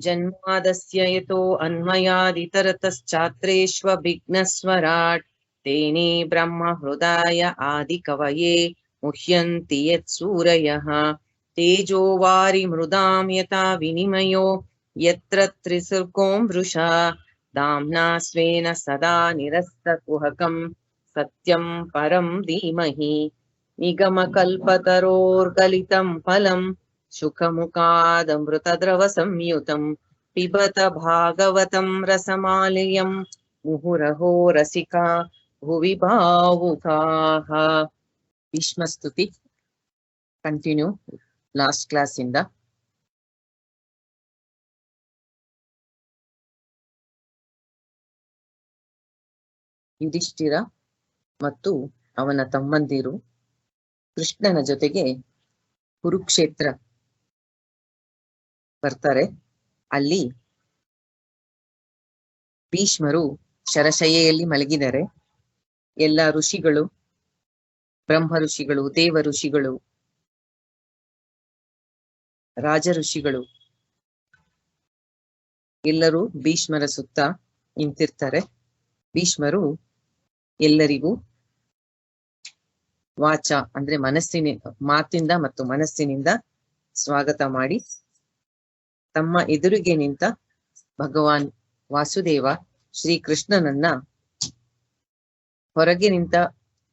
जन्मादस्य यतो अन्वयादितरतश्चात्रेष्वभिघ्नस्वराट् तेने ब्रह्महृदाय आदिकवये मुह्यन्ति यत्सूरयः तेजो वारिमृदां यथा विनिमयो यत्र त्रिसर्गो मृषा दाम्ना स्वेन सदा निरस्तकुहकं सत्यं परं धीमहि निगमकल्पतरोर्गलितं फलं शुकमुखादमृतद्रवसंयुतं पिबत भागवतं रसमालयं मुहुरहो रसिका भुवि भावुकाः. भीष्मस्तुति ಕಂಟಿನ್ಯೂ ಲಾಸ್ಟ್ ಕ್ಲಾಸ್ ಇಂದ. ಯುಧಿಷ್ಠಿರ ಮತ್ತು ಅವನ ತಮ್ಮಂದಿರು ಕೃಷ್ಣನ ಜೊತೆಗೆ ಕುರುಕ್ಷೇತ್ರ ಬರ್ತಾರೆ. ಅಲ್ಲಿ ಭೀಷ್ಮರು ಶರಶಯ್ಯೆಯಲ್ಲಿ ಮಲಗಿದ್ದಾರೆ. ಎಲ್ಲ ಋಷಿಗಳು, ಬ್ರಹ್ಮ ಋಷಿಗಳು, ದೇವ ಋಷಿಗಳು, ರಾಜ ಋಷಿಗಳು ಎಲ್ಲರೂ ಭೀಷ್ಮರ ಸುತ್ತ ನಿಂತಿರ್ತಾರೆ. ಭೀಷ್ಮರು ಎಲ್ಲರಿಗೂ ವಾಚ ಅಂದ್ರೆ ಮಾತಿಂದ ಮತ್ತು ಮನಸ್ಸಿನಿಂದ ಸ್ವಾಗತ ಮಾಡಿ ತಮ್ಮ ಎದುರಿಗೆ ನಿಂತ ಭಗವಾನ್ ವಾಸುದೇವ ಶ್ರೀಕೃಷ್ಣನನ್ನ, ಹೊರಗೆ ನಿಂತ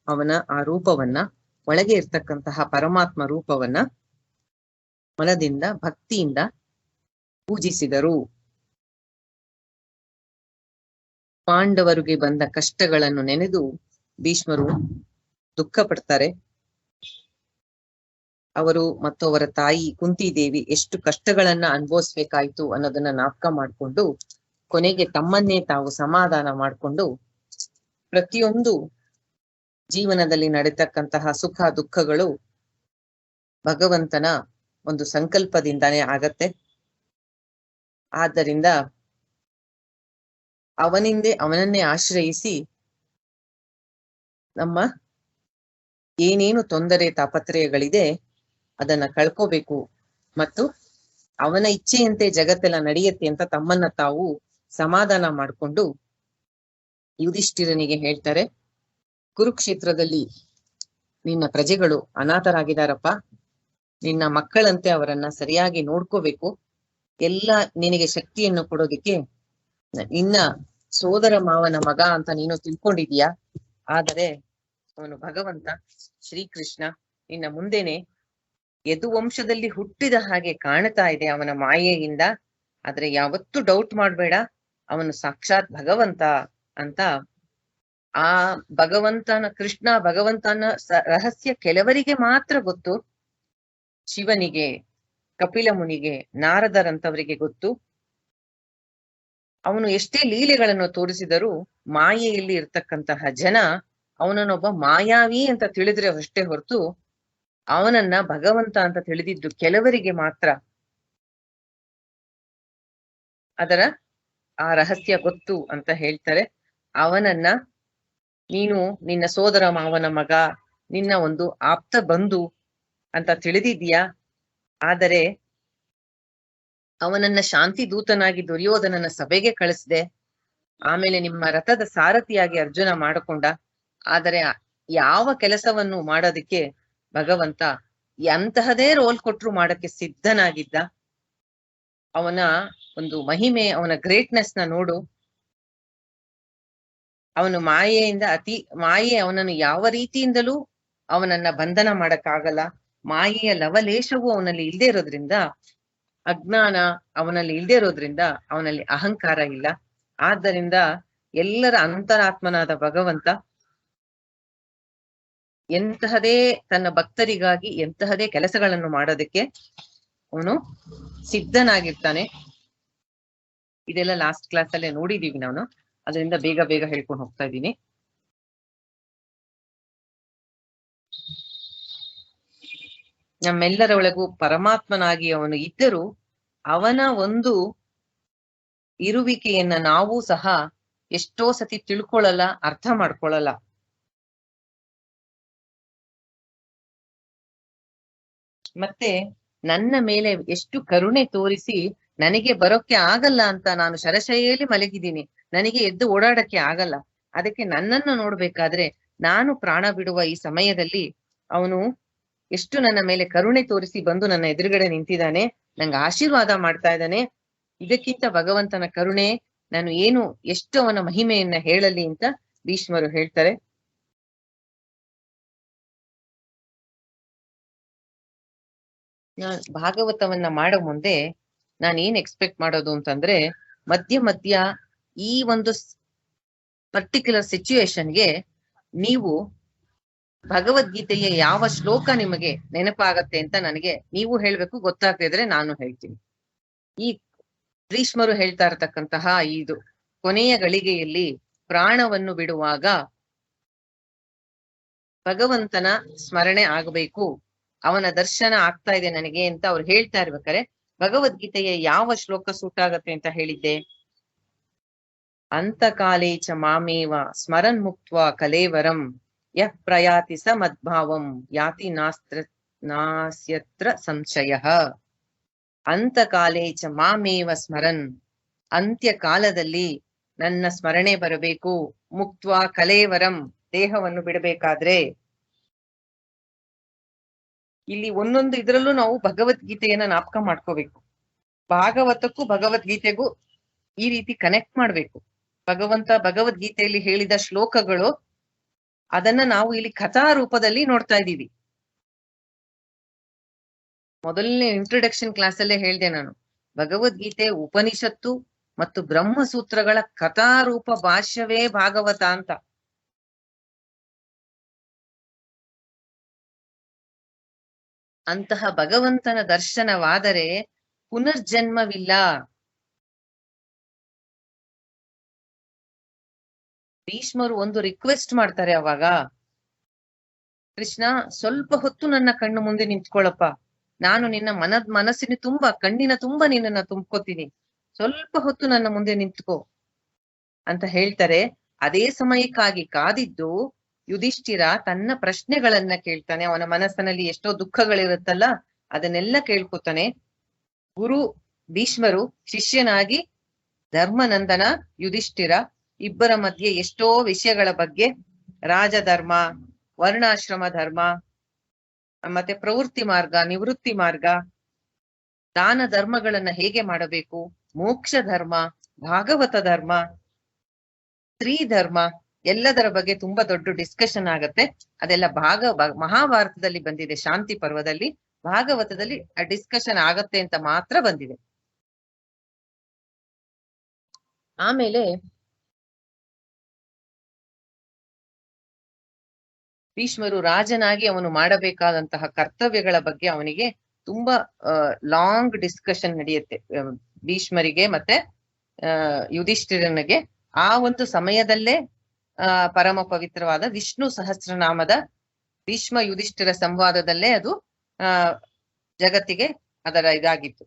ಅವನ ಆ ರೂಪವನ್ನ, ಒಳಗೆ ಇರ್ತಕ್ಕಂತಹ ಪರಮಾತ್ಮ ರೂಪವನ್ನ ಮನದಿಂದ ಭಕ್ತಿಯಿಂದ ಪೂಜಿಸಿದರು. ಪಾಂಡವರಿಗೆ ಬಂದ ಕಷ್ಟಗಳನ್ನು ನೆನೆದು ಭೀಷ್ಮರು ದುಃಖ ಪಡ್ತಾರೆ. ಅವರು ಮತ್ತು ಅವರ ತಾಯಿ ಕುಂತಿದೇವಿ ಎಷ್ಟು ಕಷ್ಟಗಳನ್ನ ಅನುಭವಿಸ್ಬೇಕಾಯ್ತು ಅನ್ನೋದನ್ನ ಜ್ಞಾಪಕ ಮಾಡಿಕೊಂಡು ಕೊನೆಗೆ ತಮ್ಮನ್ನೇ ತಾವು ಸಮಾಧಾನ ಮಾಡಿಕೊಂಡು ಪ್ರತಿಯೊಂದು ಜೀವನದಲ್ಲಿ ನಡೆತಕ್ಕಂತಹ ಸುಖ ದುಃಖಗಳು ಭಗವಂತನ ಒಂದು ಸಂಕಲ್ಪದಿಂದಾನೇ ಆಗತ್ತೆ. ಆದ್ದರಿಂದ ಅವನನ್ನೇ ಆಶ್ರಯಿಸಿ ನಮ್ಮ ಏನೇನು ತೊಂದರೆ ತಾಪತ್ರಯಗಳಿದೆ ಅದನ್ನ ಕಳ್ಕೋಬೇಕು ಮತ್ತು ಅವನ ಇಚ್ಛೆಯಂತೆ ಜಗತ್ತೆಲ್ಲ ನಡೆಯುತ್ತೆ ಅಂತ ತಮ್ಮನ್ನ ತಾವು ಸಮಾಧಾನ ಮಾಡಿಕೊಂಡು ಯುಧಿಷ್ಠಿರನಿಗೆ ಹೇಳ್ತಾರೆ, ಕುರುಕ್ಷೇತ್ರದಲ್ಲಿ ನಿನ್ನ ಪ್ರಜೆಗಳು ಅನಾಥರಾಗಿದ್ದಾರಪ್ಪ, ನಿನ್ನ ಮಕ್ಕಳಂತೆ ಅವರನ್ನ ಸರಿಯಾಗಿ ನೋಡ್ಕೋಬೇಕು. ಎಲ್ಲ ನಿನಗೆ ಶಕ್ತಿಯನ್ನು ಕೊಡೋದಿಕ್ಕೆ ನಿನ್ನ ಸೋದರ ಮಾವನ ಮಗ ಅಂತ ನೀನು ತಿಳ್ಕೊಂಡಿದೀಯಾ, ಆದರೆ ಅವನು ಭಗವಂತ ಶ್ರೀಕೃಷ್ಣ ನಿನ್ನ ಮುಂದೆನೆ ಯದುವಂಶದಲ್ಲಿ ಹುಟ್ಟಿದ ಹಾಗೆ ಕಾಣ್ತಾ ಇದೆ ಅವನ ಮಾಯೆಯಿಂದ. ಆದ್ರೆ ಯಾವತ್ತೂ ಡೌಟ್ ಮಾಡ್ಬೇಡ, ಅವನು ಸಾಕ್ಷಾತ್ ಭಗವಂತ ಅಂತ. ಆ ಕೃಷ್ಣ ಭಗವಂತನ ರಹಸ್ಯ ಕೆಲವರಿಗೆ ಮಾತ್ರ ಗೊತ್ತು. ಶಿವನಿಗೆ, ಕಪಿಲ ಮುನಿಗೆ, ನಾರದರಂತವರಿಗೆ ಗೊತ್ತು. ಅವನು ಎಷ್ಟೇ ಲೀಲೆಗಳನ್ನು ತೋರಿಸಿದರೂ ಮಾಯೆಯಲ್ಲಿ ಇರ್ತಕ್ಕಂತಹ ಜನ ಅವನನ್ನೊಬ್ಬ ಮಾಯಾವಿ ಅಂತ ತಿಳಿದ್ರೆ ಅಷ್ಟೇ ಹೊರತು ಅವನನ್ನ ಭಗವಂತ ಅಂತ ತಿಳಿದಿದ್ದು ಕೆಲವರಿಗೆ ಮಾತ್ರ. ಅದರ ಆ ರಹಸ್ಯ ಗೊತ್ತು ಅಂತ ಹೇಳ್ತಾರೆ. ಅವನನ್ನ ನೀನು ನಿನ್ನ ಸೋದರ ಮಾವನ ಮಗ, ನಿನ್ನ ಒಂದು ಆಪ್ತ ಬಂಧು ಅಂತ ತಿಳಿದಿದ್ದೀಯಾ, ಆದರೆ ಅವನನ್ನ ಶಾಂತಿ ದೂತನಾಗಿ ದುರ್ಯೋಧನನ ಸಭೆಗೆ ಕಳಿಸ್ದೆ. ಆಮೇಲೆ ನಿಮ್ಮ ರಥದ ಸಾರಥಿಯಾಗಿ ಅರ್ಜುನ ಮಾಡಿಕೊಂಡ. ಆದರೆ ಯಾವ ಕೆಲಸವನ್ನು ಮಾಡೋದಕ್ಕೆ ಭಗವಂತ ಎಂತಹದೇ ರೋಲ್ ಕೊಟ್ರು ಮಾಡಕ್ಕೆ ಸಿದ್ಧನಾಗಿದ್ದ. ಅವನ ಒಂದು ಮಹಿಮೆ, ಅವನ ಗ್ರೇಟ್ನೆಸ್ ನ ನೋಡು. ಅವನು ಮಾಯೆ ಅವನನ್ನು ಯಾವ ರೀತಿಯಿಂದಲೂ ಅವನನ್ನ ಬಂಧನ ಮಾಡಕ್ಕಾಗಲ್ಲ. ಮಾಯೆಯ ಲವಲೇಶವು ಅವನಲ್ಲಿ ಇಲ್ದೇ ಇರೋದ್ರಿಂದ, ಅಜ್ಞಾನ ಅವನಲ್ಲಿ ಇಲ್ದೇ ಇರೋದ್ರಿಂದ ಅವನಲ್ಲಿ ಅಹಂಕಾರ ಇಲ್ಲ. ಆದ್ದರಿಂದ ಎಲ್ಲರ ಅಂತರಾತ್ಮನಾದ ಭಗವಂತ ಎಂತಹದೇ ತನ್ನ ಭಕ್ತರಿಗಾಗಿ ಎಂತಹದೇ ಕೆಲಸಗಳನ್ನು ಮಾಡೋದಕ್ಕೆ ಅವನು ಸಿದ್ಧನಾಗಿರ್ತಾನೆ. ಇದೆಲ್ಲ ಲಾಸ್ಟ್ ಕ್ಲಾಸ್ ಅಲ್ಲೇ ನೋಡಿದೀವಿ ನಾವು, ಅದರಿಂದ ಬೇಗ ಬೇಗ ಹೇಳ್ಕೊಂಡು ಹೋಗ್ತಾ ಇದ್ದೀನಿ. ನಮ್ಮೆಲ್ಲರ ಒಳಗೂ ಪರಮಾತ್ಮನಾಗಿ ಅವನು ಇದ್ದರೂ ಅವನ ಒಂದು ಇರುವಿಕೆಯನ್ನ ನಾವು ಸಹ ಎಷ್ಟೋ ಸತಿ ತಿಳ್ಕೊಳ್ಳಲ್ಲ, ಅರ್ಥ ಮಾಡ್ಕೊಳ್ಳಲ್ಲ. ಮತ್ತೆ ನನ್ನ ಮೇಲೆ ಎಷ್ಟು ಕರುಣೆ ತೋರಿಸಿ ನನಗೆ ಬರೋಕ್ಕೆ ಆಗಲ್ಲ ಅಂತ ನಾನು ಶರಶೈಯಲ್ಲಿ ಮಲಗಿದ್ದೀನಿ, ನನಗೆ ಎದ್ದು ಓಡಾಡಕ್ಕೆ ಆಗಲ್ಲ. ಅದಕ್ಕೆ ನನ್ನನ್ನು ನೋಡ್ಬೇಕಾದ್ರೆ ನಾನು ಪ್ರಾಣ ಬಿಡುವ ಈ ಸಮಯದಲ್ಲಿ ಅವನು ಎಷ್ಟು ನನ್ನ ಮೇಲೆ ಕರುಣೆ ತೋರಿಸಿ ಬಂದು ನನ್ನ ಎದುರುಗಡೆ ನಿಂತಿದ್ದಾನೆ, ನಂಗೆ ಆಶೀರ್ವಾದ ಮಾಡ್ತಾ ಇದ್ದಾನೆ. ಇದಕ್ಕಿಂತ ಭಗವಂತನ ಕರುಣೆ ನಾನು ಏನು ಎಷ್ಟು ಅವನ ಮಹಿಮೆಯನ್ನ ಹೇಳಲಿ ಅಂತ ಭೀಷ್ಮರು ಹೇಳ್ತಾರೆ. ಭಾಗವತವನ್ನ ಮಾಡೋ ಮುಂದೆ ನಾನು ಏನ್ ಎಕ್ಸ್ಪೆಕ್ಟ್ ಮಾಡೋದು ಅಂತಂದ್ರೆ, ಮಧ್ಯ ಮಧ್ಯ ಈ ಒಂದು ಪರ್ಟಿಕ್ಯುಲರ್ ಸಿಚುಯೇಷನ್ಗೆ ನೀವು ಭಗವದ್ಗೀತೆಯ ಯಾವ ಶ್ಲೋಕ ನಿಮಗೆ ನೆನಪಾಗತ್ತೆ ಅಂತ ನನಗೆ ನೀವು ಹೇಳ್ಬೇಕು. ಗೊತ್ತಾಗ್ತಿದ್ರೆ ನಾನು ಹೇಳ್ತೀನಿ. ಈ ಭೀಷ್ಮರು ಹೇಳ್ತಾ ಇರತಕ್ಕಂತಹ ಇದು ಕೊನೆಯ ಗಳಿಗೆಯಲ್ಲಿ ಪ್ರಾಣವನ್ನು ಬಿಡುವಾಗ ಭಗವಂತನ ಸ್ಮರಣೆ ಆಗಬೇಕು, ಅವನ ದರ್ಶನ ಆಗ್ತಾ ಇದೆ ನನಗೆ ಅಂತ ಅವ್ರು ಹೇಳ್ತಾ ಇರ್ಬೇಕಾರೆ ಭಗವದ್ಗೀತೆಯ ಯಾವ ಶ್ಲೋಕ ಸೂಟ್ ಆಗತ್ತೆ ಅಂತ ಹೇಳಿದ್ದೆ? ಅಂತಕಾಲೇ ಚ ಮಾಮೇವ ಸ್ಮರನ್ ಮುಕ್ತ್ವ ಕಲೇವರಂ ಯಃ ಪ್ರಯಾತಿ ಸ ಮದ್ಭಾವಂ ಯಾತಿ ನಾಸ್ಯತ್ರ ಸಂಶಯಃ. ಅಂತಕಾಲೇ ಚ ಮಾಮೇವ ಸ್ಮರನ್, ಅಂತ್ಯ ಕಾಲದಲ್ಲಿ ನನ್ನ ಸ್ಮರಣೆ ಬರಬೇಕು. ಮುಕ್ತ್ವ ಕಲೇವರಂ, ದೇಹವನ್ನು ಬಿಡಬೇಕಾದ್ರೆ. ಇಲ್ಲಿ ಒಂದೊಂದು ಇದ್ರಲ್ಲೂ ನಾವು ಭಗವದ್ಗೀತೆಯನ್ನ ಜ್ಞಾಪಕ ಮಾಡ್ಕೋಬೇಕು. ಭಾಗವತಕ್ಕೂ ಭಗವದ್ಗೀತೆಗೂ ಈ ರೀತಿ ಕನೆಕ್ಟ್ ಮಾಡ್ಬೇಕು. ಭಗವಂತ ಭಗವದ್ಗೀತೆಯಲ್ಲಿ ಹೇಳಿದ ಶ್ಲೋಕಗಳು, ಅದನ್ನ ನಾವು ಇಲ್ಲಿ ಕಥಾ ರೂಪದಲ್ಲಿ ನೋಡ್ತಾ ಇದ್ದೀವಿ. ಮೊದಲನೇ ಇಂಟ್ರೊಡಕ್ಷನ್ ಕ್ಲಾಸ್ ಅಲ್ಲೇ ಹೇಳ್ದೆ ನಾನು, ಭಗವದ್ಗೀತೆ ಉಪನಿಷತ್ತು ಮತ್ತು ಬ್ರಹ್ಮಸೂತ್ರಗಳ ಕಥಾರೂಪ ಭಾಷ್ಯವೇ ಭಾಗವತ ಅಂತ. ಅಂತಹ ಭಗವಂತನ ದರ್ಶನವಾದರೆ ಪುನರ್ಜನ್ಮವಿಲ್ಲ. ಭೀಷ್ಮರು ಒಂದು ರಿಕ್ವೆಸ್ಟ್ ಮಾಡ್ತಾರೆ ಅವಾಗ, ಕೃಷ್ಣ ಸ್ವಲ್ಪ ಹೊತ್ತು ನನ್ನ ಕಣ್ಣು ಮುಂದೆ ನಿಂತ್ಕೊಳ್ಳಪ್ಪ, ನಾನು ನಿನ್ನ ಮನಸ್ಸಿನ ತುಂಬಾ ಕಣ್ಣಿನ ತುಂಬಾ ನಿನ್ನನ್ನ ತುಂಬ್ಕೋತೀನಿ, ಸ್ವಲ್ಪ ಹೊತ್ತು ನನ್ನ ಮುಂದೆ ನಿಂತ್ಕೋ ಅಂತ ಹೇಳ್ತಾರೆ. ಅದೇ ಸಮಯಕ್ಕಾಗಿ ಕಾದಿದ್ದು ಯುಧಿಷ್ಠಿರ ತನ್ನ ಪ್ರಶ್ನೆಗಳನ್ನ ಕೇಳ್ತಾನೆ. ಅವನ ಮನಸ್ಸಿನಲ್ಲಿ ಎಷ್ಟೋ ದುಃಖಗಳಿರುತ್ತಲ್ಲ, ಅದನ್ನೆಲ್ಲ ಕೇಳ್ಕೊತಾನೆ. ಗುರು ಭೀಷ್ಮರು ಶಿಷ್ಯನಾಗಿ ಧರ್ಮನಂದನ ಯುಧಿಷ್ಠಿರ ಇಬ್ಬರ ಮಧ್ಯೆ ಎಷ್ಟೋ ವಿಷಯಗಳ ಬಗ್ಗೆ, ರಾಜಧರ್ಮ, ವರ್ಣಾಶ್ರಮ ಧರ್ಮ, ಮತ್ತೆ ಪ್ರವೃತ್ತಿ ಮಾರ್ಗ, ನಿವೃತ್ತಿ ಮಾರ್ಗ, ದಾನ ಧರ್ಮಗಳನ್ನ ಹೇಗೆ ಮಾಡಬೇಕು, ಮೋಕ್ಷ ಧರ್ಮ, ಭಾಗವತ ಧರ್ಮ, ಸ್ತ್ರೀ ಧರ್ಮ, ಎಲ್ಲದರ ಬಗ್ಗೆ ತುಂಬಾ ದೊಡ್ಡ ಡಿಸ್ಕಷನ್ ಆಗತ್ತೆ. ಅದೆಲ್ಲ ಮಹಾಭಾರತದಲ್ಲಿ ಬಂದಿದೆ, ಶಾಂತಿ ಪರ್ವದಲ್ಲಿ. ಭಾಗವತದಲ್ಲಿ ಆ ಡಿಸ್ಕಷನ್ ಆಗತ್ತೆ ಅಂತ ಮಾತ್ರ ಬಂದಿದೆ. ಆಮೇಲೆ ಭೀಷ್ಮರು ರಾಜನಾಗಿ ಅವನು ಮಾಡಬೇಕಾದಂತಹ ಕರ್ತವ್ಯಗಳ ಬಗ್ಗೆ ಅವನಿಗೆ ತುಂಬಾ ಲಾಂಗ್ ಡಿಸ್ಕಷನ್ ನಡೆಯುತ್ತೆ, ಭೀಷ್ಮರಿಗೆ ಮತ್ತೆ ಯುಧಿಷ್ಠಿರನಿಗೆ. ಆ ಒಂದು ಸಮಯದಲ್ಲೇ ಪರಮ ಪವಿತ್ರವಾದ ವಿಷ್ಣು ಸಹಸ್ರನಾಮದ ಭೀಷ್ಮ ಯುಧಿಷ್ಠಿರ ಸಂವಾದದಲ್ಲೇ ಅದು ಜಗತ್ತಿಗೆ ಅದರ ಇದಾಗಿತ್ತು.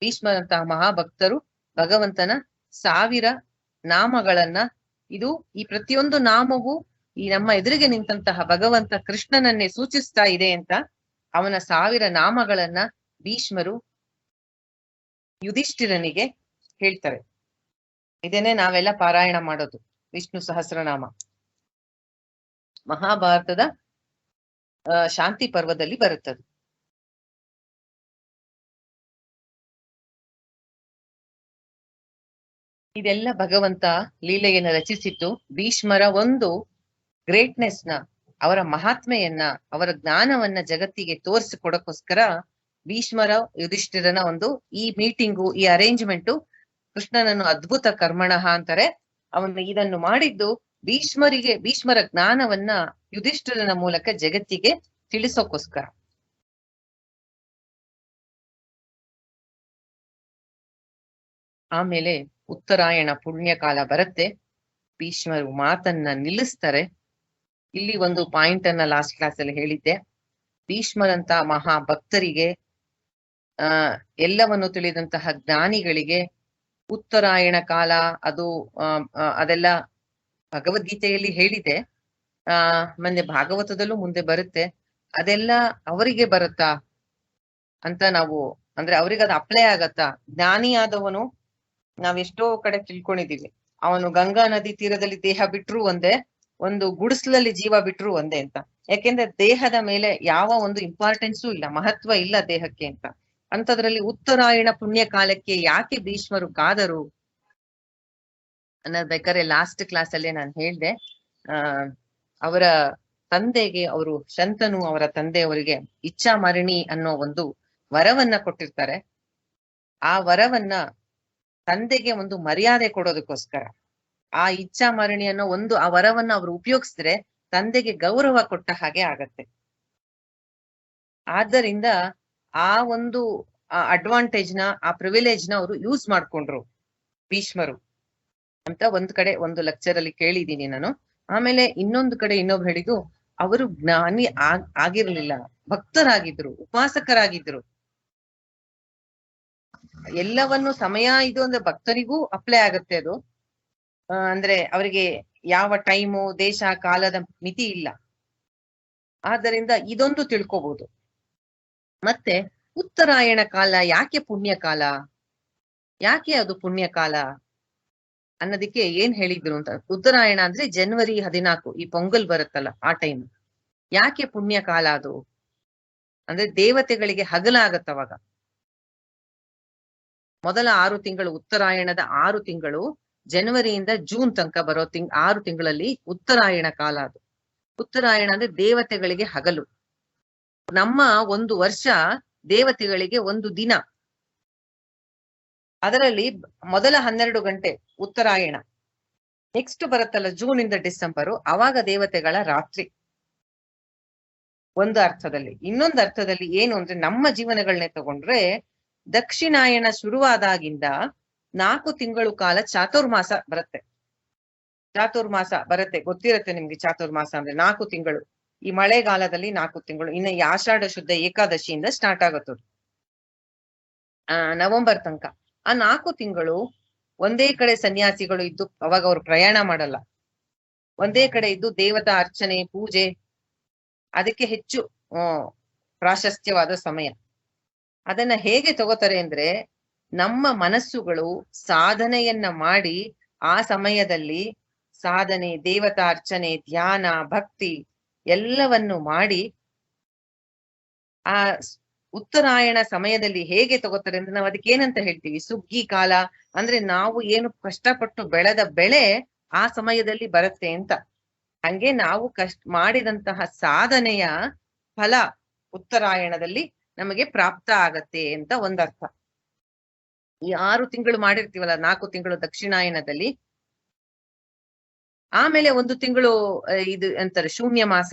ಭೀಷ್ಮರಂತಹ ಮಹಾಭಕ್ತರು ಭಗವಂತನ 1000 ನಾಮಗಳನ್ನ, ಇದು ಈ ಪ್ರತಿಯೊಂದು ನಾಮವು ಈ ನಮ್ಮ ಎದುರಿಗೆ ನಿಂತಹ ಭಗವಂತ ಕೃಷ್ಣನನ್ನೇ ಸೂಚಿಸ್ತಾ ಇದೆ ಅಂತ ಅವನ 1000 ನಾಮಗಳನ್ನ ಭೀಷ್ಮರು ಯುಧಿಷ್ಠಿರನಿಗೆ ಹೇಳ್ತಾರೆ. ಇದನ್ನೇ ನಾವೆಲ್ಲ ಪಾರಾಯಣ ಮಾಡೋದು, ವಿಷ್ಣು ಸಹಸ್ರನಾಮ. ಮಹಾಭಾರತದ ಶಾಂತಿ ಪರ್ವದಲ್ಲಿ ಬರುತ್ತದೆ. ಇದೆಲ್ಲ ಭಗವಂತ ಲೀಲೆಯನ್ನ ರಚಿಸಿತ್ತು. ಭೀಷ್ಮರ ಒಂದು ಗ್ರೇಟ್ನೆಸ್ ನ, ಅವರ ಮಹಾತ್ಮೆಯನ್ನ, ಅವರ ಜ್ಞಾನವನ್ನ ಜಗತ್ತಿಗೆ ತೋರಿಸಿಕೊಡಕ್ಕೋಸ್ಕರ ಭೀಷ್ಮರ ಯುಧಿಷ್ಠಿರನ ಒಂದು ಈ ಮೀಟಿಂಗು, ಈ ಅರೇಂಜ್ಮೆಂಟು ಕೃಷ್ಣನನ್ನು ಅದ್ಭುತ ಕರ್ಮಣಃ ಅಂತಾರೆ. ಅವನು ಇದನ್ನು ಮಾಡಿದ್ದು ಭೀಷ್ಮರ ಜ್ಞಾನವನ್ನ ಯುಧಿಷ್ಠಿರನ ಮೂಲಕ ಜಗತ್ತಿಗೆ ತಿಳಿಸೋಕೋಸ್ಕರ. ಆಮೇಲೆ ಉತ್ತರಾಯಣ ಪುಣ್ಯಕಾಲ ಬರುತ್ತೆ. ಭೀಷ್ಮರು ಮಾತನ್ನ ನಿಲ್ಲಿಸ್ತಾರೆ. ಇಲ್ಲಿ ಒಂದು ಪಾಯಿಂಟ್ ಅನ್ನ ಲಾಸ್ಟ್ ಕ್ಲಾಸ್ ಅಲ್ಲಿ ಹೇಳಿದ್ದೆ. ಭೀಷ್ಮರಂತ ಮಹಾ ಭಕ್ತರಿಗೆ, ಎಲ್ಲವನ್ನು ತಿಳಿದಂತಹ ಜ್ಞಾನಿಗಳಿಗೆ ಉತ್ತರಾಯಣ ಕಾಲ ಅದು ಅದೆಲ್ಲ ಭಗವದ್ಗೀತೆಯಲ್ಲಿ ಹೇಳಿದೆ. ಮೊನ್ನೆ ಭಾಗವತದಲ್ಲೂ ಮುಂದೆ ಬರುತ್ತೆ. ಅದೆಲ್ಲ ಅವರಿಗೆ ಬರುತ್ತಾ ಅಂತ ನಾವು ಅಂದ್ರೆ ಅವ್ರಿಗೆ ಅದು ಅಪ್ಲೈ ಆಗತ್ತಾ? ಜ್ಞಾನಿಯಾದವನು ನಾವೆಷ್ಟೋ ಕಡೆ ತಿಳ್ಕೊಂಡಿದೀವಿ, ಅವನು ಗಂಗಾ ನದಿ ತೀರದಲ್ಲಿ ದೇಹ ಬಿಟ್ರು ಒಂದೇ, ಒಂದು ಗುಡಿಸ್ಲಲ್ಲಿ ಜೀವ ಬಿಟ್ರು ಒಂದೇ ಅಂತ. ಯಾಕೆಂದ್ರೆ ದೇಹದ ಮೇಲೆ ಯಾವ ಒಂದು ಇಂಪಾರ್ಟೆನ್ಸು ಇಲ್ಲ, ಮಹತ್ವ ಇಲ್ಲ ದೇಹಕ್ಕೆ ಅಂತ. ಅಂತದ್ರಲ್ಲಿ ಉತ್ತರಾಯಣ ಪುಣ್ಯ ಕಾಲಕ್ಕೆ ಯಾಕೆ ಭೀಷ್ಮರು ಕಾದರು ಅನ್ನೋದ್ ಬೇಕಾದ್ರೆ ಲಾಸ್ಟ್ ಕ್ಲಾಸ್ ಅಲ್ಲೇ ನಾನು ಹೇಳ್ದೆ. ಅವರ ತಂದೆಗೆ, ಅವರು ಶಂತನು ಅವರ ತಂದೆಯವರಿಗೆ ಇಚ್ಛಾ ಮರಣಿ ಅನ್ನೋ ಒಂದು ವರವನ್ನ ಕೊಟ್ಟಿರ್ತಾರೆ. ಆ ವರವನ್ನ ತಂದೆಗೆ ಒಂದು ಮರ್ಯಾದೆ ಕೊಡೋದಕ್ಕೋಸ್ಕರ ಆ ಇಚ್ಛಾ ಮರಣಿ ಅನ್ನೋ ಒಂದು ಆ ವರವನ್ನ ಅವ್ರು ಉಪಯೋಗಿಸಿದ್ರೆ ತಂದೆಗೆ ಗೌರವ ಕೊಟ್ಟ ಹಾಗೆ ಆಗತ್ತೆ. ಆದ್ದರಿಂದ ಆ ಒಂದು ಅಡ್ವಾಂಟೇಜ್ ನ, ಆ ಪ್ರಿವಿಲೇಜ್ ನ ಅವರು ಯೂಸ್ ಮಾಡ್ಕೊಂಡ್ರು ಭೀಷ್ಮರು ಅಂತ ಒಂದ್ ಕಡೆ ಒಂದು ಲೆಕ್ಚರ್ ಅಲ್ಲಿ ಕೇಳಿದೀನಿ ನಾನು. ಆಮೇಲೆ ಇನ್ನೊಂದು ಕಡೆ ಇನ್ನೊಬ್ರು ಹೇಳಿದ್ದು, ಅವರು ಜ್ಞಾನಿ ಆಗಿರ್ಲಿಲ್ಲ, ಭಕ್ತರಾಗಿದ್ರು, ಉಪಾಸಕರಾಗಿದ್ರು. ಎಲ್ಲವನ್ನು ಸಮಯ ಇದು ಅಂದ್ರೆ ಭಕ್ತರಿಗೂ ಅಪ್ಲೈ ಆಗತ್ತೆ ಅದು. ಅಂದ್ರೆ ಅವರಿಗೆ ಯಾವ ಟೈಮು, ದೇಶ, ಕಾಲದ ಮಿತಿ ಇಲ್ಲ. ಆದ್ದರಿಂದ ಇದೊಂದು ತಿಳ್ಕೊಬಹುದು. ಮತ್ತೆ ಉತ್ತರಾಯಣ ಕಾಲ ಯಾಕೆ ಪುಣ್ಯ ಕಾಲ, ಯಾಕೆ ಅದು ಪುಣ್ಯ ಕಾಲ ಅನ್ನೋದಕ್ಕೆ ಏನ್ ಹೇಳಿದ್ರು ಅಂತ. ಉತ್ತರಾಯಣ ಅಂದ್ರೆ ಜನವರಿ 14, ಈ ಪೊಂಗಲ್ ಬರುತ್ತಲ್ಲ ಆ ಟೈಮ್. ಯಾಕೆ ಪುಣ್ಯ ಕಾಲ ಅದು ಅಂದ್ರೆ ದೇವತೆಗಳಿಗೆ ಹಗಲಾಗತ್ತವಾಗ. ಮೊದಲ 6 ತಿಂಗಳು, ಉತ್ತರಾಯಣದ 6 ತಿಂಗಳು, ಜನವರಿಯಿಂದ ಜೂನ್ ತನಕ ಬರೋ 6 ತಿಂಗಳಲ್ಲಿ ಉತ್ತರಾಯಣ ಕಾಲ ಅದು. ಉತ್ತರಾಯಣ ಅಂದ್ರೆ ದೇವತೆಗಳಿಗೆ ಹಗಲು. ನಮ್ಮ ಒಂದು ವರ್ಷ ದೇವತೆಗಳಿಗೆ ಒಂದು ದಿನ. ಅದರಲ್ಲಿ ಮೊದಲ 12 ಗಂಟೆ ಉತ್ತರಾಯಣ. ನೆಕ್ಸ್ಟ್ ಬರುತ್ತಲ್ಲ ಜೂನ್ ಇಂದ ಡಿಸೆಂಬರು, ಅವಾಗ ದೇವತೆಗಳ ರಾತ್ರಿ. ಒಂದು ಅರ್ಥದಲ್ಲಿ. ಇನ್ನೊಂದು ಅರ್ಥದಲ್ಲಿ ಏನು ಅಂದ್ರೆ ನಮ್ಮ ಜೀವನಗಳನ್ನೇ ತಗೊಂಡ್ರೆ ದಕ್ಷಿಣಾಯಣ ಶುರುವಾದಾಗಿಂದ 4 ತಿಂಗಳು ಕಾಲ ಚಾತುರ್ಮಾಸ ಬರುತ್ತೆ. ಚಾತುರ್ಮಾಸ ಬರುತ್ತೆ, ಗೊತ್ತಿರುತ್ತೆ ನಿಮ್ಗೆ. ಚಾತುರ್ಮಾಸ ಅಂದ್ರೆ 4 ತಿಂಗಳು. ಈ ಮಳೆಗಾಲದಲ್ಲಿ 4 ತಿಂಗಳು. ಇನ್ನು ಈ ಆಷಾಢ ಶುದ್ಧ ಏಕಾದಶಿಯಿಂದ ಸ್ಟಾರ್ಟ್ ಆಗುತ್ತದೆ ನವೆಂಬರ್ ತನಕ. ಆ 4 ತಿಂಗಳು ಒಂದೇ ಕಡೆ ಸನ್ಯಾಸಿಗಳು ಇದ್ದು, ಅವಾಗ ಅವ್ರು ಪ್ರಯಾಣ ಮಾಡಲ್ಲ, ಒಂದೇ ಕಡೆ ಇದ್ದು ದೇವತಾ ಅರ್ಚನೆ, ಪೂಜೆ, ಅದಕ್ಕೆ ಹೆಚ್ಚು ಪ್ರಾಶಸ್ತ್ಯವಾದ ಸಮಯ. ಅದನ್ನ ಹೇಗೆ ತಗೋತಾರೆ ಅಂದ್ರೆ, ನಮ್ಮ ಮನಸ್ಸುಗಳು ಸಾಧನೆಯನ್ನ ಮಾಡಿ ಆ ಸಮಯದಲ್ಲಿ ಸಾಧನೆ, ದೇವತಾ ಅರ್ಚನೆ, ಧ್ಯಾನ, ಭಕ್ತಿ ಎಲ್ಲವನ್ನು ಮಾಡಿ ಆ ಉತ್ತರಾಯಣ ಸಮಯದಲ್ಲಿ ಹೇಗೆ ತಗೋತಾರೆ ಅಂದ್ರೆ, ನಾವು ಅದಕ್ಕೆ ಏನಂತ ಹೇಳ್ತೀವಿ, ಸುಗ್ಗಿ ಕಾಲ. ಅಂದ್ರೆ ನಾವು ಏನು ಕಷ್ಟಪಟ್ಟು ಬೆಳೆದ ಬೆಳೆ ಆ ಸಮಯದಲ್ಲಿ ಬರುತ್ತೆ ಅಂತ. ಹಂಗೆ ನಾವು ಮಾಡಿದಂತಹ ಸಾಧನೆಯ ಫಲ ಉತ್ತರಾಯಣದಲ್ಲಿ ನಮಗೆ ಪ್ರಾಪ್ತ ಆಗತ್ತೆ ಅಂತ ಒಂದರ್ಥ. ಈ 6 ತಿಂಗಳು ಮಾಡಿರ್ತೀವಲ್ಲ, 4 ತಿಂಗಳು ದಕ್ಷಿಣಾಯನದಲ್ಲಿ, ಆಮೇಲೆ 1 ತಿಂಗಳು ಇದು ಅಂತಾರೆ ಶೂನ್ಯ ಮಾಸ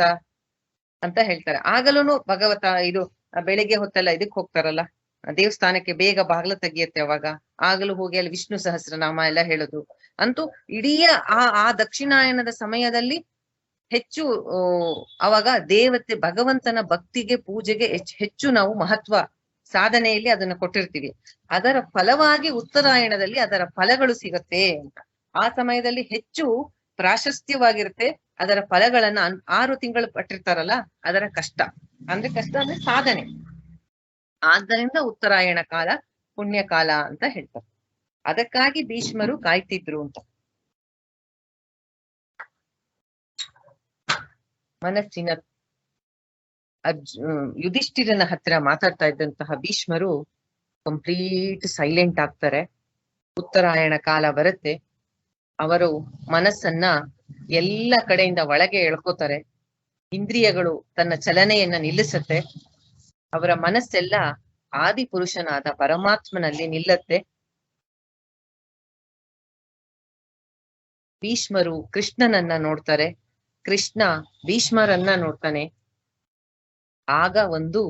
ಅಂತ ಹೇಳ್ತಾರೆ. ಆಗಲೂನು ಭಗವತ ಇದು ಬೆಳಿಗ್ಗೆ ಹೊತ್ತೆಲ್ಲ ಇದಕ್ ಹೋಗ್ತಾರಲ್ಲ ದೇವಸ್ಥಾನಕ್ಕೆ, ಬೇಗ ಬಾಗ್ಲ ತೆಗಿಯತ್ತೆ ಅವಾಗ. ಆಗಲೂ ಹೋಗಿ ಅಲ್ಲಿ ವಿಷ್ಣು ಸಹಸ್ರನಾಮ ಎಲ್ಲ ಹೇಳೋದು. ಅಂತೂ ಇಡೀ ಆ ದಕ್ಷಿಣಾಯನದ ಸಮಯದಲ್ಲಿ ಹೆಚ್ಚು ಅವಾಗ ದೇವತೆ ಭಗವಂತನ ಭಕ್ತಿಗೆ, ಪೂಜೆಗೆ ಹೆಚ್ಚು ನಾವು ಮಹತ್ವ ಸಾಧನೆಯಲ್ಲಿ ಅದನ್ನ ಕೊಟ್ಟಿರ್ತೀವಿ. ಅದರ ಫಲವಾಗಿ ಉತ್ತರಾಯಣದಲ್ಲಿ ಅದರ ಫಲಗಳು ಸಿಗತ್ತೆ ಅಂತ. ಆ ಸಮಯದಲ್ಲಿ ಹೆಚ್ಚು ಪ್ರಾಶಸ್ತ್ಯವಾಗಿರುತ್ತೆ. ಅದರ ಫಲಗಳನ್ನ 6 ತಿಂಗಳು ಪಟ್ಟಿರ್ತಾರಲ್ಲ, ಅದರ ಕಷ್ಟ ಅಂದ್ರೆ ಸಾಧನೆ. ಆದ್ದರಿಂದ ಉತ್ತರಾಯಣ ಕಾಲ ಪುಣ್ಯ ಕಾಲ ಅಂತ ಹೇಳ್ತಾರೆ. ಅದಕ್ಕಾಗಿ ಭೀಷ್ಮರು ಕಾಯ್ತಿದ್ರು ಅಂತ. ಮನಸ್ಸಿನ ಯುಧಿಷ್ಠಿರನ ಹತ್ರ ಮಾತಾಡ್ತಾ ಇದ್ದಂತಹ ಭೀಷ್ಮರು ಕಂಪ್ಲೀಟ್ ಸೈಲೆಂಟ್ ಆಗ್ತಾರೆ. ಉತ್ತರಾಯಣ ಕಾಲ ಬರುತ್ತೆ, ಅವರು ಮನಸ್ಸನ್ನ ಎಲ್ಲ ಕಡೆಯಿಂದ ಒಳಗೆ ಎಳ್ಕೋತಾರೆ. ಇಂದ್ರಿಯಗಳು ತನ್ನ ಚಲನೆಯನ್ನ ನಿಲ್ಲಿಸತ್ತೆ. ಅವರ ಮನಸ್ಸೆಲ್ಲ ಆದಿಪುರುಷನಾದ ಪರಮಾತ್ಮನಲ್ಲಿ ನಿಲ್ಲತ್ತೆ. ಭೀಷ್ಮರು ಕೃಷ್ಣನನ್ನ ನೋಡ್ತಾರೆ, ಕೃಷ್ಣ ಭೀಷ್ಮರನ್ನ ನೋಡ್ತಾನೆ. ಆಗ ಒಂದು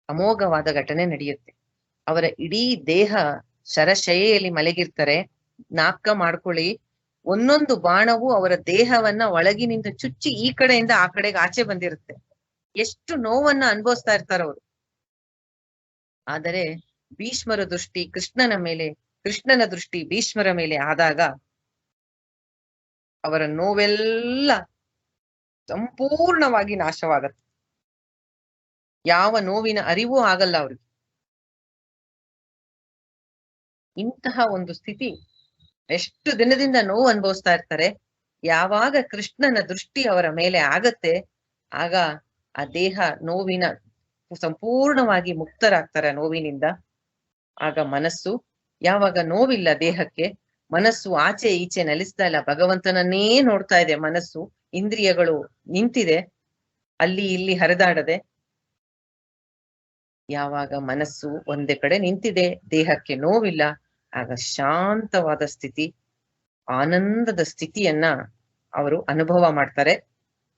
ಅಮೋಘವಾದ ಘಟನೆ ನಡೆಯುತ್ತೆ. ಅವರ ಇಡೀ ದೇಹ ಶರಶಯೆಯಲ್ಲಿ ಮಲಗಿರ್ತಾರೆ. ಜ್ಞಾಪಕ ಮಾಡ್ಕೊಳ್ಳಿ, ಒಂದೊಂದು ಬಾಣವು ಅವರ ದೇಹವನ್ನ ಒಳಗಿನಿಂದ ಚುಚ್ಚಿ ಈ ಕಡೆಯಿಂದ ಆ ಕಡೆಗೆ ಆಚೆ ಬಂದಿರುತ್ತೆ. ಎಷ್ಟು ನೋವನ್ನ ಅನುಭವಿಸ್ತಾ ಇರ್ತಾರ ಅವರು. ಆದರೆ ಭೀಷ್ಮರ ದೃಷ್ಟಿ ಕೃಷ್ಣನ ಮೇಲೆ, ಕೃಷ್ಣನ ದೃಷ್ಟಿ ಭೀಷ್ಮರ ಮೇಲೆ ಆದಾಗ ಅವರ ನೋವೆಲ್ಲ ಸಂಪೂರ್ಣವಾಗಿ ನಾಶವಾಗತ್ತೆ. ಯಾವ ನೋವಿನ ಅರಿವೂ ಆಗಲ್ಲ ಅವ್ರಿಗೆ. ಇಂತಹ ಒಂದು ಸ್ಥಿತಿ ಎಷ್ಟು ದಿನದಿಂದ ನೋವು ಅನುಭವಿಸ್ತಾ ಇರ್ತಾರೆ. ಯಾವಾಗ ಕೃಷ್ಣನ ದೃಷ್ಟಿ ಅವರ ಮೇಲೆ ಆಗತ್ತೆ, ಆಗ ಆ ದೇಹ ನೋವಿನ ಸಂಪೂರ್ಣವಾಗಿ ಮುಕ್ತರಾಗ್ತಾರೆ ನೋವಿನಿಂದ. ಆಗ ಮನಸ್ಸು, ಯಾವಾಗ ನೋವಿಲ್ಲ ದೇಹಕ್ಕೆ, ಮನಸ್ಸು ಆಚೆ ಈಚೆ ನಲಿಸ್ತಾ ಇಲ್ಲ, ಭಗವಂತನನ್ನೇ ನೋಡ್ತಾ ಇದೆ ಮನಸ್ಸು, ಇಂದ್ರಿಯಗಳು ನಿಂತಿದೆ, ಅಲ್ಲಿ ಇಲ್ಲಿ ಹರಿದಾಡದೆ. ಯಾವಾಗ ಮನಸ್ಸು ಒಂದೇ ಕಡೆ ನಿಂತಿದೆ, ದೇಹಕ್ಕೆ ನೋವಿಲ್ಲ, ಆಗ ಶಾಂತವಾದ ಸ್ಥಿತಿ, ಆನಂದದ ಸ್ಥಿತಿಯನ್ನ ಅವರು ಅನುಭವ ಮಾಡ್ತಾರೆ.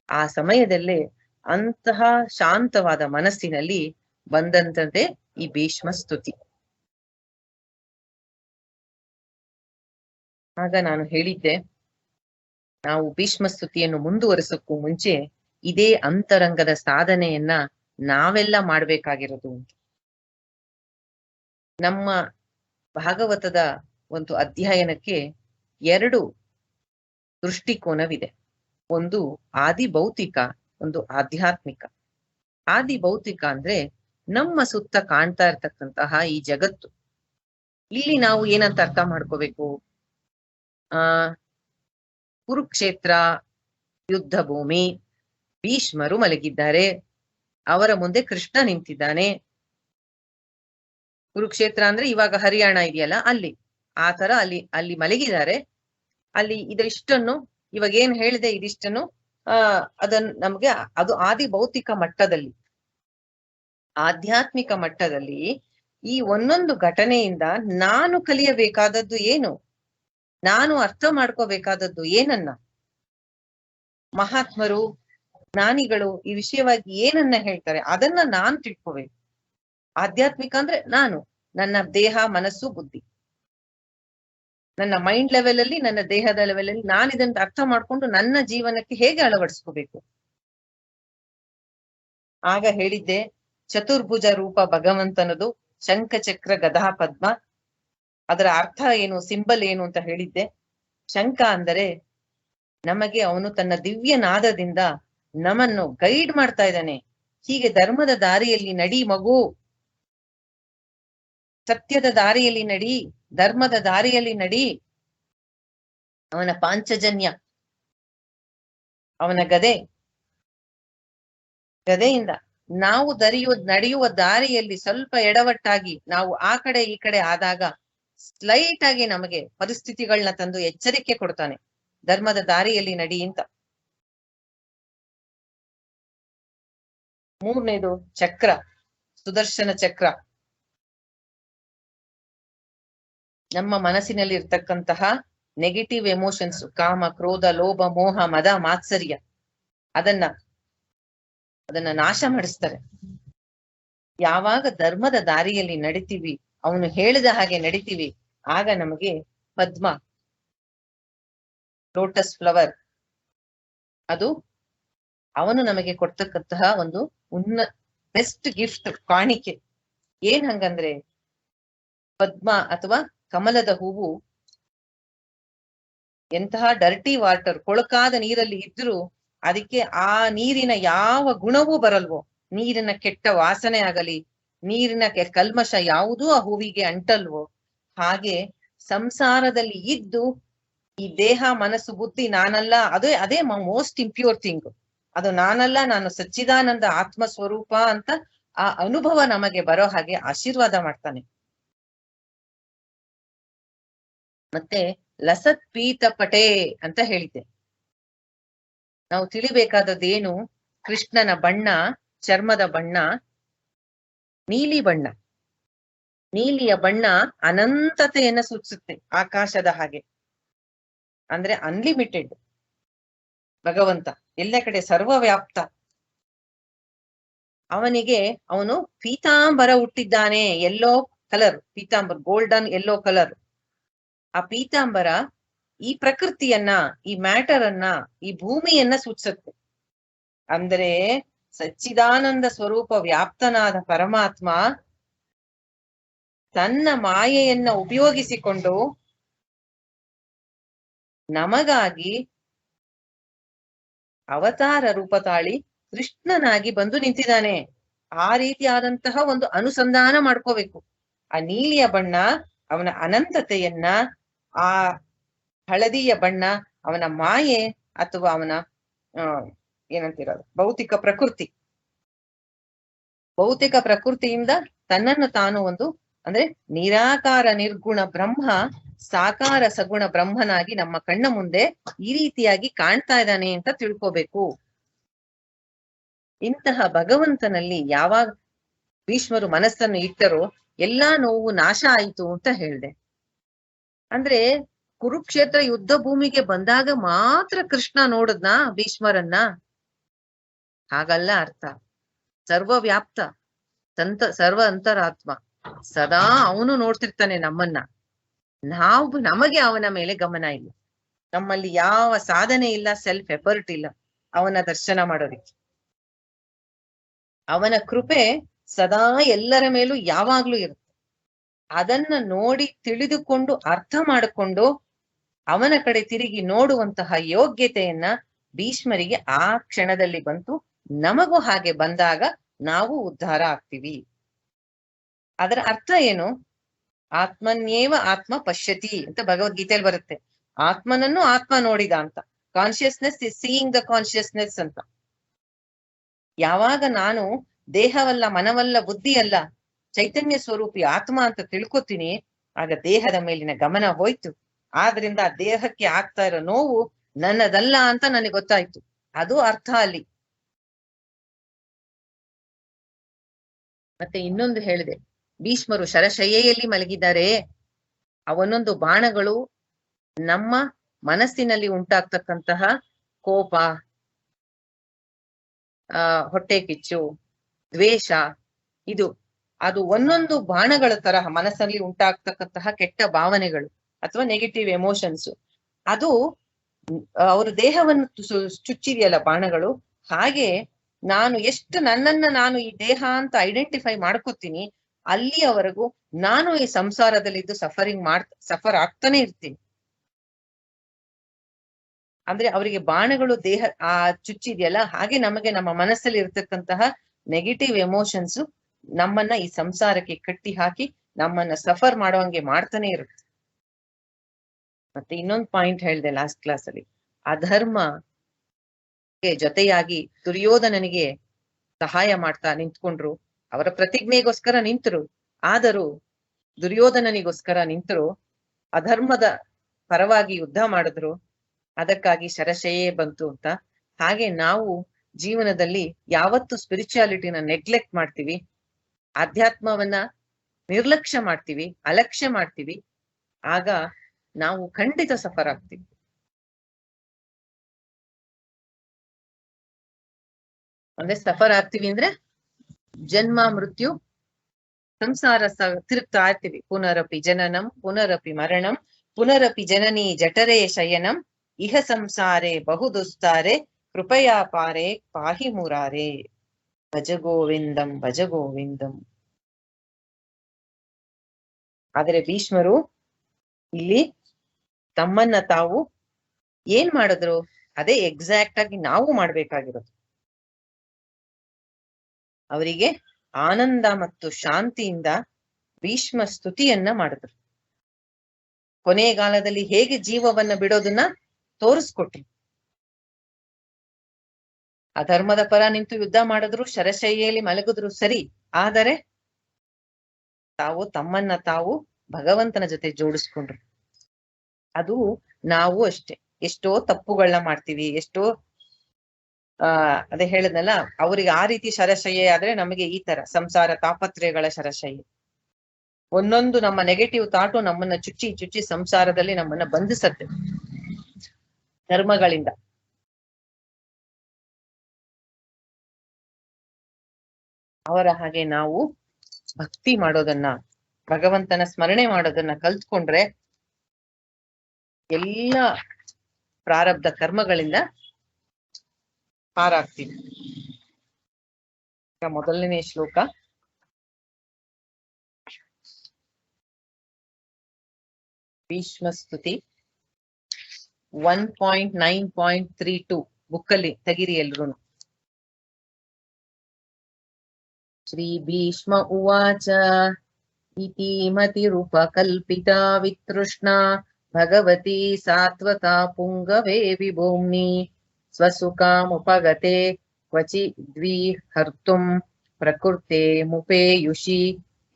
ಆ ಸಮಯದಲ್ಲೇ ಅಂತಹ ಶಾಂತವಾದ ಮನಸ್ಸಿನಲ್ಲಿ ಬಂದಂತದ್ದೇ ಈ ಭೀಷ್ಮ ಸ್ತುತಿ. ಆಗ ನಾನು ಹೇಳಿದ್ದೆ, ನಾವು ಭೀಷ್ಮ ಸ್ತುತಿಯನ್ನು ಮುಂದುವರಿಸಕ್ಕೂ ಮುಂಚೆ ಇದೇ ಅಂತರಂಗದ ಸಾಧನೆಯನ್ನ ನಾವೆಲ್ಲ ಮಾಡ್ಬೇಕಾಗಿರೋದು. ನಮ್ಮ ಭಾಗವತದ ಒಂದು ಅಧ್ಯಯನಕ್ಕೆ 2 ದೃಷ್ಟಿಕೋನವಿದೆ. ಒಂದು ಆದಿ ಭೌತಿಕ, ಒಂದು ಆಧ್ಯಾತ್ಮಿಕ. ಆದಿ ಭೌತಿಕ ಅಂದ್ರೆ ನಮ್ಮ ಸುತ್ತ ಕಾಣ್ತಾ ಇರ್ತಕ್ಕಂತಹ ಈ ಜಗತ್ತು. ಇಲ್ಲಿ ನಾವು ಏನಂತ ಅರ್ಥ ಮಾಡ್ಕೋಬೇಕು? ಕುರುಕ್ಷೇತ್ರ ಯುದ್ಧ ಭೂಮಿ, ಭೀಷ್ಮರು ಮಲಗಿದ್ದಾರೆ, ಅವರ ಮುಂದೆ ಕೃಷ್ಣ ನಿಂತಿದ್ದಾನೆ. ಕುರುಕ್ಷೇತ್ರ ಅಂದ್ರೆ ಇವಾಗ ಹರಿಯಾಣ ಇದೆಯಲ್ಲ, ಅಲ್ಲಿ ಆ ತರ ಅಲ್ಲಿ ಮಲಗಿದ್ದಾರೆ. ಅಲ್ಲಿ ಇದಿಷ್ಟನ್ನು ಇವಾಗ ಏನ್ ಹೇಳಿದೆ, ಇದಿಷ್ಟನ್ನು ಅದನ್ನ ನಮ್ಗೆ ಅದು ಆದಿ ಭೌತಿಕ ಮಟ್ಟದಲ್ಲಿ. ಆಧ್ಯಾತ್ಮಿಕ ಮಟ್ಟದಲ್ಲಿ ಈ ಒಂದೊಂದು ಘಟನೆಯಿಂದ ನಾನು ಕಲಿಯಬೇಕಾದದ್ದು ಏನು, ನಾನು ಅರ್ಥ ಮಾಡ್ಕೋಬೇಕಾದದ್ದು ಏನನ್ನ, ಮಹಾತ್ಮರು ಜ್ಞಾನಿಗಳು ಈ ವಿಷಯವಾಗಿ ಏನನ್ನ ಹೇಳ್ತಾರೆ ಅದನ್ನ ನಾನ್ ತಿಳ್ಕೋಬೇಕು. ಆಧ್ಯಾತ್ಮಿಕ ಅಂದ್ರೆ ನಾನು, ನನ್ನ ದೇಹ, ಮನಸ್ಸು, ಬುದ್ಧಿ, ನನ್ನ ಮೈಂಡ್ ಲೆವೆಲ್ ಅಲ್ಲಿ, ನನ್ನ ದೇಹದ ಲೆವೆಲ್ ಅಲ್ಲಿ ನಾನು ಇದನ್ನ ಅರ್ಥ ಮಾಡ್ಕೊಂಡು ನನ್ನ ಜೀವನಕ್ಕೆ ಹೇಗೆ ಅಳವಡಿಸ್ಕೋಬೇಕು. ಆಗ ಹೇಳಿದ್ದೆ, ಚತುರ್ಭುಜ ರೂಪ ಭಗವಂತನದು, ಶಂಖ ಚಕ್ರ ಗದಾ ಪದ್ಮ. ಅದರ ಅರ್ಥ ಏನು, ಸಿಂಬಲ್ ಏನು ಅಂತ ಹೇಳಿದ್ದೆ. ಶಂಖ ಅಂದರೆ ನಮಗೆ ಅವನು ತನ್ನ ದಿವ್ಯ ನಾದದಿಂದ ನಮ್ಮನ್ನು ಗೈಡ್ ಮಾಡ್ತಾ ಇದ್ದಾನೆ. ಹೀಗೆ ಧರ್ಮದ ದಾರಿಯಲ್ಲಿ ನಡಿ ಮಗು, ಸತ್ಯದ ದಾರಿಯಲ್ಲಿ ನಡಿ, ಧರ್ಮದ ದಾರಿಯಲ್ಲಿ ನಡಿ. ಅವನ ಪಾಂಚಜನ್ಯ, ಅವನ ಗದೆಯಿಂದ ನಾವು ನಡೆಯುವ ದಾರಿಯಲ್ಲಿ ಸ್ವಲ್ಪ ಎಡವಟ್ಟಾಗಿ ನಾವು ಆ ಕಡೆ ಈ ಕಡೆ ಆದಾಗ ಸ್ಲೈಟ್ ಆಗಿ ನಮಗೆ ಪರಿಸ್ಥಿತಿಗಳನ್ನ ತಂದು ಎಚ್ಚರಿಕೆ ಕೊಡ್ತಾನೆ, ಧರ್ಮದ ದಾರಿಯಲ್ಲಿ ನಡಿ ಅಂತ. 3ನೇದು ಚಕ್ರ, ಸುದರ್ಶನ ಚಕ್ರ. ನಮ್ಮ ಮನಸ್ಸಿನಲ್ಲಿ ಇರ್ತಕ್ಕಂತಹ ನೆಗೆಟಿವ್ ಎಮೋಷನ್ಸ್, ಕಾಮ, ಕ್ರೋಧ, ಲೋಭ, ಮೋಹ, ಮದ, ಮಾತ್ಸರ್ಯ, ಅದನ್ನ ನಾಶ ಮಾಡಿಸ್ತಾರೆ. ಯಾವಾಗ ಧರ್ಮದ ದಾರಿಯಲ್ಲಿ ನಡಿತೀವಿ, ಅವನು ಹೇಳಿದ ಹಾಗೆ ನಡಿತೀವಿ, ಆಗ ನಮಗೆ ಪದ್ಮ, ಲೋಟಸ್ ಫ್ಲವರ್, ಅದು ಅವನು ನಮಗೆ ಕೊಡ್ತಕ್ಕಂತಹ ಒಂದು ಬೆಸ್ಟ್ ಗಿಫ್ಟ್, ಕಾಣಿಕೆ. ಏನ್ ಹಂಗಂದ್ರೆ, ಪದ್ಮ ಅಥವಾ ಕಮಲದ ಹೂವು ಎಂತಹ ಡರ್ಟಿ ವಾಟರ್, ಕೊಳಕಾದ ನೀರಲ್ಲಿ ಇದ್ರೂ ಅದಕ್ಕೆ ಆ ನೀರಿನ ಯಾವ ಗುಣವೂ ಬರಲ್ವೋ, ನೀರಿನ ಕೆಟ್ಟ ವಾಸನೆ ಆಗಲಿ, ನೀರಿನ ಕಲ್ಮಶ ಯಾವುದೂ ಆ ಹೂವಿಗೆ ಅಂಟಲ್ವೋ, ಹಾಗೆ ಸಂಸಾರದಲ್ಲಿ ಇದ್ದು ಈ ದೇಹ, ಮನಸ್ಸು, ಬುದ್ಧಿ ನಾನಲ್ಲ, ಅದೇ ಮೋಸ್ಟ್ ಇಂಪ್ಯೂರ್ ಥಿಂಗ್, ಅದು ನಾನಲ್ಲ, ನಾನು ಸಚ್ಚಿದಾನಂದ ಆತ್ಮ ಸ್ವರೂಪ ಅಂತ ಆ ಅನುಭವ ನಮಗೆ ಬರೋ ಹಾಗೆ ಆಶೀರ್ವಾದ ಮಾಡ್ತಾನೆ. ಮತ್ತೆ ಲಸತ್ ಪೀತ ಪಟೇ ಅಂತ ಹೇಳಿದ್ದೆ. ನಾವು ತಿಳಿಬೇಕಾದದ್ದೇನು, ಕೃಷ್ಣನ ಬಣ್ಣ, ಚರ್ಮದ ಬಣ್ಣ ನೀಲಿ ಬಣ್ಣ. ನೀಲಿಯ ಬಣ್ಣ ಅನಂತತೆಯನ್ನ ಸೂಚಿಸುತ್ತೆ, ಆಕಾಶದ ಹಾಗೆ. ಅಂದ್ರೆ ಅನ್ಲಿಮಿಟೆಡ್ ಭಗವಂತ, ಎಲ್ಲ ಕಡೆ ಸರ್ವವ್ಯಾಪ್ತ. ಅವನು ಪೀತಾಂಬರ ಹುಟ್ಟಿದ್ದಾನೆ, ಯೆಲ್ಲೋ ಕಲರ್ ಪೀತಾಂಬರ, ಗೋಲ್ಡನ್ ಯೆಲ್ಲೋ ಕಲರ್. ಆ ಪೀತಾಂಬರ ಈ ಪ್ರಕೃತಿಯನ್ನ, ಈ ಮ್ಯಾಟರ್ ಅನ್ನ, ಈ ಭೂಮಿಯನ್ನ ಸೂಚಿಸುತ್ತೆ. ಅಂದ್ರೆ ಸಚ್ಚಿದಾನಂದ ಸ್ವರೂಪ ವ್ಯಾಪ್ತನಾದ ಪರಮಾತ್ಮ ತನ್ನ ಮಾಯೆಯನ್ನ ಉಪಯೋಗಿಸಿಕೊಂಡು ನಮಗಾಗಿ ಅವತಾರ ರೂಪ ತಾಳಿ ಕೃಷ್ಣನಾಗಿ ಬಂದು ನಿಂತಿದ್ದಾನೆ. ಆ ರೀತಿಯಾದಂತಹ ಒಂದು ಅನುಸಂಧಾನ ಮಾಡ್ಕೋಬೇಕು. ಆ ನೀಲಿಯ ಬಣ್ಣ ಅವನ ಅನಂತತೆಯನ್ನ, ಆ ಹಳದಿಯ ಬಣ್ಣ ಅವನ ಮಾಯೆ ಅಥವಾ ಅವನ ಏನಂತಿರೋದು ಭೌತಿಕ ಪ್ರಕೃತಿ. ಭೌತಿಕ ಪ್ರಕೃತಿಯಿಂದ ತನ್ನನ್ನು ತಾನು ಒಂದು ಅಂದ್ರೆ ನಿರಾಕಾರ ನಿರ್ಗುಣ ಬ್ರಹ್ಮ ಸಾಕಾರ ಸಗುಣ ಬ್ರಹ್ಮನಾಗಿ ನಮ್ಮ ಕಣ್ಣ ಮುಂದೆ ಈ ರೀತಿಯಾಗಿ ಕಾಣ್ತಾ ಇದ್ದಾನೆ ಅಂತ ತಿಳ್ಕೋಬೇಕು. ಇಂತಹ ಭಗವಂತನಲ್ಲಿ ಯಾವಾಗ ಭೀಷ್ಮರು ಮನಸ್ಸನ್ನು ಇಟ್ಟರೋ ಎಲ್ಲಾ ನೋವು ನಾಶ ಆಯಿತು ಅಂತ ಹೇಳ್ದೆ. ಅಂದ್ರೆ ಕುರುಕ್ಷೇತ್ರ ಯುದ್ಧ ಭೂಮಿಗೆ ಬಂದಾಗ ಮಾತ್ರ ಕೃಷ್ಣ ನೋಡದ್ನ ಭೀಷ್ಮರನ್ನ? ಹಾಗಲ್ಲ ಅರ್ಥ. ಸರ್ವವ್ಯಾಪ್ತ ಸರ್ವ ಅಂತರಾತ್ಮ ಸದಾ ಅವನು ನೋಡ್ತಿರ್ತಾನೆ ನಮ್ಮನ್ನ. ನಮಗೆ ಅವನ ಮೇಲೆ ಗಮನ ಇಲ್ಲ. ನಮ್ಮಲ್ಲಿ ಯಾವ ಸಾಧನೆ ಇಲ್ಲ, ಸೆಲ್ಫ್ ಎಫರ್ಟ್ ಇಲ್ಲ ಅವನ ದರ್ಶನ ಮಾಡೋದಿಕ್ಕೆ. ಅವನ ಕೃಪೆ ಸದಾ ಎಲ್ಲರ ಮೇಲೂ ಯಾವಾಗ್ಲೂ ಇರುತ್ತೆ. ಅದನ್ನ ನೋಡಿ ತಿಳಿದುಕೊಂಡು ಅರ್ಥ ಮಾಡಿಕೊಂಡು ಅವನ ಕಡೆ ತಿರುಗಿ ನೋಡುವಂತಹ ಯೋಗ್ಯತೆಯನ್ನ ಭೀಷ್ಮರಿಗೆ ಆ ಕ್ಷಣದಲ್ಲಿ ಬಂತು. ನಮಗೂ ಹಾಗೆ ಬಂದಾಗ ನಾವು ಉದ್ಧಾರ ಆಗ್ತೀವಿ. ಅದರ ಅರ್ಥ ಏನು? ಆತ್ಮನ್ಯೇವ ಆತ್ಮ ಪಶ್ಯತಿ ಅಂತ ಭಗವದ್ಗೀತೆಯಲ್ಲಿ ಬರುತ್ತೆ. ಆತ್ಮನನ್ನು ಆತ್ಮ ನೋಡಿದ ಅಂತ. Consciousness is seeing the consciousness ಅಂತ. ಯಾವಾಗ ನಾನು ದೇಹವಲ್ಲ, ಮನವಲ್ಲ, ಬುದ್ಧಿ ಅಲ್ಲ, ಚೈತನ್ಯ ಸ್ವರೂಪಿ ಆತ್ಮ ಅಂತ ತಿಳ್ಕೊತೀನಿ, ಆಗ ದೇಹದ ಮೇಲಿನ ಗಮನ ಹೋಯ್ತು. ಆದ್ರಿಂದ ಆ ದೇಹಕ್ಕೆ ಆಗ್ತಾ ಇರೋ ನೋವು ನನ್ನದಲ್ಲ ಅಂತ ನನಗೆ ಗೊತ್ತಾಯ್ತು. ಅದು ಅರ್ಥ ಅಲ್ಲಿ. ಮತ್ತೆ ಇನ್ನೊಂದು ಹೇಳಿದೆ, ಭೀಷ್ಮರು ಶರಶಯ್ಯೆಯಲ್ಲಿ ಮಲಗಿದ್ದಾರೆ. ಅವನೊಂದು ಬಾಣಗಳು ನಮ್ಮ ಮನಸ್ಸಿನಲ್ಲಿ ಉಂಟಾಗ್ತಕ್ಕಂತಹ ಕೋಪ, ಹೊಟ್ಟೆ ಕಿಚ್ಚು, ದ್ವೇಷ, ಅದು ಒಂದೊಂದು ಬಾಣಗಳ ತರಹ ಮನಸ್ಸಲ್ಲಿ ಉಂಟಾಗ್ತಕ್ಕಂತಹ ಕೆಟ್ಟ ಭಾವನೆಗಳು ಅಥವಾ ನೆಗೆಟಿವ್ ಎಮೋಷನ್ಸ್. ಅದು ಅವ್ರ ದೇಹವನ್ನು ಚುಚ್ಚಿದೆಯಲ್ಲ ಬಾಣಗಳು. ಹಾಗೆ ನಾನು ಎಷ್ಟು ನನ್ನನ್ನ ನಾನು ಈ ದೇಹ ಅಂತ ಐಡೆಂಟಿಫೈ ಮಾಡ್ಕೋತೀನಿ, ಅಲ್ಲಿಯವರೆಗೂ ನಾನು ಈ ಸಂಸಾರದಲ್ಲಿದ್ದು ಸಫರ್ ಆಗ್ತಾನೆ ಇರ್ತೀನಿ. ಅಂದ್ರೆ ಅವರಿಗೆ ಬಾಣಗಳು ದೇಹ ಚುಚ್ಚಿದೆಯಲ್ಲ, ಹಾಗೆ ನಮಗೆ ನಮ್ಮ ಮನಸ್ಸಲ್ಲಿ ಇರ್ತಕ್ಕಂತಹ ನೆಗೆಟಿವ್ ಎಮೋಷನ್ಸ್ ನಮ್ಮನ್ನ ಈ ಸಂಸಾರಕ್ಕೆ ಕಟ್ಟಿ ಹಾಕಿ ನಮ್ಮನ್ನ ಸಫರ್ ಮಾಡುವಂಗೆ ಮಾಡ್ತಾನೆ ಇರುತ್ತೆ. ಮತ್ತೆ ಇನ್ನೊಂದು ಪಾಯಿಂಟ್ ಹೇಳಿದೆ ಲಾಸ್ಟ್ ಕ್ಲಾಸ್ ಅಲ್ಲಿ, ಅಧರ್ಮ ಜೊತೆಯಾಗಿ ದುರ್ಯೋಧನನಿಗೆ ಸಹಾಯ ಮಾಡ್ತಾ ನಿಂತ್ಕೊಂಡ್ರು. ಅವರ ಪ್ರತಿಜ್ಞೆಗೋಸ್ಕರ ನಿಂತರು, ಆದರೂ ದುರ್ಯೋಧನನಿಗೋಸ್ಕರ ನಿಂತರು. ಅಧರ್ಮದ ಪರವಾಗಿ ಯುದ್ಧ ಮಾಡಿದ್ರು. ಅದಕ್ಕಾಗಿ ಶರಶಯ್ಯೆ ಬಂತು ಅಂತ. ಹಾಗೆ ನಾವು ಜೀವನದಲ್ಲಿ ಯಾವತ್ತು ಸ್ಪಿರಿಚುಯಾಲಿಟಿನ ನೆಗ್ಲೆಕ್ಟ್ ಮಾಡ್ತೀವಿ, ಆಧ್ಯಾತ್ಮವನ್ನ ನಿರ್ಲಕ್ಷ್ಯ ಮಾಡ್ತೀವಿ, ಅಲಕ್ಷ್ಯ ಮಾಡ್ತೀವಿ, ಆಗ ನಾವು ಖಂಡಿತ ಸಫರ್ ಆಗ್ತೀವಿ. ಅಂದ್ರೆ ಸಫರ್ ಆಗ್ತೀವಿ ಅಂದ್ರೆ ಜನ್ಮ ಮೃತ್ಯು ಸಂಸಾರ ತಿರುಗ್ತಾ ಇರ್ತೀವಿ. ಪುನರಪಿ ಜನನಂ ಪುನರಪಿ ಮರಣಂ ಪುನರಪಿ ಜನನಿ ಜಠರೇ ಶಯನಂ ಇಹ ಸಂಸಾರೇ ಬಹುದುಸ್ತಾರೆ ಕೃಪಯಾ ಪಾರೆ ಪಾಹಿ ಮುರಾರೆ ಭಜ ಗೋವಿಂದಂ ಭಜ ಗೋವಿಂದಂ. ಆದರೆ ಭೀಷ್ಮರು ಇಲ್ಲಿ ತಮ್ಮನ್ನ ತಾವು ಏನ್ ಮಾಡಿದ್ರು? ಅದೇ ಎಕ್ಸಾಕ್ಟ್ ಆಗಿ ನಾವು ಮಾಡ್ಬೇಕಾಗಿರೋದು. ಅವರಿಗೆ ಆನಂದ ಮತ್ತು ಶಾಂತಿಯಿಂದ ಭೀಷ್ಮ ಸ್ತುತಿಯನ್ನ ಮಾಡಿದ್ರು. ಕೊನೆಗಾಲದಲ್ಲಿ ಹೇಗೆ ಜೀವವನ್ನ ಬಿಡೋದನ್ನ ತೋರಿಸ್ಕೊಟ್ರು. ಅಧರ್ಮದ ಪರ ನಿಂತು ಯುದ್ಧ ಮಾಡಿದ್ರು, ಶರಶಯ್ಯೆಯಲ್ಲಿ ಮಲಗಿದ್ರು ಸರಿ, ಆದರೆ ತಾವು ತಮ್ಮನ್ನ ತಾವು ಭಗವಂತನ ಜೊತೆ ಜೋಡಿಸ್ಕೊಂಡ್ರು. ಅದು ನಾವು ಅಷ್ಟೇ, ಎಷ್ಟೋ ತಪ್ಪುಗಳನ್ನ ಮಾಡ್ತೀವಿ, ಎಷ್ಟೋ ಅದೇ ಹೇಳಿದ್ನಲ್ಲ, ಅವ್ರಿಗೆ ಆ ರೀತಿ ಶರಶಯ್ಯೆ ಆದ್ರೆ ನಮಗೆ ಈ ತರ ಸಂಸಾರ ತಾಪತ್ರಯಗಳ ಶರಶಯ್ಯೆ. ಒಂದೊಂದು ನಮ್ಮ ನೆಗೆಟಿವ್ ಥಾಟು ನಮ್ಮನ್ನ ಚುಚ್ಚಿ ಚುಚ್ಚಿ ಸಂಸಾರದಲ್ಲಿ ನಮ್ಮನ್ನ ಬಂಧಿಸತ್ತೆ ಧರ್ಮಗಳಿಂದ. ಅವರ ಹಾಗೆ ನಾವು ಭಕ್ತಿ ಮಾಡೋದನ್ನ, ಭಗವಂತನ ಸ್ಮರಣೆ ಮಾಡೋದನ್ನ ಕಲ್ತ್ಕೊಂಡ್ರೆ ಎಲ್ಲ ಪ್ರಾರಬ್ಧ ಕರ್ಮಗಳಿಂದ ಪಾರಾಗ್ತೀವಿ. ಮೊದಲನೇ ಶ್ಲೋಕ, ಭೀಷ್ಮ ಸ್ತುತಿ 1.9.32 ಬುಕ್ಕಲ್ಲಿ ತೆಗಿರಿ ಎಲ್ರು. ಶ್ರೀ ಭೀಷ್ಮ ಉವಾಚ इति मतिरुपकल्पिता वितृष्णा भगवती सात्वता पुङ्गवे विभूम्नि स्वसुखामुपगते क्वचिद्विहर्तुम् प्रकृते मुपेयुषि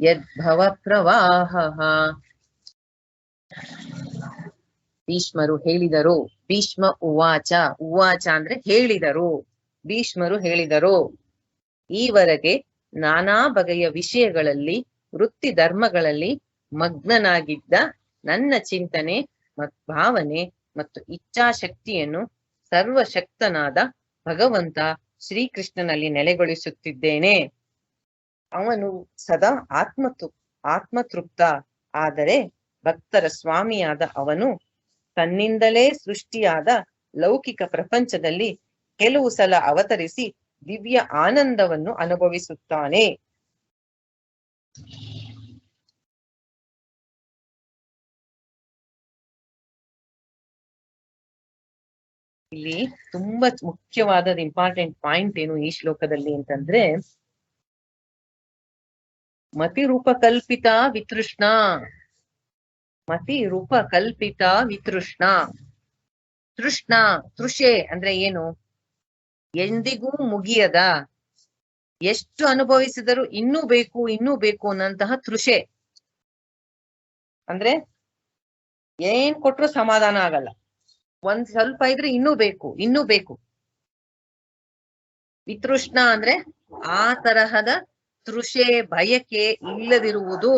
यद्भवप्रवाहः. ಭೀಷ್ಮರು ಹೇಳಿದರು. ಭೀಷ್ಮ ಉವಾಚ. ಉವಾಚ ಅಂದ್ರೆ ಹೇಳಿದರು. ಭೀಷ್ಮರು ಹೇಳಿದರು. ಈವರೆಗೆ ನಾನಾ ಬಗೆಯ ವಿಷಯಗಳಲ್ಲಿ ವೃತ್ತಿ ಧರ್ಮಗಳಲ್ಲಿ ಮಗ್ನನಾಗಿದ್ದ ನನ್ನ ಚಿಂತನೆ ಭಾವನೆ ಮತ್ತು ಇಚ್ಛಾಶಕ್ತಿಯನ್ನು ಸರ್ವಶಕ್ತನಾದ ಭಗವಂತ ಶ್ರೀಕೃಷ್ಣನಲ್ಲಿ ನೆಲೆಗೊಳಿಸುತ್ತಿದ್ದೇನೆ. ಅವನು ಸದಾ ಆತ್ಮತೃಪ್ತ. ಆದರೆ ಭಕ್ತರ ಸ್ವಾಮಿಯಾದ ಅವನು ತನ್ನಿಂದಲೇ ಸೃಷ್ಟಿಯಾದ ಲೌಕಿಕ ಪ್ರಪಂಚದಲ್ಲಿ ಕೆಲವು ಸಲ ಅವತರಿಸಿ ದಿವ್ಯ ಆನಂದವನ್ನು ಅನುಭವಿಸುತ್ತಾನೆ. ಇಲ್ಲಿ ತುಂಬಾ ಮುಖ್ಯವಾದ ಇಂಪಾರ್ಟೆಂಟ್ ಪಾಯಿಂಟ್ ಏನು ಈ ಶ್ಲೋಕದಲ್ಲಿ ಅಂತಂದ್ರೆ, ಮತಿ ರೂಪ ಕಲ್ಪಿತ ವಿತೃಷ್ಣ. ಮತಿ ರೂಪ ಕಲ್ಪಿತ ವಿತೃಷ್ಣ. ತೃಷ್ಣ, ತೃಷೆ ಅಂದ್ರೆ ಏನು? ಎಂದಿಗೂ ಮುಗಿಯದ, ಎಷ್ಟು ಅನುಭವಿಸಿದರೂ ಇನ್ನೂ ಬೇಕು ಅನ್ನಂತಹ ತೃಷೆ. ಅಂದ್ರೆ ಏನ್ ಕೊಟ್ರು ಸಮಾಧಾನ ಆಗಲ್ಲ. ಒಂದ್ ಸ್ವಲ್ಪ ಇದ್ರೆ ಇನ್ನೂ ಬೇಕು. ವಿತೃಷ್ಣ ಅಂದ್ರೆ ಆ ತರಹದ ತೃಷೆ, ಬಯಕೆ ಇಲ್ಲದಿರುವುದು.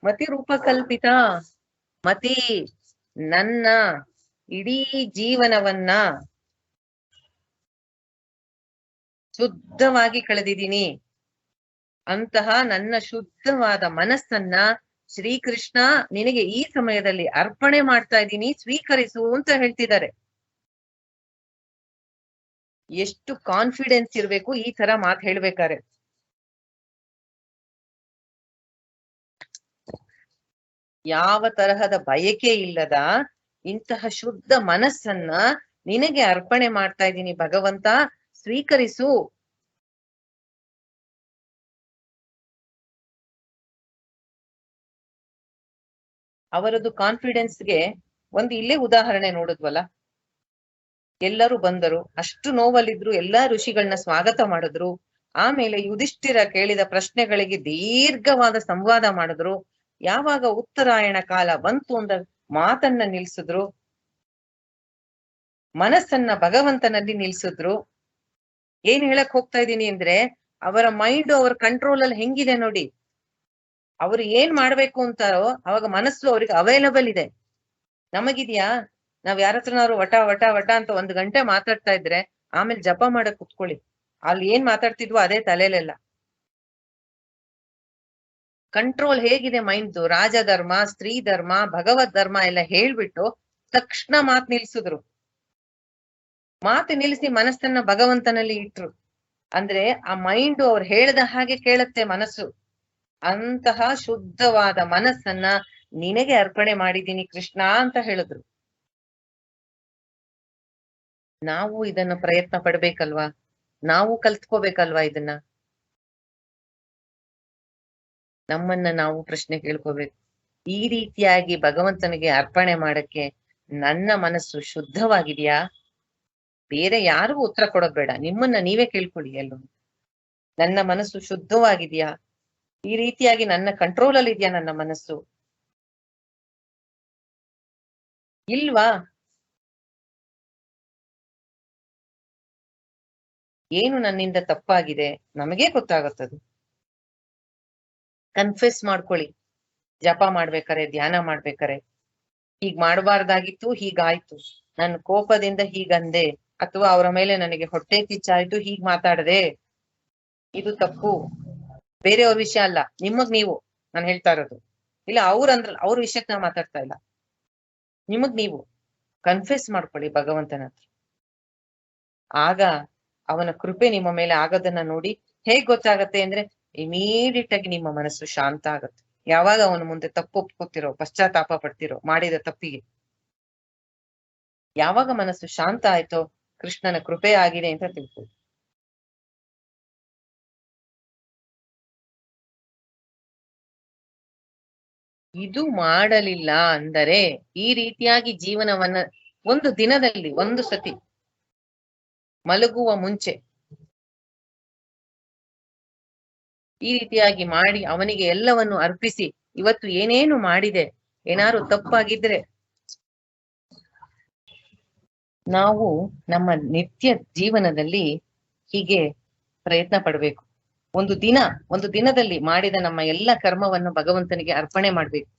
ಮತಿ ರೂಪಕಲ್ಪಿತ. ಮತಿ, ನನ್ನ ಇಡೀ ಜೀವನವನ್ನ ಶುದ್ಧವಾಗಿ ಕಳೆದಿದ್ದೀನಿ. ಅಂತಹ ನನ್ನ ಶುದ್ಧವಾದ ಮನಸ್ಸನ್ನ ಶ್ರೀಕೃಷ್ಣ ನಿನಗೆ ಈ ಸಮಯದಲ್ಲಿ ಅರ್ಪಣೆ ಮಾಡ್ತಾ ಇದ್ದೀನಿ, ಸ್ವೀಕರಿಸು ಅಂತ ಹೇಳ್ತಿದ್ದಾರೆ. ಎಷ್ಟು ಕಾನ್ಫಿಡೆನ್ಸ್ ಇರ್ಬೇಕು ಈ ತರ ಮಾತು ಹೇಳ್ಬೇಕಾರೆ. ಯಾವ ತರಹದ ಬಯಕೆ ಇಲ್ಲದ ಇಂತಹ ಶುದ್ಧ ಮನಸ್ಸನ್ನ ನಿನಗೆ ಅರ್ಪಣೆ ಮಾಡ್ತಾ ಇದ್ದೀನಿ ಭಗವಂತ, ಸ್ವೀಕರಿಸು. ಅವರದ್ದು ಕಾನ್ಫಿಡೆನ್ಸ್ಗೆ ಒಂದು ಇಲ್ಲೇ ಉದಾಹರಣೆ ನೋಡಿದ್ವಲ್ಲ. ಎಲ್ಲರೂ ಬಂದರು, ಅಷ್ಟು ನೋವಲ್ಲಿದ್ರು, ಎಲ್ಲಾ ಋಷಿಗಳನ್ನ ಸ್ವಾಗತ ಮಾಡಿದ್ರು. ಆಮೇಲೆ ಯುಧಿಷ್ಠಿರ ಕೇಳಿದ ಪ್ರಶ್ನೆಗಳಿಗೆ ದೀರ್ಘವಾದ ಸಂವಾದ ಮಾಡಿದ್ರು. ಯಾವಾಗ ಉತ್ತರಾಯಣ ಕಾಲ ಬಂತು ಅಂದ ಮಾತನ್ನ ನಿಲ್ಸಿದ್ರು, ಮನಸ್ಸನ್ನ ಭಗವಂತನಲ್ಲಿ ನಿಲ್ಸಿದ್ರು. ಏನ್ ಹೇಳಕ್ ಹೋಗ್ತಾ ಇದ್ದೀನಿ ಅಂದ್ರೆ, ಅವರ ಮೈಂಡ್ ಅವ್ರ ಕಂಟ್ರೋಲ್ ಅಲ್ಲಿ ಹೆಂಗಿದೆ ನೋಡಿ. ಅವ್ರು ಏನ್ ಮಾಡ್ಬೇಕು ಅಂತಾರೋ ಅವಾಗ ಮನಸ್ಸು ಅವ್ರಿಗೆ ಅವೈಲಬಲ್ ಇದೆ. ನಮಗಿದ್ಯಾ? ನಾವ್ ಯಾರ ಹತ್ರನಾದ್ರು ವಟ ಅಂತ 1 ಗಂಟೆ ಮಾತಾಡ್ತಾ ಇದ್ರೆ ಆಮೇಲೆ ಜಪ ಮಾಡಕ್ ಕುತ್ಕೊಳ್ಳಿ, ಅಲ್ಲಿ ಏನ್ ಮಾತಾಡ್ತಿದ್ವೋ ಅದೇ ತಲೆಲೆಲ್ಲ. ಕಂಟ್ರೋಲ್ ಹೇಗಿದೆ ಮೈಂಡ್? ರಾಜಧರ್ಮ, ಸ್ತ್ರೀ ಧರ್ಮ, ಭಗವದ್ ಧರ್ಮ ಎಲ್ಲ ಹೇಳ್ಬಿಟ್ಟು ತಕ್ಷಣ ಮಾತು ನಿಲ್ಸಿದ್ರು. ಮಾತು ನಿಲ್ಲಿಸಿ ಮನಸ್ಸನ್ನ ಭಗವಂತನಲ್ಲಿ ಇಟ್ರು ಅಂದ್ರೆ ಆ ಮೈಂಡ್ ಅವ್ರು ಹೇಳ್ದ ಹಾಗೆ ಕೇಳತ್ತೆ ಮನಸ್ಸು. ಅಂತಹ ಶುದ್ಧವಾದ ಮನಸ್ಸನ್ನ ನಿನಗೆ ಅರ್ಪಣೆ ಮಾಡಿದ್ದೀನಿ ಕೃಷ್ಣ ಅಂತ ಹೇಳಿದ್ರು. ನಾವು ಇದನ್ನ ಪ್ರಯತ್ನ ಪಡ್ಬೇಕಲ್ವಾ? ನಾವು ಕಲ್ತ್ಕೋಬೇಕಲ್ವಾ ಇದನ್ನ? ನಮ್ಮನ್ನ ನಾವು ಪ್ರಶ್ನೆ ಕೇಳ್ಕೋಬೇಕು. ಈ ರೀತಿಯಾಗಿ ಭಗವಂತನಿಗೆ ಅರ್ಪಣೆ ಮಾಡಕ್ಕೆ ನನ್ನ ಮನಸ್ಸು ಶುದ್ಧವಾಗಿದೆಯಾ? ಬೇರೆ ಯಾರಿಗೂ ಉತ್ತರ ಕೊಡೋದ್ ಬೇಡ, ನಿಮ್ಮನ್ನ ನೀವೇ ಕೇಳ್ಕೊಳ್ಳಿ. ಎಲ್ಲೂ ನನ್ನ ಮನಸ್ಸು ಶುದ್ಧವಾಗಿದೆಯಾ? ಈ ರೀತಿಯಾಗಿ ನನ್ನ ಕಂಟ್ರೋಲ್ ಅಲ್ಲಿ ಇದೆಯಾ ನನ್ನ ಮನಸ್ಸು? ಇಲ್ವಾ? ಏನು ನನ್ನಿಂದ ತಪ್ಪಾಗಿದೆ ನಮಗೇ ಗೊತ್ತಾಗುತ್ತದು. ಕನ್ಫೆಸ್ ಮಾಡ್ಕೊಳ್ಳಿ. ಜಪ ಮಾಡ್ಬೇಕಾರೆ, ಧ್ಯಾನ ಮಾಡ್ಬೇಕಾರೆ, ಹೀಗ್ ಮಾಡಬಾರ್ದಾಗಿತ್ತು, ಹೀಗಾಯ್ತು, ನನ್ನ ಕೋಪದಿಂದ ಹೀಗಂದೆ, ಅಥವಾ ಅವರ ಮೇಲೆ ನನಗೆ ಹೊಟ್ಟೆ ಕಿಚ್ಚಾಯ್ತು, ಹೀಗ್ ಮಾತಾಡದೆ, ಇದು ತಪ್ಪು. ಬೇರೆಯವ್ರ ವಿಷಯ ಅಲ್ಲ, ನಿಮಗ್ ನೀವು ನಾನು ಹೇಳ್ತಾ ಇರೋದು. ಇಲ್ಲ ಅವ್ರ ವಿಷಯಕ್ಕೆ ನಾ ಮಾತಾಡ್ತಾ ಇಲ್ಲ, ನಿಮಗ್ ನೀವು ಕನ್ಫೆಸ್ ಮಾಡ್ಕೊಳ್ಳಿ ಭಗವಂತನ ಹತ್ರ. ಆಗ ಅವನ ಕೃಪೆ ನಿಮ್ಮ ಮೇಲೆ ಆಗೋದನ್ನ ನೋಡಿ ಹೇಗ್ ಗೊತ್ತಾಗತ್ತೆ ಅಂದ್ರೆ, ಇಮಿಡಿಯೇಟ್ ಆಗಿ ನಿಮ್ಮ ಮನಸ್ಸು ಶಾಂತ ಆಗತ್ತೆ. ಯಾವಾಗ ಅವನ ಮುಂದೆ ತಪ್ಪು ಒಪ್ಕೋತಿರೋ, ಪಶ್ಚಾತ್ತಾಪ ಪಡ್ತಿರೋ ಮಾಡಿದ ತಪ್ಪಿಗೆ, ಯಾವಾಗ ಮನಸ್ಸು ಶಾಂತ ಆಯ್ತೋ ಕೃಷ್ಣನ ಕೃಪೆ ಆಗಿದೆ ಅಂತ ತಿಳ್ಕೊಳ್ಳಿ. ಇದು ಮಾಡಲಿಲ್ಲ ಅಂದರೆ ಈ ರೀತಿಯಾಗಿ ಜೀವನವನ್ನ ಒಂದು ದಿನದಲ್ಲಿ ಒಂದು ಸತಿ ಮಲಗುವ ಮುಂಚೆ ಈ ರೀತಿಯಾಗಿ ಮಾಡಿ ಅವನಿಗೆ ಎಲ್ಲವನ್ನು ಅರ್ಪಿಸಿ ಇವತ್ತು ಏನೇನು ಮಾಡಿದೆ, ಏನಾದ್ರು ತಪ್ಪಾಗಿದ್ರೆ ನಾವು ನಮ್ಮ ನಿತ್ಯ ಜೀವನದಲ್ಲಿ ಹೀಗೆ ಪ್ರಯತ್ನ ಪಡ್ಬೇಕು. ಒಂದು ದಿನದಲ್ಲಿ ಮಾಡಿದ ನಮ್ಮ ಎಲ್ಲ ಕರ್ಮವನ್ನು ಭಗವಂತನಿಗೆ ಅರ್ಪಣೆ ಮಾಡ್ಬೇಕು.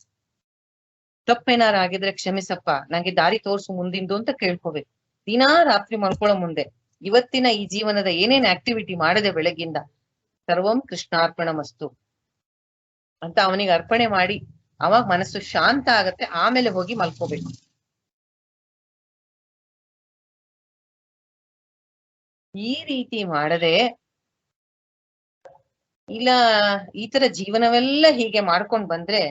ತಪ್ಪೇನಾರ ಆಗಿದ್ರೆ ಕ್ಷಮಿಸಪ್ಪ, ನಂಗೆ ದಾರಿ ತೋರ್ಸು ಮುಂದಿಂದು ಅಂತ ಕೇಳ್ಕೋಬೇಕು. ದಿನಾ ರಾತ್ರಿ ಮಲ್ಕೊಳ್ಳೋ ಮುಂದೆ ಇವತ್ತಿನ ಈ ಜೀವನದ ಏನೇನ್ ಆಕ್ಟಿವಿಟಿ ಮಾಡದೆ ಬೆಳಗ್ಗಿಂದ ಸರ್ವಂ ಕೃಷ್ಣಾರ್ಪಣಮಸ್ತು ಅಂತ ಅವನಿಗೆ ಅರ್ಪಣೆ ಮಾಡಿ ಅವಾಗ ಮನಸ್ಸು ಶಾಂತ ಆಗತ್ತೆ. ಆಮೇಲೆ ಹೋಗಿ ಮಲ್ಕೋಬೇಕು. ಈ ರೀತಿ ಮಾಡದೆ ಇಲ್ಲ ಈ ತರ ಜೀವನವೆಲ್ಲ ಹೀಗೆ ಮಾಡ್ಕೊಂಡ್ ಬಂದ್ರೆ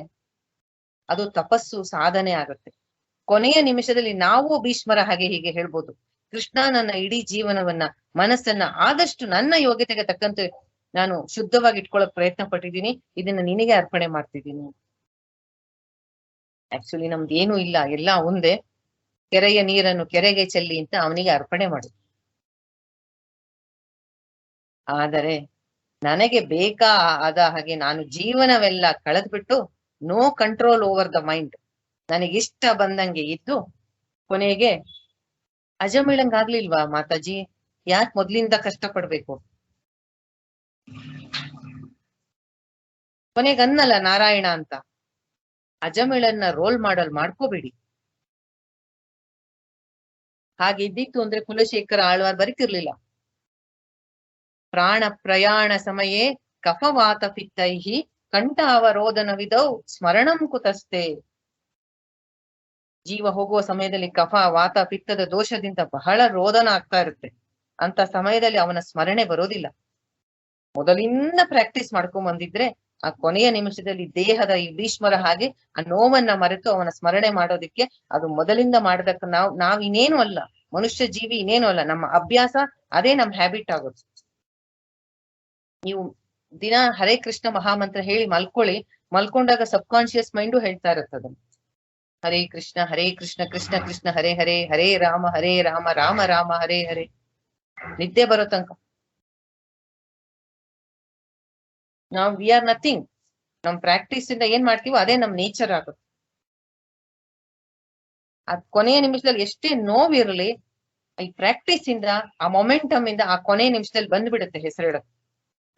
ಅದು ತಪಸ್ಸು ಸಾಧನೆ ಆಗುತ್ತೆ. ಕೊನೆಯ ನಿಮಿಷದಲ್ಲಿ ನಾವು ಭೀಷ್ಮರ ಹಾಗೆ ಹೀಗೆ ಹೇಳ್ಬೋದು, ಕೃಷ್ಣ ನನ್ನ ಇಡೀ ಜೀವನವನ್ನ ಮನಸ್ಸನ್ನ ಆದಷ್ಟು ನನ್ನ ಯೋಗ್ಯತೆಗೆ ತಕ್ಕಂತೆ ನಾನು ಶುದ್ಧವಾಗಿ ಇಟ್ಕೊಳ್ಳೋಕ್ ಪ್ರಯತ್ನ ಪಟ್ಟಿದ್ದೀನಿ, ಇದನ್ನ ನಿನಗೆ ಅರ್ಪಣೆ ಮಾಡ್ತಿದ್ದೀನಿ. ಆಕ್ಚುಲಿ ನಮ್ದು ಏನೂ ಇಲ್ಲ, ಎಲ್ಲ ಒಂದೇ. ಕೆರೆಯ ನೀರನ್ನು ಕೆರೆಗೆ ಚೆಲ್ಲಿ ಅಂತ ಅವನಿಗೆ ಅರ್ಪಣೆ ಮಾಡು. ಆದರೆ ನನಗೆ ಬೇಕಾ ಆದ ಹಾಗೆ ನಾನು ಜೀವನವೆಲ್ಲ ಕಳೆದ್ಬಿಟ್ಟು no control over the mind, ನನಗಿಷ್ಟ ಬಂದಂಗೆ ಇದ್ದು ಕೊನೆಗೆ ಅಜಮಿಳಂಗಾಗ್ಲಿಲ್ವಾ ಮಾತಾಜಿ? ಯಾಕೆ ಮೊದ್ಲಿಂದ ಕಷ್ಟ ಪಡ್ಬೇಕು? ಕೊನೆಗೆ ಅನ್ನಲ್ಲ ನಾರಾಯಣ ಅಂತ. ಅಜಮಿಳನ್ನ ರೋಲ್ ಮಾಡಲ್ ಮಾಡ್ಕೋಬೇಡಿ. ಹಾಗೆ ಇದ್ದಿತ್ತು ಅಂದ್ರೆ ಕುಲಶೇಖರ ಆಳ್ವಾರ್ ಬರೀತಿರ್ಲಿಲ್ಲ. ಪ್ರಾಣ ಪ್ರಯಾಣ ಸಮಯೇ ಕಫವಾತ ಪಿತ್ತೈಹಿ ಕಂಠ ಅವರೋಧನವಿದೌ ಸ್ಮರಣಂ ಕುತಸ್ತೆ. ಜೀವ ಹೋಗುವ ಸಮಯದಲ್ಲಿ ಕಫ ವಾತ ಪಿತ್ತದ ದೋಷದಿಂದ ಬಹಳ ರೋದನ ಆಗ್ತಾ ಇರುತ್ತೆ. ಅಂತ ಸಮಯದಲ್ಲಿ ಅವನ ಸ್ಮರಣೆ ಬರೋದಿಲ್ಲ. ಮೊದಲಿಂದ ಪ್ರಾಕ್ಟೀಸ್ ಮಾಡ್ಕೊಂಡ್ ಬಂದಿದ್ರೆ ಆ ಕೊನೆಯ ನಿಮಿಷದಲ್ಲಿ ದೇಹದ ಈ ಭೀಷ್ಮರ ಹಾಗೆ ಆ ನೋವನ್ನ ಮರೆತು ಅವನ ಸ್ಮರಣೆ ಮಾಡೋದಿಕ್ಕೆ ಅದು ಮೊದಲಿಂದ ಮಾಡದಕ್ಕ ನಾವ್ ಇನ್ನೇನು ಅಲ್ಲ, ಮನುಷ್ಯ ಜೀವಿ ಇನ್ನೇನು ಅಲ್ಲ. ನಮ್ಮ ಅಭ್ಯಾಸ ಅದೇ ನಮ್ ಹ್ಯಾಬಿಟ್ ಆಗುತ್ತೆ. ನೀವು ದಿನ ಹರೇ ಕೃಷ್ಣ ಮಹಾಮಂತ್ರ ಹೇಳಿ ಮಲ್ಕೊಳ್ಳಿ, ಮಲ್ಕೊಂಡಾಗ ಸಬ್ ಕಾನ್ಶಿಯಸ್ ಮೈಂಡು ಹೇಳ್ತಾ ಇರುತ್ತದ ಹರೇ ಕೃಷ್ಣ ಕೃಷ್ಣ ಕೃಷ್ಣ ಹರೇ ಹರೇ, ಹರೇ ರಾಮ ರಾಮ ರಾಮ ಹರೇ ಹರೇ. ನಿದ್ದೆ ಬರೋ ತನಕ ನಾವು ವಿ ಆರ್ ನಥಿಂಗ್. ನಮ್ ಪ್ರಾಕ್ಟೀಸ್ ಇಂದ ಏನ್ ಮಾಡ್ತೀವೋ ಅದೇ ನಮ್ ನೇಚರ್ ಆಗುತ್ತೆ. ಅದ್ ಕೊನೆಯ ನಿಮಿಷದಲ್ಲಿ ಎಷ್ಟೇ ನೋವಿರ್ಲಿ, ಈ ಪ್ರಾಕ್ಟೀಸ್ ಇಂದ ಆ ಮೊಮೆಂಟಮ್ ಇಂದ ಆ ಕೊನೆಯ ನಿಮಿಷದಲ್ಲಿ ಬಂದ್ಬಿಡುತ್ತೆ ಹೆಸರಿಡಕ್ಕೆ.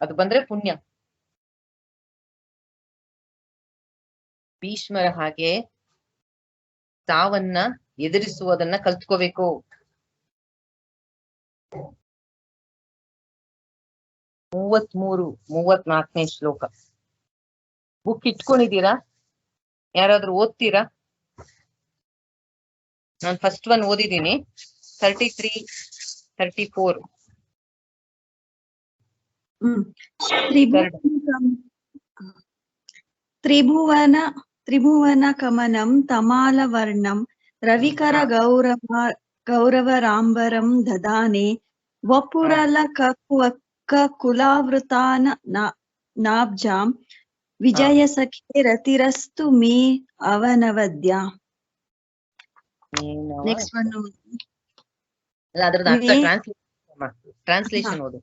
ಅದು ಬಂದ್ರೆ ಪುಣ್ಯ. ಭೀಷ್ಮರ ಹಾಗೆ ಸಾವನ್ನ ಎದುರಿಸುವುದನ್ನ ಕಲ್ತ್ಕೋಬೇಕು. 33-34ನೇ ಶ್ಲೋಕ ಬುಕ್ ಇಟ್ಕೊಂಡಿದ್ದೀರಾ? ಯಾರಾದ್ರೂ ಓದ್ತೀರಾ? ನಾನು ಫಸ್ಟ್ ಒನ್ ಓದಿದ್ದೀನಿ, 33-34. ತ್ರಿಭುವನ ಕಮನಂ ತಮಾಲವರ್ಣಂ ರವಿಕರ ಗೌರವರಾಂಬರಂ ದದಾನೆ ವಪುರಲ ಕುಲಾವೃತಾನ ನಾಬ್ಜಾಂ ವಿಜಯ ಸಖೇ ರತಿರಸ್ತು ಮೇ ಅವನವದ್ಯ. ನೆಕ್ಸ್ಟ್ ಒನ್ ಟ್ರಾನ್ಸ್ಲೇಷನ್ ಓದು.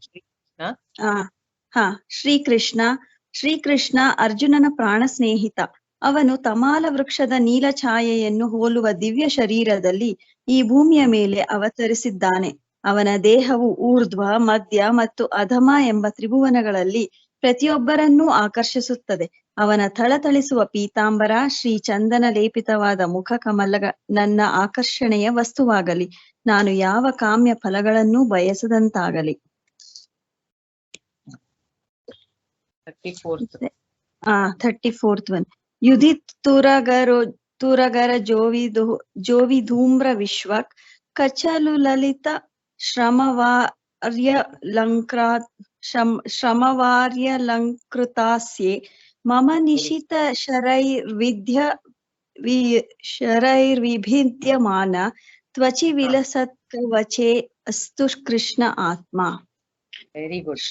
ಶ್ರೀಕೃಷ್ಣ ಅರ್ಜುನನ ಪ್ರಾಣ ಸ್ನೇಹಿತ. ಅವನು ತಮಾಲ ವೃಕ್ಷದ ನೀಲ ಛಾಯೆಯನ್ನು ಹೋಲುವ ದಿವ್ಯ ಶರೀರದಲ್ಲಿ ಈ ಭೂಮಿಯ ಮೇಲೆ ಅವತರಿಸಿದ್ದಾನೆ. ಅವನ ದೇಹವು ಊರ್ಧ್ವ, ಮಧ್ಯ ಮತ್ತು ಅಧಮ ಎಂಬ ತ್ರಿಭುವನಗಳಲ್ಲಿ ಪ್ರತಿಯೊಬ್ಬರನ್ನೂ ಆಕರ್ಷಿಸುತ್ತದೆ. ಅವನ ಥಳಥಳಿಸುವ ಪೀತಾಂಬರ, ಶ್ರೀ ಚಂದನ ಲೇಪಿತವಾದ ಮುಖ ಕಮಲ ನನ್ನ ಆಕರ್ಷಣೆಯ ವಸ್ತುವಾಗಲಿ. ನಾನು ಯಾವ ಕಾಮ್ಯ ಫಲಗಳನ್ನೂ ಬಯಸದಂತಾಗಲಿ. 34th one. ಯುಧಿ ತುರಗರ ಜೋವಿ ಧೂಮ್ರ ವಿಶ್ವಕ್ ಕಚಲು ಲಲಿತ ಶ್ರಮವಾರ್ಯಲಂಕೃತಾಸ್ಯೆ ಮಮ ನಿಶಿತ ಶರೈರ್ವಿಭಿದ್ಯಮಾನ ತ್ವಚಿ ವಿಲಸತ್ಕವಚೇ ಅಸ್ತು ಕೃಷ್ಣ ಆತ್ಮ. Very good.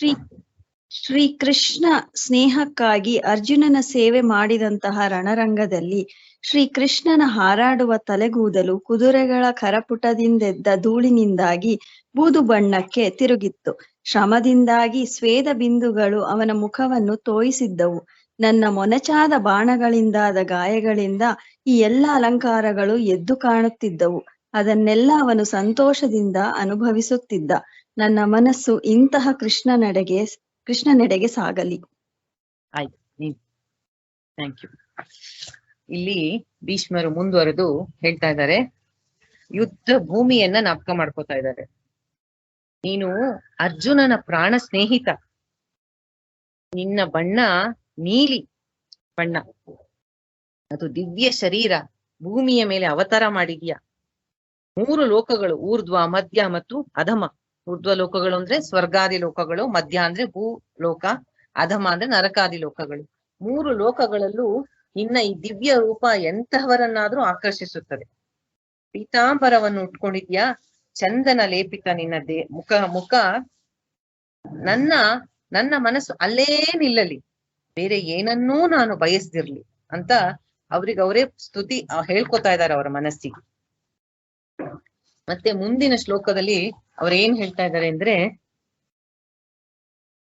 ಶ್ರೀಕೃಷ್ಣ ಸ್ನೇಹಕ್ಕಾಗಿ ಅರ್ಜುನನ ಸೇವೆ ಮಾಡಿದಂತಹ ರಣರಂಗದಲ್ಲಿ ಶ್ರೀಕೃಷ್ಣನ ಹಾರಾಡುವ ತಲೆಗೂದಲು ಕುದುರೆಗಳ ಕರಪುಟದಿಂದೆದ್ದ ಧೂಳಿನಿಂದಾಗಿ ಬೂದು ಬಣ್ಣಕ್ಕೆ ತಿರುಗಿತ್ತು. ಶ್ರಮದಿಂದಾಗಿ ಸ್ವೇದ ಬಿಂದುಗಳು ಅವನ ಮುಖವನ್ನು ತೋಯಿಸಿದ್ದವು. ನನ್ನ ಮೊನಚಾದ ಬಾಣಗಳಿಂದಾದ ಗಾಯಗಳಿಂದ ಈ ಎಲ್ಲ ಅಲಂಕಾರಗಳು ಎದ್ದು ಕಾಣುತ್ತಿದ್ದವು. ಅದನ್ನೆಲ್ಲ ಅವನು ಸಂತೋಷದಿಂದ ಅನುಭವಿಸುತ್ತಿದ್ದ. ನನ್ನ ಮನಸ್ಸು ಇಂತಹ ಕೃಷ್ಣನೆಡೆಗೆ ಸಾಗಲಿ. ಆಯ್ತು, ಥ್ಯಾಂಕ್ ಯು. ಇಲ್ಲಿ ಭೀಷ್ಮರು ಮುಂದುವರೆದು ಹೇಳ್ತಾ ಇದ್ದಾರೆ, ಯುದ್ಧ ಭೂಮಿಯನ್ನ ಜ್ಞಾಪಕ ಮಾಡ್ಕೋತಾ ಇದ್ದಾರೆ. ನೀನು ಅರ್ಜುನನ ಪ್ರಾಣ ಸ್ನೇಹಿತ, ನಿನ್ನ ಬಣ್ಣ ನೀಲಿ ಬಣ್ಣ, ಅದು ದಿವ್ಯ ಶರೀರ, ಭೂಮಿಯ ಮೇಲೆ ಅವತಾರ ಮಾಡಿದ್ಯಾ. 3 ಲೋಕಗಳು, ಊರ್ಧ್ವ, ಮಧ್ಯ ಮತ್ತು ಅಧಮ. ಊರ್ಧ್ವ ಲೋಕಗಳು ಅಂದ್ರೆ ಸ್ವರ್ಗಾದಿ ಲೋಕಗಳು, ಮಧ್ಯ ಅಂದ್ರೆ ಭೂಲೋಕ, ಅಧಮ ಅಂದ್ರೆ ನರಕಾದಿ ಲೋಕಗಳು. 3 ಲೋಕಗಳಲ್ಲೂ ನಿನ್ನ ಈ ದಿವ್ಯ ರೂಪ ಎಂತಹವರನ್ನಾದ್ರೂ ಆಕರ್ಷಿಸುತ್ತದೆ. ಪೀತಾಂಬರವನ್ನು ಉಟ್ಕೊಂಡಿದ್ಯಾ, ಚಂದನ ಲೇಪಿತ ನಿನ್ನ ಮುಖ. ನನ್ನ ಮನಸ್ಸು ಅಲ್ಲೇ ನಿಲ್ಲಲಿ, ಬೇರೆ ಏನನ್ನೂ ನಾನು ಬಯಸ್ದಿರ್ಲಿ ಅಂತ ಅವ್ರಿಗವರೇ ಸ್ತುತಿ ಹೇಳ್ಕೊತಾ ಇದ್ದಾರೆ ಅವರ ಮನಸ್ಸಿಗೆ. ಮತ್ತೆ ಮುಂದಿನ ಶ್ಲೋಕದಲ್ಲಿ ಅವ್ರೇನ್ ಹೇಳ್ತಾ ಇದ್ದಾರೆ ಅಂದ್ರೆ,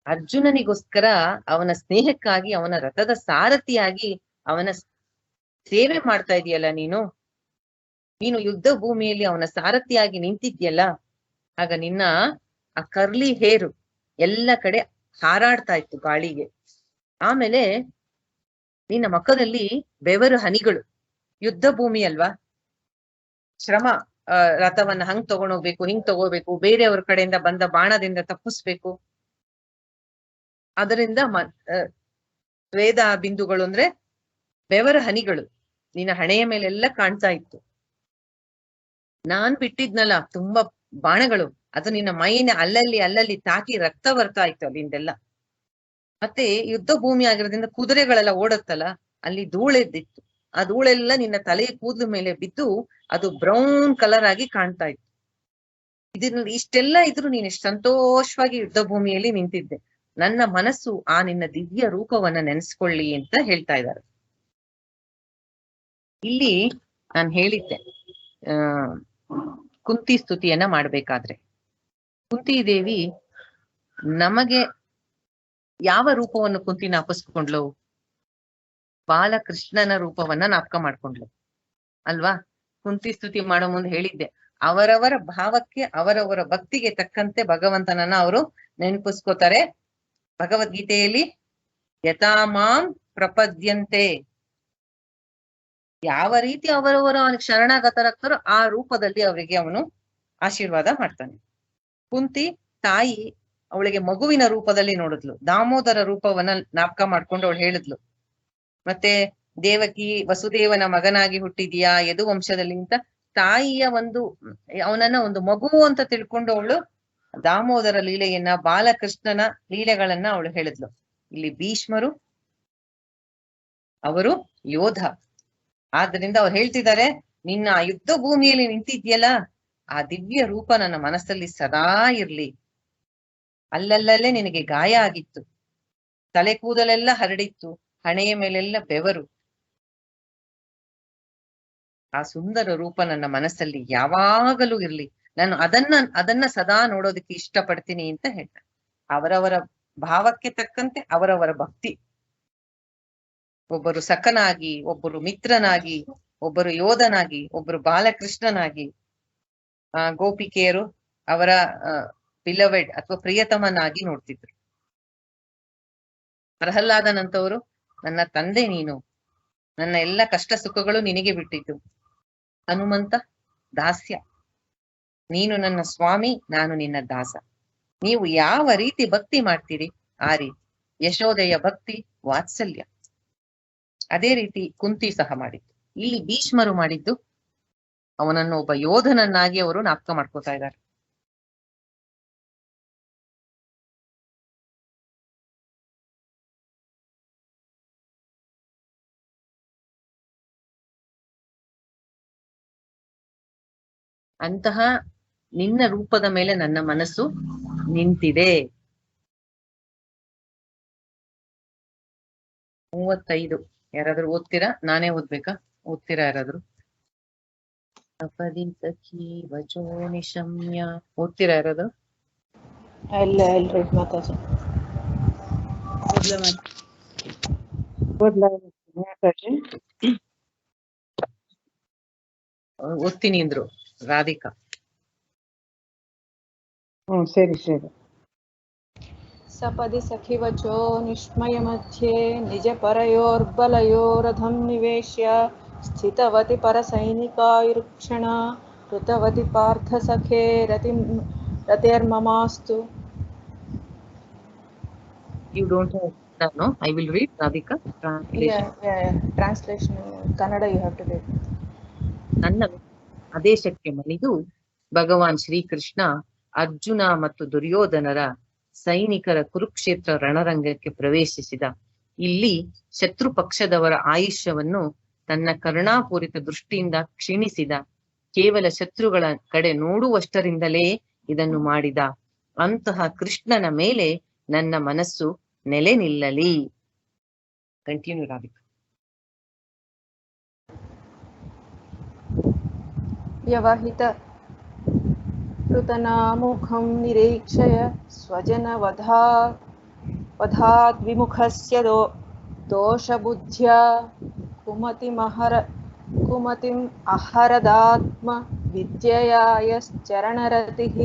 ಅರ್ಜುನನಿಗೋಸ್ಕರ ಅವನ ಸ್ನೇಹಕ್ಕಾಗಿ ಅವನ ರಥದ ಸಾರಥಿಯಾಗಿ ಅವನ ಸೇವೆ ಮಾಡ್ತಾ ಇದೀಯಲ್ಲ ನೀನು ಯುದ್ಧ ಭೂಮಿಯಲ್ಲಿ ಅವನ ಸಾರಥಿಯಾಗಿ ನಿಂತಿದ್ಯಲ್ಲ, ಆಗ ನಿನ್ನ ಆ ಕರ್ಲಿ ಹೇರು ಎಲ್ಲ ಕಡೆ ಹಾರಾಡ್ತಾ ಇತ್ತು ಗಾಳಿಗೆ. ಆಮೇಲೆ ನಿನ್ನ ಮುಖದಲ್ಲಿ ಬೆವರು ಹನಿಗಳು. ಯುದ್ಧ ಭೂಮಿ ಅಲ್ವಾ, ಶ್ರಮ, ರಥವನ್ನ ಹಂಗ್ ತಗೊಂಡೋಗ್ಬೇಕು, ಹಿಂಗ್ ತಗೋಬೇಕು, ಬೇರೆಯವ್ರ ಕಡೆಯಿಂದ ಬಂದ ಬಾಣದಿಂದ ತಪ್ಪಿಸ್ಬೇಕು. ಅದರಿಂದ ಸ್ವೇದ ಬಿಂದುಗಳು ಅಂದ್ರೆ ಬೆವರ ಹನಿಗಳು ನಿನ್ನ ಹಣೆಯ ಮೇಲೆಲ್ಲ ಕಾಣ್ತಾ ಇತ್ತು. ನಾನ್ ಬಿಟ್ಟಿದ್ನಲ್ಲ ತುಂಬಾ ಬಾಣಗಳು, ಅದು ನಿನ್ನ ಮೈನ ಅಲ್ಲಲ್ಲಿ ತಾಕಿ ರಕ್ತ ಬರ್ತಾ ಇತ್ತು ಅಲ್ಲಿಂದೆಲ್ಲ. ಮತ್ತೆ ಯುದ್ಧ ಭೂಮಿ ಆಗಿರೋದ್ರಿಂದ ಕುದುರೆಗಳೆಲ್ಲ ಓಡತ್ತಲ್ಲ, ಅಲ್ಲಿ ಧೂಳೆದ್ದಿತ್ತು. ಆ ಧೂಳೆಲ್ಲ ನಿನ್ನ ತಲೆಯ ಕೂದಲು ಮೇಲೆ ಬಿದ್ದು ಅದು ಬ್ರೌನ್ ಕಲರ್ ಆಗಿ ಕಾಣ್ತಾ ಇತ್ತು. ಇಷ್ಟೆಲ್ಲ ಇದ್ರು ನೀನು ಎಷ್ಟು ಸಂತೋಷವಾಗಿ ಯುದ್ಧ ಭೂಮಿಯಲ್ಲಿ ನಿಂತಿದ್ದೆ. ನನ್ನ ಮನಸ್ಸು ಆ ನಿನ್ನ ದಿವ್ಯ ರೂಪವನ್ನ ನೆನೆಸ್ಕೊಳ್ಳಿ ಅಂತ ಹೇಳ್ತಾ ಇದ್ದಾರೆ. ಇಲ್ಲಿ ನಾನು ಹೇಳಿದ್ದೆ, ಕುಂತಿ ಸ್ತುತಿಯನ್ನ ಮಾಡ್ಬೇಕಾದ್ರೆ ಕುಂತಿ ದೇವಿ ನಮಗೆ ಯಾವ ರೂಪವನ್ನು ಕುಂತಿ ನಾಪಿಸ್ಕೊಂಡ್ಲು? ಬಾಲಕೃಷ್ಣನ ರೂಪವನ್ನ ನಾಪಕ ಮಾಡ್ಕೊಂಡ್ಲು ಅಲ್ವಾ. ಕುಂತಿ ಸ್ತುತಿ ಮಾಡೋ ಮುಂದೆ ಹೇಳಿದ್ದೆ, ಅವರವರ ಭಾವಕ್ಕೆ ಅವರವರ ಭಕ್ತಿಗೆ ತಕ್ಕಂತೆ ಭಗವಂತನನ್ನ ಅವರು ನೆನಪಿಸ್ಕೋತಾರೆ. ಭಗವದ್ಗೀತೆಯಲ್ಲಿ ಯಥಾಮಾಂ ಪ್ರಪದ್ಯಂತೆ, ಯಾವ ರೀತಿ ಅವರವರ ಅವನಿಗೆ ಶರಣಾಗತರಾಗ್ತಾರೋ ಆ ರೂಪದಲ್ಲಿ ಅವರಿಗೆ ಅವನು ಆಶೀರ್ವಾದ ಮಾಡ್ತಾನೆ. ಕುಂತಿ ತಾಯಿ ಅವಳಿಗೆ ಮಗುವಿನ ರೂಪದಲ್ಲಿ ನೋಡಿದ್ಲು, ದಾಮೋದರ ರೂಪವನ್ನ ಜ್ಞಾಪಕ ಮಾಡ್ಕೊಂಡು ಅವಳು ಹೇಳಿದ್ಲು. ಮತ್ತೆ ದೇವಕಿ ವಸುದೇವನ ಮಗನಾಗಿ ಹುಟ್ಟಿದೀಯಾ ಯದುವಂಶದಲ್ಲಿ ಅಂತ ತಾಯಿಯ ಅವನನ್ನ ಒಂದು ಮಗು ಅಂತ ತಿಳ್ಕೊಂಡು ಅವಳು ದಾಮೋದರ ಲೀಲೆಯನ್ನ, ಬಾಲಕೃಷ್ಣನ ಲೀಲೆಗಳನ್ನ ಅವಳು ಹೇಳಿದ್ಲು. ಇಲ್ಲಿ ಭೀಷ್ಮರು ಅವರು ಯೋಧ, ಆದ್ರಿಂದ ಅವ್ರು ಹೇಳ್ತಿದ್ದಾರೆ, ನಿನ್ನ ಯುದ್ಧ ಭೂಮಿಯಲ್ಲಿ ನಿಂತಿದ್ಯಲ್ಲ ಆ ದಿವ್ಯ ರೂಪ ನನ್ನ ಮನಸ್ಸಲ್ಲಿ ಸದಾ ಇರ್ಲಿ. ಅಲ್ಲಲ್ಲೇ ನಿನಗೆ ಗಾಯ ಆಗಿತ್ತು, ತಲೆ ಕೂದಲೆಲ್ಲ ಹರಡಿತ್ತು, ಹಣೆಯ ಮೇಲೆಲ್ಲ ಬೆವರು. ಆ ಸುಂದರ ರೂಪ ನನ್ನ ಮನಸ್ಸಲ್ಲಿ ಯಾವಾಗಲೂ ಇರ್ಲಿ, ನಾನು ಅದನ್ನ ಸದಾ ನೋಡೋದಕ್ಕೆ ಇಷ್ಟಪಡ್ತೀನಿ ಅಂತ ಹೇಳ್ತಾರೆ. ಅವರವರ ಭಾವಕ್ಕೆ ತಕ್ಕಂತೆ ಅವರವರ ಭಕ್ತಿ, ಒಬ್ಬರು ಸಖನಾಗಿ, ಒಬ್ಬರು ಮಿತ್ರನಾಗಿ, ಒಬ್ಬರು ಯೋಧನಾಗಿ, ಒಬ್ಬರು ಬಾಲಕೃಷ್ಣನಾಗಿ, ಗೋಪಿಕೆಯರು ಅವರ ಬಿಲವೆಡ್ ಅಥವಾ ಪ್ರಿಯತಮನಾಗಿ ನೋಡ್ತಿದ್ರು. ಪ್ರಹ್ಲಾದನಂತವರು ನನ್ನ ತಂದೆ ನೀನು, ನನ್ನ ಎಲ್ಲ ಕಷ್ಟ ಸುಖಗಳು ನಿನಗೆ ಬಿಟ್ಟಿದ್ದು. ಹನುಮಂತ ದಾಸ್ಯ, ನೀನು ನನ್ನ ಸ್ವಾಮಿ, ನಾನು ನಿನ್ನ ದಾಸ. ನೀವು ಯಾವ ರೀತಿ ಭಕ್ತಿ ಮಾಡ್ತೀರಿ ಆ ರೀತಿ. ಯಶೋದೆಯ ಭಕ್ತಿ ವಾತ್ಸಲ್ಯ. ಅದೇ ರೀತಿ ಕುಂತಿ ಸಹ ಮಾಡಿದ್ದು. ಇಲ್ಲಿ ಭೀಷ್ಮರು ಮಾಡಿದ್ದು ಅವನನ್ನು ಒಬ್ಬ ಯೋಧನನ್ನಾಗಿ ಅವರು ಜ್ಞಾಪಕ ಮಾಡ್ಕೋತಾ ಇದ್ದಾರೆ. ಅಂತಹ ನಿನ್ನ ರೂಪದ ಮೇಲೆ ನನ್ನ ಮನಸ್ಸು ನಿಂತಿದೆ. 35 ಯಾರಾದ್ರೂ ಓದ್ತೀರಾ? ನಾನೇ ಓದ್ಬೇಕಾ? ಓದ್ತೀರಾ ಯಾರಾದ್ರೂ? ಸಪದಿ ಸಖಿ ವಚೋ ನಿಶಮ್ಯ ಓದ್ತೀರಾ ಯಾರಾದ್ರೂ? ಇಲ್ರಿ ಮಾತಾಜಿ. ಓದ್ತೀನಿ ಅಂದ್ರು ರಾಧಿಕಾ. ಸರಿ ಸರಿ. ಸಪದಿ ಸಖಿವಚೋ ನಿಷ್ಮಯ ಮಧ್ಯೆ ನಿಜ ಪರಯೋರ್ಬಲಯೋರಧಂ ನಿವೇಶ್ಯ ಸ್ಥಿತವತಿ ಪರಸೈನಿಕಾಯುರ್ಕ್ಷಣ ಋತವತಿ Partha ಸಖೇ ರತಿರ್ಮಮಾಸ್ತು. You don't have that, no? I will read Radhika translation. Translation Kannada you have to read. ನನ್ನ ಆದೇಶಕ್ಕೆ ಮಣಿದು ಭಗವಾನ್ ಶ್ರೀಕೃಷ್ಣ ಅರ್ಜುನ ಮತ್ತು ದುರ್ಯೋಧನರ ಸೈನಿಕರ ಕುರುಕ್ಷೇತ್ರ ರಣರಂಗಕ್ಕೆ ಪ್ರವೇಶಿಸಿದ. ಇಲ್ಲಿ ಶತ್ರು ಪಕ್ಷದವರ ಆಯುಷ್ಯವನ್ನು ತನ್ನ ಕರುಣಾಪೂರಿತ ದೃಷ್ಟಿಯಿಂದ ಕ್ಷೀಣಿಸಿದ. ಕೇವಲ ಶತ್ರುಗಳ ಕಡೆ ನೋಡುವಷ್ಟರಿಂದಲೇ ಇದನ್ನು ಮಾಡಿದ. ಅಂತಹ ಕೃಷ್ಣನ ಮೇಲೆ ನನ್ನ ಮನಸ್ಸು ನೆಲೆ ನಿಲ್ಲಲಿ. ಕಂಟಿನ್ಯೂ ರಾಧಿಕಾ. ವ್ಯವಹಿತ ಋತನಾಮುಖಂ ನಿರೀಕ್ಷಯ ಸ್ವಜನ ವಧಾದ್ವಿಮುಖಸ್ಯ ದೋಷಬುದ್ಧ್ಯಾ ಕುಮತಿಂ ಅಹರದಾತ್ಮ ವಿದ್ಯಯಾಯಶ್ಚರಣರತಿಃ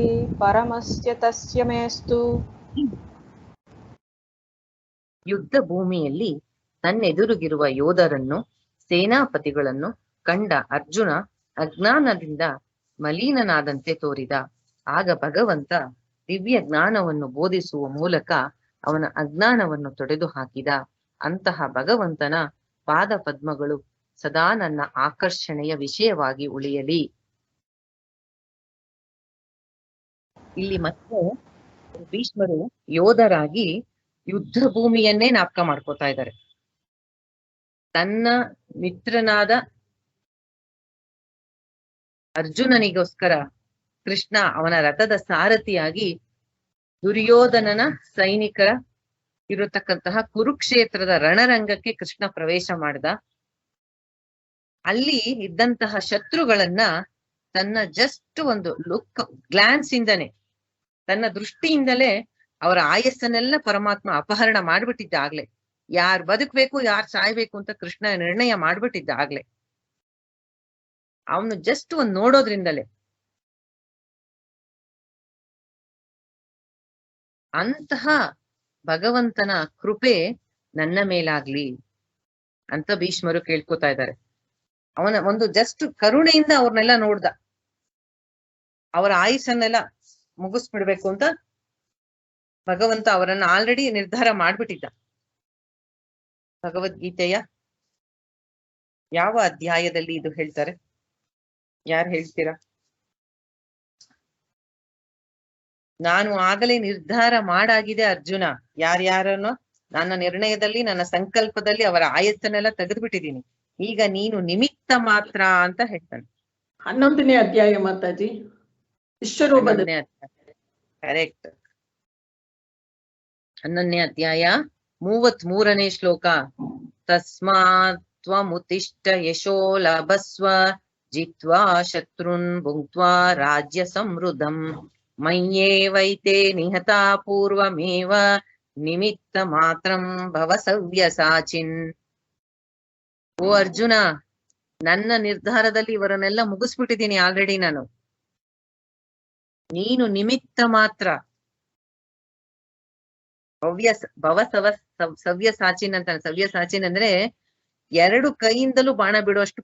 ಪರಮಸ್ಯ ತಸ್ಯ ಮೇಸ್ತು. ಯುದ್ಧ ಭೂಮಿಯಲ್ಲಿ ತನ್ನೆದುರುಗಿರುವ ಯೋಧರನ್ನು ಸೇನಾಪತಿಗಳನ್ನು ಕಂಡ ಅರ್ಜುನ ಅಜ್ಞಾನದಿಂದ ಮಲೀನನಾದಂತೆ ತೋರಿದ. ಆಗ ಭಗವಂತ ದಿವ್ಯ ಜ್ಞಾನವನ್ನು ಬೋಧಿಸುವ ಮೂಲಕ ಅವನ ಅಜ್ಞಾನವನ್ನು ತೊಡೆದು ಹಾಕಿದ. ಅಂತಹ ಭಗವಂತನ ಪಾದ ಪದ್ಮಗಳು ಸದಾ ನನ್ನ ಆಕರ್ಷಣೆಯ ವಿಷಯವಾಗಿ ಉಳಿಯಲಿ. ಇಲ್ಲಿ ಮತ್ತೆ ಭೀಷ್ಮರು ಯೋಧರಾಗಿ ಯುದ್ಧ ಭೂಮಿಯನ್ನೇ ಜ್ಞಾಪಕ ಮಾಡ್ಕೋತಾ ಇದ್ದಾರೆ. ತನ್ನ ಮಿತ್ರನಾದ ಅರ್ಜುನನಿಗೋಸ್ಕರ ಕೃಷ್ಣ ಅವನ ರಥದ ಸಾರಥಿಯಾಗಿ ದುರ್ಯೋಧನನ ಸೈನಿಕರ ಇರತಕ್ಕಂತಹ ಕುರುಕ್ಷೇತ್ರದ ರಣರಂಗಕ್ಕೆ ಕೃಷ್ಣ ಪ್ರವೇಶ ಮಾಡಿದ. ಅಲ್ಲಿ ಇದ್ದಂತಹ ಶತ್ರುಗಳನ್ನ ತನ್ನ ಜಸ್ಟ್ ಒಂದು ಲುಕ್ ಗ್ಲಾನ್ಸ್ ಇಂದನೆ, ತನ್ನ ದೃಷ್ಟಿಯಿಂದಲೇ ಅವರ ಆಯಸ್ಸನ್ನೆಲ್ಲ ಪರಮಾತ್ಮ ಅಪಹರಣ ಮಾಡ್ಬಿಟ್ಟಿದ್ದ. ಆಗ್ಲೆ ಯಾರ್ ಬದುಕ್ಬೇಕು ಯಾರ್ ಸಾಯ್ಬೇಕು ಅಂತ ಕೃಷ್ಣ ನಿರ್ಣಯ ಮಾಡ್ಬಿಟ್ಟಿದ್ದ. ಆಗ್ಲೆ ಅವನು ಜಸ್ಟ್ ಒಂದ್ ನೋಡೋದ್ರಿಂದಲೇ. ಅಂತಹ ಭಗವಂತನ ಕೃಪೆ ನನ್ನ ಮೇಲಾಗ್ಲಿ ಅಂತ ಭೀಷ್ಮರು ಕೇಳ್ಕೊತಾ ಇದ್ದಾರೆ. ಅವನ ಒಂದು ಜಸ್ಟ್ ಕರುಣೆಯಿಂದ ಅವ್ರನ್ನೆಲ್ಲ ನೋಡ್ದ. ಅವರ ಆಯುಷನ್ನೆಲ್ಲ ಮುಗಿಸ್ಬಿಡ್ಬೇಕು ಅಂತ ಭಗವಂತ ಅವರನ್ನ ಆಲ್ರೆಡಿ ನಿರ್ಧಾರ ಮಾಡ್ಬಿಟ್ಟಿದ್ದ. ಭಗವದ್ಗೀತೆಯ ಯಾವ ಅಧ್ಯಾಯದಲ್ಲಿ ಇದು ಹೇಳ್ತಾರೆ? ಯಾರು ಹೇಳ್ತೀರಾ? ನಾನು ಆಗಲೇ ನಿರ್ಧಾರ ಮಾಡಾಗಿದೆ ಅರ್ಜುನ, ಯಾರ್ಯಾರನ್ನು ನನ್ನ ನಿರ್ಣಯದಲ್ಲಿ, ನನ್ನ ಸಂಕಲ್ಪದಲ್ಲಿ ಅವರ ಆಯಸ್ಸನ್ನೆಲ್ಲ ತೆಗೆದ್ಬಿಟ್ಟಿದ್ದೀನಿ. ಈಗ ನೀನು ನಿಮಿತ್ತ ಮಾತ್ರ ಅಂತ ಹೇಳ್ತಾನೆ. 11ನೇ ಅಧ್ಯಾಯ ಮಾತಾಜಿ, ವಿಶ್ವರೂಪದ. ಕರೆಕ್ಟ್. 11ನೇ ಅಧ್ಯಾಯ 33ನೇ ಶ್ಲೋಕ. ತಸ್ಮಾತ್ ತ್ವಮುತ್ತಿಷ್ಠ ಯಶೋ ಲಭಸ್ವ ಜಿತ್ವಾ ಶತ್ರುನ್ ಭುಂಕ್ತ್ವಾ ರಾಜ್ಯ ಸಮೃದ್ಧಂ ಮಯ್ಯೇವೈತೆ ನಿಹತಾ ಪೂರ್ವಮೇವ ನಿಮಿತ್ತ ಮಾತ್ರಂ ಭವ ಸವ್ಯಸಾಚಿನ್. ಓ ಅರ್ಜುನ, ನನ್ನ ನಿರ್ಧಾರದಲ್ಲಿ ಇವರನ್ನೆಲ್ಲ ಮುಗಿಸ್ಬಿಟ್ಟಿದ್ದೀನಿ ಆಲ್ರೆಡಿ ನಾನು. ನೀನು ನಿಮಿತ್ತ ಮಾತ್ರ. ಸವ್ಯಸಾಚಿನ್ ಅಂತ. ಸವ್ಯಸಾಚಿನ್ ಅಂದ್ರೆ 2 ಕೈಯಿಂದಲೂ ಬಾಣ ಬಿಡುವಷ್ಟು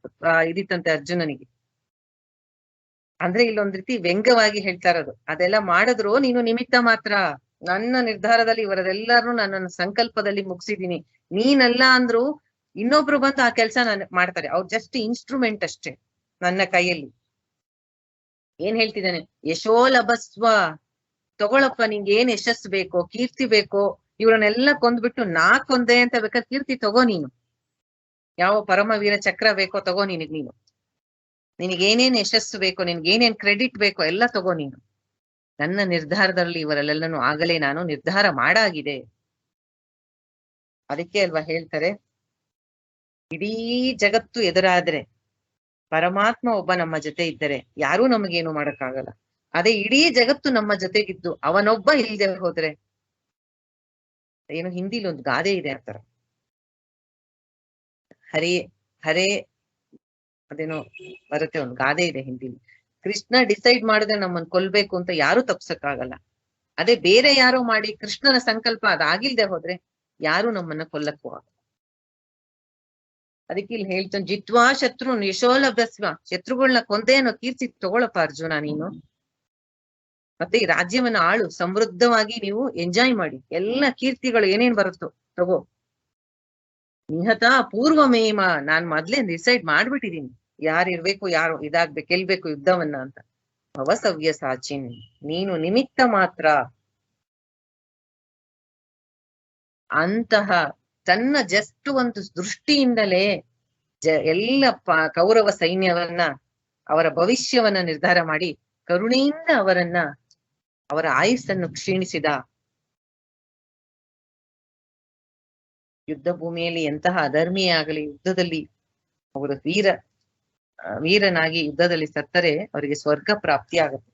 ಇದಿತ್ತಂತೆ ಅರ್ಜುನನಿಗೆ. ಅಂದ್ರೆ ಇಲ್ಲೊಂದ್ ರೀತಿ ವ್ಯಂಗ್ಯವಾಗಿ ಹೇಳ್ತಾ ಇರೋದು. ಅದೆಲ್ಲ ಮಾಡಿದ್ರು ನೀನು ನಿಮಿತ್ತ ಮಾತ್ರ. ನನ್ನ ನಿರ್ಧಾರದಲ್ಲಿ ಇವರದೆಲ್ಲಾರು ನನ್ನ ಸಂಕಲ್ಪದಲ್ಲಿ ಮುಗಿಸಿದೀನಿ. ನೀನಲ್ಲ ಅಂದ್ರು ಇನ್ನೊಬ್ರು ಬಂದು ಆ ಕೆಲ್ಸ ಮಾಡ್ತಾರೆ. ಅವ್ರು ಜಸ್ಟ್ ಇನ್ಸ್ಟ್ರೂಮೆಂಟ್ ಅಷ್ಟೇ ನನ್ನ ಕೈಯಲ್ಲಿ. ಏನ್ ಹೇಳ್ತಿದ್ದಾನೆ? ಯಶೋ ಲಭಸ್ವ, ತಗೊಳಪ್ಪ, ನಿಂಗೆ ಏನ್ ಯಶಸ್ಸು ಬೇಕೋ, ಕೀರ್ತಿ ಬೇಕೋ, ಇವ್ರನ್ನೆಲ್ಲ ಕೊಂದ್ಬಿಟ್ಟು ನಾ ಕೊಂದೆ ಅಂತ ಬೇಕಾದ್ರೆ ಕೀರ್ತಿ ತಗೋ ನೀನು. ಯಾವ ಪರಮವೀರ ಚಕ್ರ ಬೇಕೋ ತಗೋ ನೀನು. ನಿನಗೇನೇನ್ ಯಶಸ್ಸು ಬೇಕೋ, ನಿನ್ಗೇನೇನ್ ಕ್ರೆಡಿಟ್ ಬೇಕೋ ಎಲ್ಲ ತಗೋ ನೀನು. ನನ್ನ ನಿರ್ಧಾರದಲ್ಲಿ ಇವರೆಲ್ಲೆಲ್ಲನೂ ಆಗಲೇ ನಾನು ನಿರ್ಧಾರ ಮಾಡಾಗಿದೆ. ಅದಕ್ಕೆ ಅಲ್ವಾ ಹೇಳ್ತಾರೆ, ಇಡೀ ಜಗತ್ತು ಎದುರಾದ್ರೆ ಪರಮಾತ್ಮ ಒಬ್ಬ ನಮ್ಮ ಜೊತೆ ಇದ್ದರೆ ಯಾರೂ ನಮಗೇನು ಮಾಡಕ್ಕಾಗಲ್ಲ. ಅದೇ ಇಡೀ ಜಗತ್ತು ನಮ್ಮ ಜೊತೆಗಿದ್ದು ಅವನೊಬ್ಬ ಇಲ್ದೆ ಹೋದ್ರೆ, ಏನು ಹಿಂದಿಲಿ ಒಂದು ಗಾದೆ ಇದೆ ಆತರ, ಹರೇ ಹರೇ ಅದೇನೋ ಬರುತ್ತೆ, ಒಂದು ಗಾದೆ ಇದೆ ಹಿಂದಿಲಿ. ಕೃಷ್ಣ ಡಿಸೈಡ್ ಮಾಡಿದ್ರೆ ನಮ್ಮನ್ನ ಕೊಲ್ಬೇಕು ಅಂತ ಯಾರು ತಪ್ಸಕ್ಕಾಗಲ್ಲ. ಅದೇ ಬೇರೆ ಯಾರೋ ಮಾಡಿ ಕೃಷ್ಣನ ಸಂಕಲ್ಪ ಅದಾಗಿಲ್ದೆ ಹೋದ್ರೆ ಯಾರು ನಮ್ಮನ್ನ ಕೊಲ್ಲಕ್ಕೂ ಆಗಲ್ಲ. ಅದಕ್ಕೆ ಇಲ್ಲಿ ಹೇಳ್ತಾನೆ, ಜಿತ್ವಾ ಶತ್ರು ಯಶೋಲಭ್ಯಸ್ವ, ಶತ್ರುಗಳನ್ನ ಕೊಂದೇ ಅನ್ನೋ ಕೀರ್ತಿ ತಗೊಳಪ್ಪ ಅರ್ಜುನ ನೀನು. ಮತ್ತೆ ಈ ರಾಜ್ಯವನ್ನ ಆಳು, ಸಮೃದ್ಧವಾಗಿ ನೀವು ಎಂಜಾಯ್ ಮಾಡಿ, ಎಲ್ಲ ಕೀರ್ತಿಗಳು ಏನೇನ್ ಬರುತ್ತೋ ತಗೋ. ನಿಹತ ಪೂರ್ವಮೇಮ, ನಾನ್ ಮೊದ್ಲೇ ಡಿಸೈಡ್ ಮಾಡ್ಬಿಟ್ಟಿದೀನಿ ಯಾರು ಇರ್ಬೇಕು, ಯಾರು ಇದಾಗ್ಬೇಕು, ಗೆಲ್ಬೇಕು ಯುದ್ಧವನ್ನ ಅಂತ. ಭವಸವ್ಯ ಸಾಚಿನ್, ನೀನು ನಿಮಿತ್ತ ಮಾತ್ರ. ಅಂತಹ ತನ್ನ ಜಸ್ಟ್ ಒಂದು ದೃಷ್ಟಿಯಿಂದಲೇ ಎಲ್ಲ ಕೌರವ ಸೈನ್ಯವನ್ನ, ಅವರ ಭವಿಷ್ಯವನ್ನ ನಿರ್ಧಾರ ಮಾಡಿ ಕರುಣೆಯಿಂದ ಅವರ ಆಯುಸ್ಸನ್ನು ಕ್ಷೀಣಿಸಿದ. ಯುದ್ಧ ಭೂಮಿಯಲ್ಲಿ ಎಂತಹ ಅಧರ್ಮಿಯೇ ಆಗಲಿ, ಯುದ್ಧದಲ್ಲಿ ಅವರು ವೀರನಾಗಿ ಯುದ್ಧದಲ್ಲಿ ಸತ್ತರೆ ಅವರಿಗೆ ಸ್ವರ್ಗ ಪ್ರಾಪ್ತಿ ಆಗುತ್ತೆ.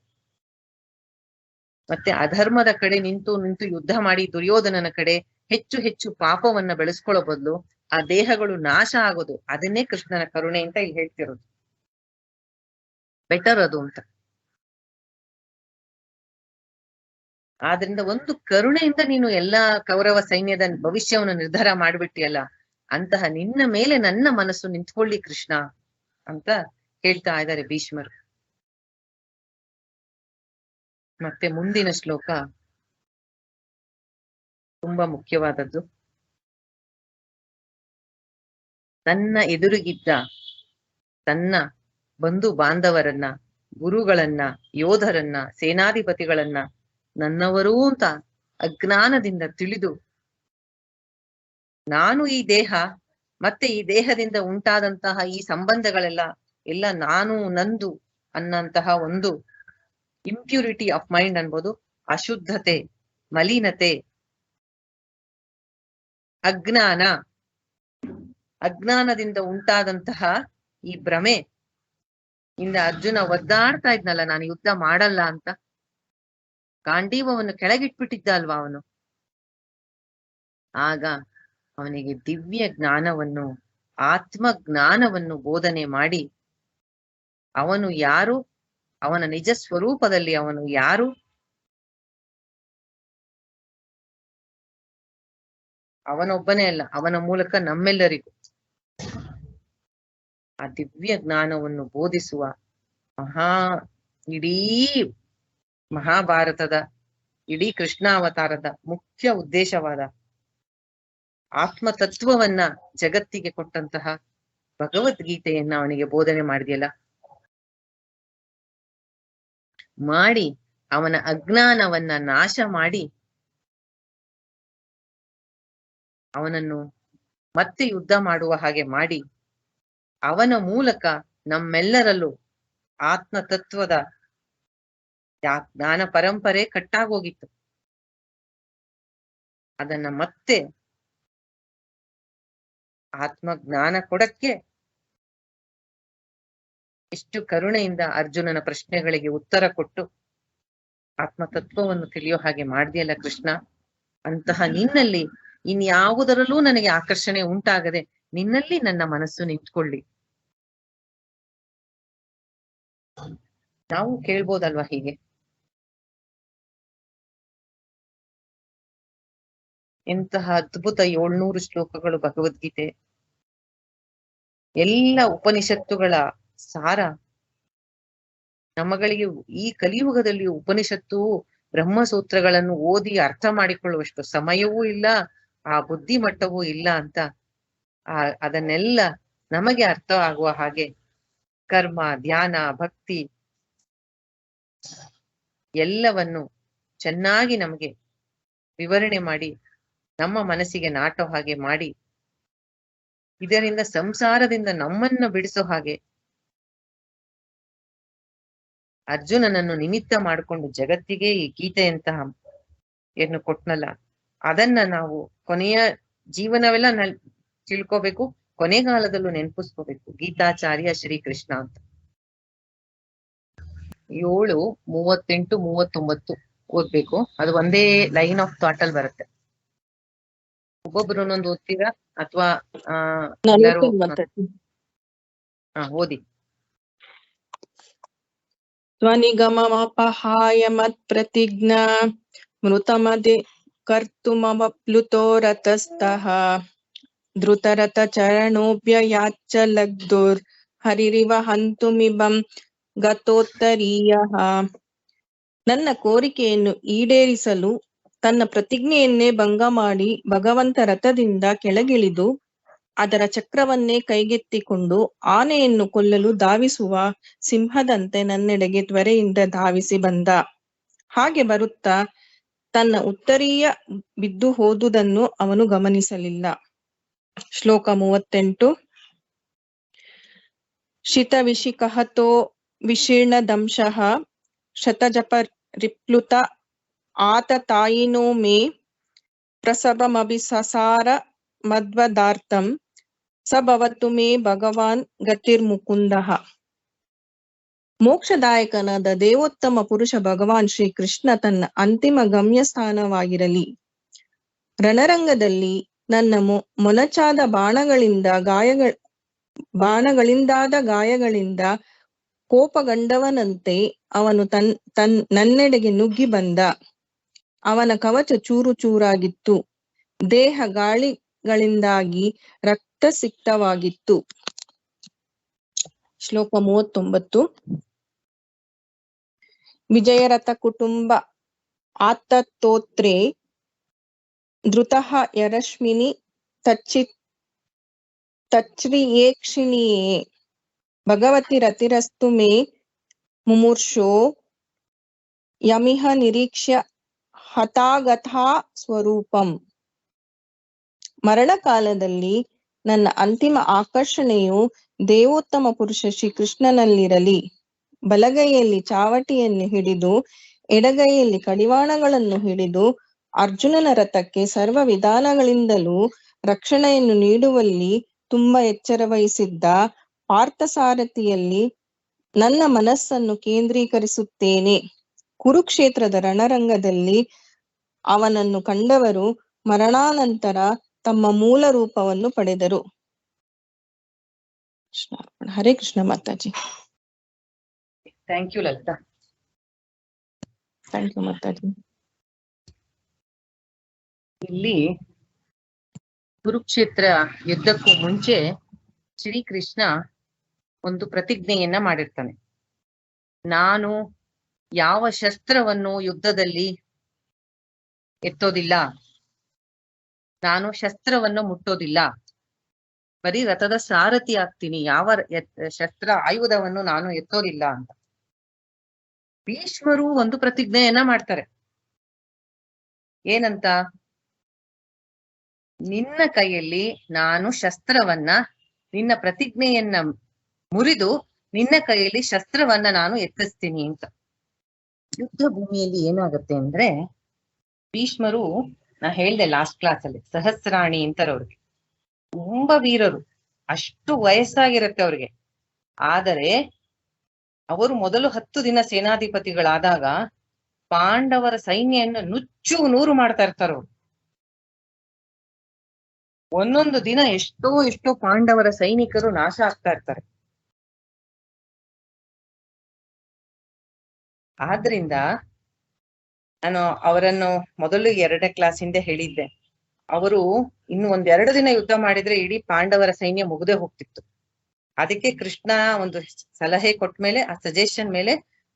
ಮತ್ತೆ ಅಧರ್ಮದ ಕಡೆ ನಿಂತು ಯುದ್ಧ ಮಾಡಿ ದುರ್ಯೋಧನನ ಕಡೆ ಹೆಚ್ಚು ಹೆಚ್ಚು ಪಾಪವನ್ನ ಬೆಳೆಸ್ಕೊಳ್ಳೋ ಬದಲು ಆ ದೇಹಗಳು ನಾಶ ಆಗೋದು, ಅದನ್ನೇ ಕೃಷ್ಣನ ಕರುಣೆ ಅಂತ ಇಲ್ಲಿ ಹೇಳ್ತಿರೋದು. ಬೆಟರ್ ಅದು ಅಂತ. ಆದ್ರಿಂದ ಒಂದು ಕರುಣೆಯಿಂದ ನೀನು ಎಲ್ಲಾ ಕೌರವ ಸೈನ್ಯದ ಭವಿಷ್ಯವನ್ನು ನಿರ್ಧಾರ ಮಾಡ್ಬಿಟ್ಟಿಯಲ್ಲ, ಅಂತಹ ನಿನ್ನ ಮೇಲೆ ನನ್ನ ಮನಸ್ಸು ನಿಂತ್ಕೊಳ್ಳಿ ಕೃಷ್ಣ ಅಂತ ಹೇಳ್ತಾ ಇದ್ದಾರೆ ಭೀಷ್ಮರು. ಮತ್ತೆ ಮುಂದಿನ ಶ್ಲೋಕ ತುಂಬಾ ಮುಖ್ಯವಾದದ್ದು. ತನ್ನ ಎದುರಿಗಿದ್ದ ತನ್ನ ಬಂಧು ಬಾಂಧವರನ್ನ, ಗುರುಗಳನ್ನ, ಯೋಧರನ್ನ, ಸೇನಾಧಿಪತಿಗಳನ್ನ ನನ್ನವರೂ ಅಂತ ಅಜ್ಞಾನದಿಂದ ತಿಳಿದು, ನಾನು ಈ ದೇಹ ಮತ್ತೆ ಈ ದೇಹದಿಂದ ಉಂಟಾದಂತಹ ಈ ಸಂಬಂಧಗಳೆಲ್ಲ ನಾನು ನಂದು ಅನ್ನಂತಹ ಒಂದು ಇಂಪ್ಯೂರಿಟಿ ಆಫ್ ಮೈಂಡ್ ಅನ್ಬೋದು, ಅಶುದ್ಧತೆ, ಮಲಿನತೆ, ಅಜ್ಞಾನದಿಂದ ಉಂಟಾದಂತಹ ಈ ಭ್ರಮೆ ಇಂದ ಅರ್ಜುನ ಒದ್ದಾಡ್ತಾ ಇದ್ನಲ್ಲ, ನಾನು ಯುದ್ಧ ಮಾಡಲ್ಲ ಅಂತ. ಗಾಂಡೀವವನ್ನು ಕೆಳಗಿಟ್ಬಿಟ್ಟಿದ್ದ ಅಲ್ವಾ ಅವನು. ಆಗ ಅವನಿಗೆ ದಿವ್ಯ ಜ್ಞಾನವನ್ನು, ಆತ್ಮ ಜ್ಞಾನವನ್ನು ಬೋಧನೆ ಮಾಡಿ, ಅವನು ಯಾರು, ಅವನ ನಿಜ ಸ್ವರೂಪದಲ್ಲಿ ಅವನು ಯಾರು, ಅವನೊಬ್ಬನೇ ಅಲ್ಲ, ಅವನ ಮೂಲಕ ನಮ್ಮೆಲ್ಲರಿಗೂ ಆ ದಿವ್ಯ ಜ್ಞಾನವನ್ನು ಬೋಧಿಸುವ ಇಡೀ ಮಹಾಭಾರತದ, ಇಡೀ ಕೃಷ್ಣಾವತಾರದ ಮುಖ್ಯ ಉದ್ದೇಶವಾದ ಆತ್ಮತತ್ವವನ್ನ ಜಗತ್ತಿಗೆ ಕೊಟ್ಟಂತಹ ಭಗವದ್ಗೀತೆಯನ್ನ ಅವನಿಗೆ ಬೋಧನೆ ಮಾಡಿದೆಯಲ್ಲ, ಮಾಡಿ ಅವನ ಅಜ್ಞಾನವನ್ನ ನಾಶ ಮಾಡಿ ಅವನನ್ನು ಮತ್ತೆ ಯುದ್ಧ ಮಾಡುವ ಹಾಗೆ ಮಾಡಿ, ಅವನ ಮೂಲಕ ನಮ್ಮೆಲ್ಲರಲ್ಲೂ ಆತ್ಮತತ್ವದ ಜ್ಞಾನ ಪರಂಪರೆ ಕಟ್ಟಾಗೋಗಿತ್ತು. ಅದನ್ನ ಮತ್ತೆ ಆತ್ಮ ಜ್ಞಾನ ಕೊಡಕ್ಕೆ ಎಷ್ಟು ಕರುಣೆಯಿಂದ ಅರ್ಜುನನ ಪ್ರಶ್ನೆಗಳಿಗೆ ಉತ್ತರ ಕೊಟ್ಟು ಆತ್ಮತತ್ವವನ್ನು ತಿಳಿಯೋ ಹಾಗೆ ಮಾಡ್ದಿಯಲ್ಲ ಕೃಷ್ಣ. ಅಂತಹ ನಿನ್ನಲ್ಲಿ ಇನ್ಯಾವುದರಲ್ಲೂ ನನಗೆ ಆಕರ್ಷಣೆ ಉಂಟಾಗದೆ ನಿನ್ನಲ್ಲಿ ನನ್ನ ಮನಸ್ಸು ನಿಂತ್ಕೊಳ್ಳಿ. ನಾವು ಕೇಳ್ಬೋದಲ್ವಾ ಹೀಗೆ? ಎಂತಹ ಅದ್ಭುತ 700 ಶ್ಲೋಕಗಳು ಭಗವದ್ಗೀತೆ, ಎಲ್ಲ ಉಪನಿಷತ್ತುಗಳ ಸಾರ. ನಮ್ಮಗಳಿಗೆ ಈ ಕಲಿಯುಗದಲ್ಲಿ ಉಪನಿಷತ್ತು ಬ್ರಹ್ಮಸೂತ್ರಗಳನ್ನು ಓದಿ ಅರ್ಥ ಮಾಡಿಕೊಳ್ಳುವಷ್ಟು ಸಮಯವೂ ಇಲ್ಲ, ಆ ಬುದ್ಧಿ ಮಟ್ಟವೂ ಇಲ್ಲ ಅಂತ ಅದನ್ನೆಲ್ಲ ನಮಗೆ ಅರ್ಥ ಆಗುವ ಹಾಗೆ ಕರ್ಮ, ಧ್ಯಾನ, ಭಕ್ತಿ ಎಲ್ಲವನ್ನು ಚೆನ್ನಾಗಿ ನಮಗೆ ವಿವರಣೆ ಮಾಡಿ ನಮ್ಮ ಮನಸ್ಸಿಗೆ ನಾಟೋ ಹಾಗೆ ಮಾಡಿ, ಇದರಿಂದ ಸಂಸಾರದಿಂದ ನಮ್ಮನ್ನ ಬಿಡಿಸೋ ಹಾಗೆ ಅರ್ಜುನನನ್ನು ನಿಮಿತ್ತ ಮಾಡಿಕೊಂಡು ಜಗತ್ತಿಗೆ ಈ ಗೀತೆಯಂತಹ ಏನು ಕೊಟ್ನಲ್ಲ, ಅದನ್ನ ನಾವು ಕೊನೆಯ ಜೀವನವೆಲ್ಲ ತಿಳ್ಕೋಬೇಕು. ಕೊನೆಗಾಲದಲ್ಲೂ ನೆನಪಿಸ್ಕೋಬೇಕು ಗೀತಾಚಾರ್ಯ ಶ್ರೀಕೃಷ್ಣ ಅಂತ. 7:38-39 ಓದ್ಬೇಕು. ಅದು ಒಂದೇ ಲೈನ್ ಆಫ್ ಥಾಟ್ ಅಲ್ಲಿ ಬರುತ್ತೆ. ಒಬ್ಬೊಬ್ರು ಒಂದೊಂದು ಓದ್ತೀರಾ ಅಥವಾ ಎಲ್ಲರೂ ಓದಿ. ತ್ವನಿಗಮಮಪಹಾಯ ಮತ್ಪ್ರತಿಜ್ಞಾ ಮೃತಮದೆ ಕರ್ತುಮವಪ್ಲುತೋ ರತಸ್ತಃ ಧೃತರಥ ಚರಣೋಭ್ಯಯಾಚ್ಚ ಲಗ್ಧುರ್ ಹರಿರಿವ ಹಂತುಮಿಬಂ ಗತೋತ್ತರೀಯಃ. ನನ್ನ ಕೋರಿಕೆಯನ್ನು ಈಡೇರಿಸಲು ತನ್ನ ಪ್ರತಿಜ್ಞೆಯನ್ನೇ ಭಂಗ ಮಾಡಿ ಭಗವಂತ ರಥದಿಂದ ಕೆಳಗಿಳಿದು ಅದರ ಚಕ್ರವನ್ನೇ ಕೈಗೆತ್ತಿಕೊಂಡು ಆನೆಯನ್ನು ಕೊಲ್ಲಲು ಧಾವಿಸುವ ಸಿಂಹದಂತೆ ನನ್ನೆಡೆಗೆ ತ್ವರೆಯಿಂದ ಧಾವಿಸಿ ಬಂದ. ಹಾಗೆ ಬರುತ್ತಾ ತನ್ನ ಉತ್ತರೀಯ ಬಿದ್ದು ಹೋದುದನ್ನು ಅವನು ಗಮನಿಸಲಿಲ್ಲ. ಶ್ಲೋಕ 38. ಶಿತವಿಶಿಕಹತೋ ವಿಶೀರ್ಣ ದಂಶಃ ಶತಜಪ ರಿಪ್ಲುತ ಆತತಾಯಿನೋ ಮೇ ಪ್ರಸಭಮಭಿಸಸಾರ ಮದ್ವದಾರ್ಥಂ ಸಭವತು ಮೇ ಭಗವಾನ್ ಗತಿರ್ಮುಕುಂದಃ. ಮೋಕ್ಷದಾಯಕನಾದ ದೇವೋತ್ತಮ ಪುರುಷ ಭಗವಾನ್ ಶ್ರೀಕೃಷ್ಣ ತನ್ನ ಅಂತಿಮ ಗಮ್ಯ ಸ್ಥಾನವಾಗಿರಲಿ. ರಣರಂಗದಲ್ಲಿ ನನ್ನ ಮೊನಚಾದ ಬಾಣಗಳಿಂದಾದ ಗಾಯಗಳಿಂದ ಕೋಪಗಂಡವನಂತೆ ಅವನು ನನ್ನೆಡೆಗೆ ನುಗ್ಗಿ ಬಂದ. ಅವನ ಕವಚ ಚೂರು ಚೂರಾಗಿತ್ತು, ದೇಹ ಗಾಳಿಗಳಿಂದಾಗಿ ರಕ್ತಸಿಕ್ತವಾಗಿತ್ತು. ಶ್ಲೋಕ 39. ವಿಜಯರಥ ಕುಟುಂಬ ಆತ್ತೋತ್ರೇ ಧೃತಃ ಯರಶ್ಮಿನಿ ತಚ್ರಿಯೇಕ್ಷಿಣಿಯೇ ಭಗವತಿ ರತಿರಸ್ತು ಮೇ ಮುಮುರ್ಷೋ ಯಮಿಹ ನಿರೀಕ್ಷ್ಯ ಹತಾಗಥಾ ಸ್ವರೂಪಂ. ಮರಣಕಾಲದಲ್ಲಿ ನನ್ನ ಅಂತಿಮ ಆಕರ್ಷಣೆಯು ದೇವೋತ್ತಮ ಪುರುಷ ಶ್ರೀಕೃಷ್ಣನಲ್ಲಿರಲಿ. ಬಲಗೈಯಲ್ಲಿ ಚಾವಟಿಯನ್ನು ಹಿಡಿದು ಎಡಗೈಯಲ್ಲಿ ಕಡಿವಾಣಗಳನ್ನು ಹಿಡಿದು ಅರ್ಜುನನ ರಥಕ್ಕೆ ಸರ್ವ ವಿಧಾನಗಳಿಂದಲೂ ರಕ್ಷಣೆಯನ್ನು ನೀಡುವಲ್ಲಿ ತುಂಬಾ ಎಚ್ಚರ ವಹಿಸಿದ್ದ ಪಾರ್ಥಸಾರಥಿಯಲ್ಲಿ ನನ್ನ ಮನಸ್ಸನ್ನು ಕೇಂದ್ರೀಕರಿಸುತ್ತೇನೆ. ಕುರುಕ್ಷೇತ್ರದ ರಣರಂಗದಲ್ಲಿ ಅವನನ್ನು ಕಂಡವರು ಮರಣಾನಂತರ ತಮ್ಮ ಮೂಲ ರೂಪವನ್ನು ಪಡೆದರು. ಹರೇ ಕೃಷ್ಣ ಮಾತಾಜಿ. Thank you Lalita. Thank you ಮಾತಾಜಿ. ಇಲ್ಲಿ ಕುರುಕ್ಷೇತ್ರ ಯುದ್ಧಕ್ಕೂ ಮುಂಚೆ ಶ್ರೀಕೃಷ್ಣ ಒಂದು ಪ್ರತಿಜ್ಞೆಯನ್ನ ಮಾಡಿರ್ತಾನೆ. ನಾನು ಯಾವ ಶಸ್ತ್ರವನ್ನು ಯುದ್ಧದಲ್ಲಿ ಎತ್ತೋದಿಲ್ಲ, ನಾನು ಶಸ್ತ್ರವನ್ನು ಮುಟ್ಟೋದಿಲ್ಲ, ಬರೀ ರಥದ ಸಾರಥಿ ಆಗ್ತೀನಿ, ಯಾವ ಶಸ್ತ್ರ ಆಯುಧವನ್ನು ನಾನು ಎತ್ತೋದಿಲ್ಲ ಅಂತ. ಭೀಷ್ಮರು ಒಂದು ಪ್ರತಿಜ್ಞೆಯನ್ನ ಮಾಡ್ತಾರೆ. ಏನಂತ? ನಿನ್ನ ಕೈಯಲ್ಲಿ ನಾನು ಶಸ್ತ್ರವನ್ನ, ನಿನ್ನ ಪ್ರತಿಜ್ಞೆಯನ್ನ ಮುರಿದು ನಿನ್ನ ಕೈಯಲ್ಲಿ ಶಸ್ತ್ರವನ್ನ ನಾನು ಎತ್ತಿಸ್ತೀನಿ ಅಂತ. ಯುದ್ಧ ಭೂಮಿಯಲ್ಲಿ ಏನಾಗುತ್ತೆ ಅಂದ್ರೆ, ಭೀಷ್ಮರು, ನಾ ಹೇಳ್ದೆ ಲಾಸ್ಟ್ ಕ್ಲಾಸ್ ಅಲ್ಲಿ, ಸಹಸ್ರಾಣಿ ಅಂತಾರೆ ಅವ್ರಿಗೆ. ತುಂಬಾ ವೀರರು, ಅಷ್ಟು ವಯಸ್ಸಾಗಿರುತ್ತೆ ಅವ್ರಿಗೆ. ಆದರೆ ಅವರು ಮೊದಲು 10 ದಿನ ಸೇನಾಧಿಪತಿಗಳಾದಾಗ ಪಾಂಡವರ ಸೈನ್ಯವನ್ನು ನುಚ್ಚು ನೂರು ಮಾಡ್ತಾ ಇರ್ತಾರೆ ಅವರು. ಒಂದೊಂದು ದಿನ ಎಷ್ಟೋ ಪಾಂಡವರ ಸೈನಿಕರು ನಾಶ ಆಗ್ತಾ ಇರ್ತಾರೆ. ಆದ್ರಿಂದ ನಾನು ಅವರನ್ನು ಮೊದಲು 2ನೇ ಕ್ಲಾಸ್ ಹಿಂದೆ ಹೇಳಿದ್ದೆ, ಅವರು ಇನ್ನು 1-2 ದಿನ ಯುದ್ಧ ಮಾಡಿದ್ರೆ ಇಡೀ ಪಾಂಡವರ ಸೈನ್ಯ ಮುಗ್ದೇ ಹೋಗ್ತಿತ್ತು. ಅದಕ್ಕೆ ಕೃಷ್ಣ ಒಂದು ಸಲಹೆ ಕೊಟ್ಮೇಲೆ, ಆ ಸಜೆಷನ್ ಮೇಲೆ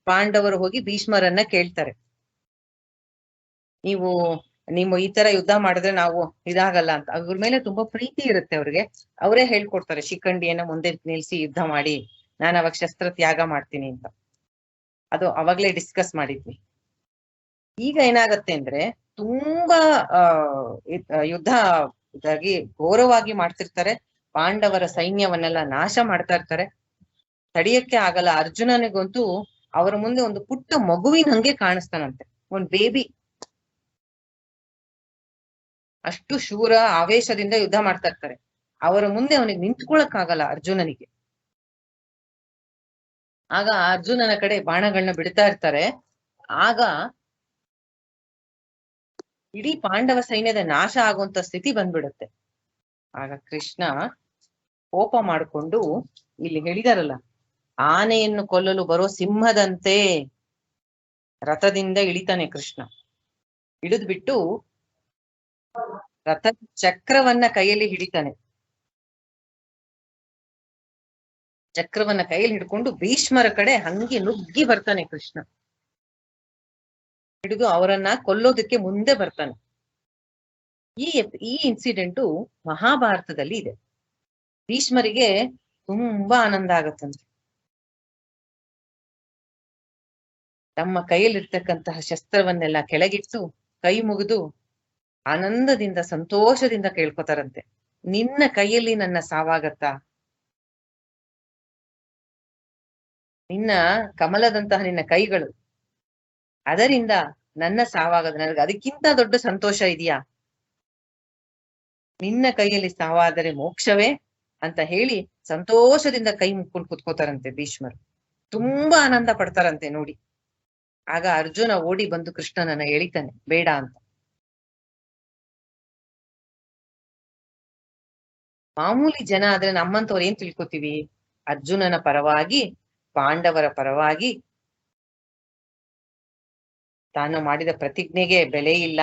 ಪಾಂಡವರು ಹೋಗಿ ಭೀಷ್ಮರನ್ನ ಕೇಳ್ತಾರೆ, ನೀವು ಈ ತರ ಯುದ್ಧ ಮಾಡಿದ್ರೆ ನಾವು ಇದಾಗಲ್ಲ ಅಂತ. ಅವ್ರ ಮೇಲೆ ತುಂಬಾ ಪ್ರೀತಿ ಇರುತ್ತೆ ಅವ್ರಿಗೆ. ಅವರೇ ಹೇಳ್ಕೊಡ್ತಾರೆ, ಶಿಖಂಡಿಯನ್ನ ಮುಂದೆ ನಿಲ್ಸಿ ಯುದ್ಧ ಮಾಡಿ, ನಾನು ಅವಾಗ ಶಸ್ತ್ರ ತ್ಯಾಗ ಮಾಡ್ತೀನಿ ಅಂತ. ಅದು ಅವಾಗ್ಲೇ ಡಿಸ್ಕಸ್ ಮಾಡಿದ್ವಿ. ಈಗ ಏನಾಗತ್ತೆ ಅಂದ್ರೆ, ತುಂಬಾ ಯುದ್ಧ ಘೋರವಾಗಿ ಮಾಡ್ತಿರ್ತಾರೆ, ಪಾಂಡವರ ಸೈನ್ಯವನ್ನೆಲ್ಲ ನಾಶ ಮಾಡ್ತಾ ಇರ್ತಾರೆ, ತಡಿಯಕ್ಕೆ ಆಗಲ್ಲ. ಅರ್ಜುನನಿಗಂತೂ ಅವರ ಮುಂದೆ ಒಂದು ಪುಟ್ಟ ಮಗುವಿನ ಹಂಗೆ ಕಾಣಿಸ್ತಾನಂತೆ, ಒಂದ್ ಬೇಬಿ. ಅಷ್ಟು ಶೂರ ಆವೇಶದಿಂದ ಯುದ್ಧ ಮಾಡ್ತಾ ಇರ್ತಾರೆ. ಅವರ ಮುಂದೆ ಅವನಿಗೆ ನಿಂತ್ಕೊಳಕ್ಕಾಗಲ್ಲ ಅರ್ಜುನನಿಗೆ. ಆಗ ಅರ್ಜುನನ ಕಡೆ ಬಾಣಗಳನ್ನ ಬಿಡ್ತಾ ಇರ್ತಾರೆ. ಆಗ ಇಡೀ ಪಾಂಡವ ಸೈನ್ಯದ ನಾಶ ಆಗುವಂತ ಸ್ಥಿತಿ ಬಂದ್ಬಿಡುತ್ತೆ. ಆಗ ಕೃಷ್ಣ ಕೋಪ ಮಾಡಿಕೊಂಡು ಇಲ್ಲಿ ಹೇಳಿದಾರಲ್ಲ, ಆನೆಯನ್ನು ಕೊಲ್ಲಲು ಬರೋ ಸಿಂಹದಂತೆ ರಥದಿಂದ ಇಳಿತಾನೆ ಕೃಷ್ಣ. ಇಳಿದು ಬಿಟ್ಟು ರಥ ಚಕ್ರವನ್ನ ಕೈಯಲ್ಲಿ ಹಿಡಿತಾನೆ. ಚಕ್ರವನ್ನ ಕೈಯಲ್ಲಿ ಹಿಡ್ಕೊಂಡು ಭೀಷ್ಮರ ಕಡೆ ಹಂಗೆ ನುಗ್ಗಿ ಬರ್ತಾನೆ ಕೃಷ್ಣ. ಹಿಡಿದು ಅವರನ್ನ ಕೊಲ್ಲೋದಕ್ಕೆ ಮುಂದೆ ಬರ್ತಾನೆ. ಈ ಇನ್ಸಿಡೆಂಟು ಮಹಾಭಾರತದಲ್ಲಿ ಇದೆ. ಭೀಷ್ಮರಿಗೆ ತುಂಬಾ ಆನಂದ ಆಗತ್ತಂತೆ. ತಮ್ಮ ಕೈಯಲ್ಲಿರ್ತಕ್ಕಂತಹ ಶಸ್ತ್ರವನ್ನೆಲ್ಲ ಕೆಳಗಿಟ್ಟು ಕೈ ಮುಗಿದು ಆನಂದದಿಂದ ಸಂತೋಷದಿಂದ ಕೇಳ್ಕೊತಾರಂತೆ, ನಿನ್ನ ಕೈಯಲ್ಲಿ ನನ್ನ ಸಾವಾಗತ್ತಾ? ನಿನ್ನ ಕಮಲದಂತಹ ನಿನ್ನ ಕೈಗಳು, ಅದರಿಂದ ನನ್ನ ಸಾವಾಗದ ನನಗೆ ಅದಕ್ಕಿಂತ ದೊಡ್ಡ ಸಂತೋಷ ಇದೆಯಾ? ನಿನ್ನ ಕೈಯಲ್ಲಿ ಸಾವಾದರೆ ಮೋಕ್ಷವೇ ಅಂತ ಹೇಳಿ ಸಂತೋಷದಿಂದ ಕೈ ಮುಕ್ಕೊಂಡು ಕುತ್ಕೋತಾರಂತೆ ಭೀಷ್ಮರು. ತುಂಬಾ ಆನಂದ ಪಡ್ತಾರಂತೆ ನೋಡಿ. ಆಗ ಅರ್ಜುನ ಓಡಿ ಬಂದು ಕೃಷ್ಣನನ್ನ ಎಳಿತಾನೆ, ಬೇಡ ಅಂತ. ಮಾಮೂಲಿ ಜನ ಆದ್ರೆ ನಮ್ಮಂತವ್ರು ಏನ್ ತಿಳ್ಕೊತೀವಿ? ಅರ್ಜುನನ ಪರವಾಗಿ, ಪಾಂಡವರ ಪರವಾಗಿ, ತಾನು ಮಾಡಿದ ಪ್ರತಿಜ್ಞೆಗೆ ಬೆಲೆ ಇಲ್ಲ,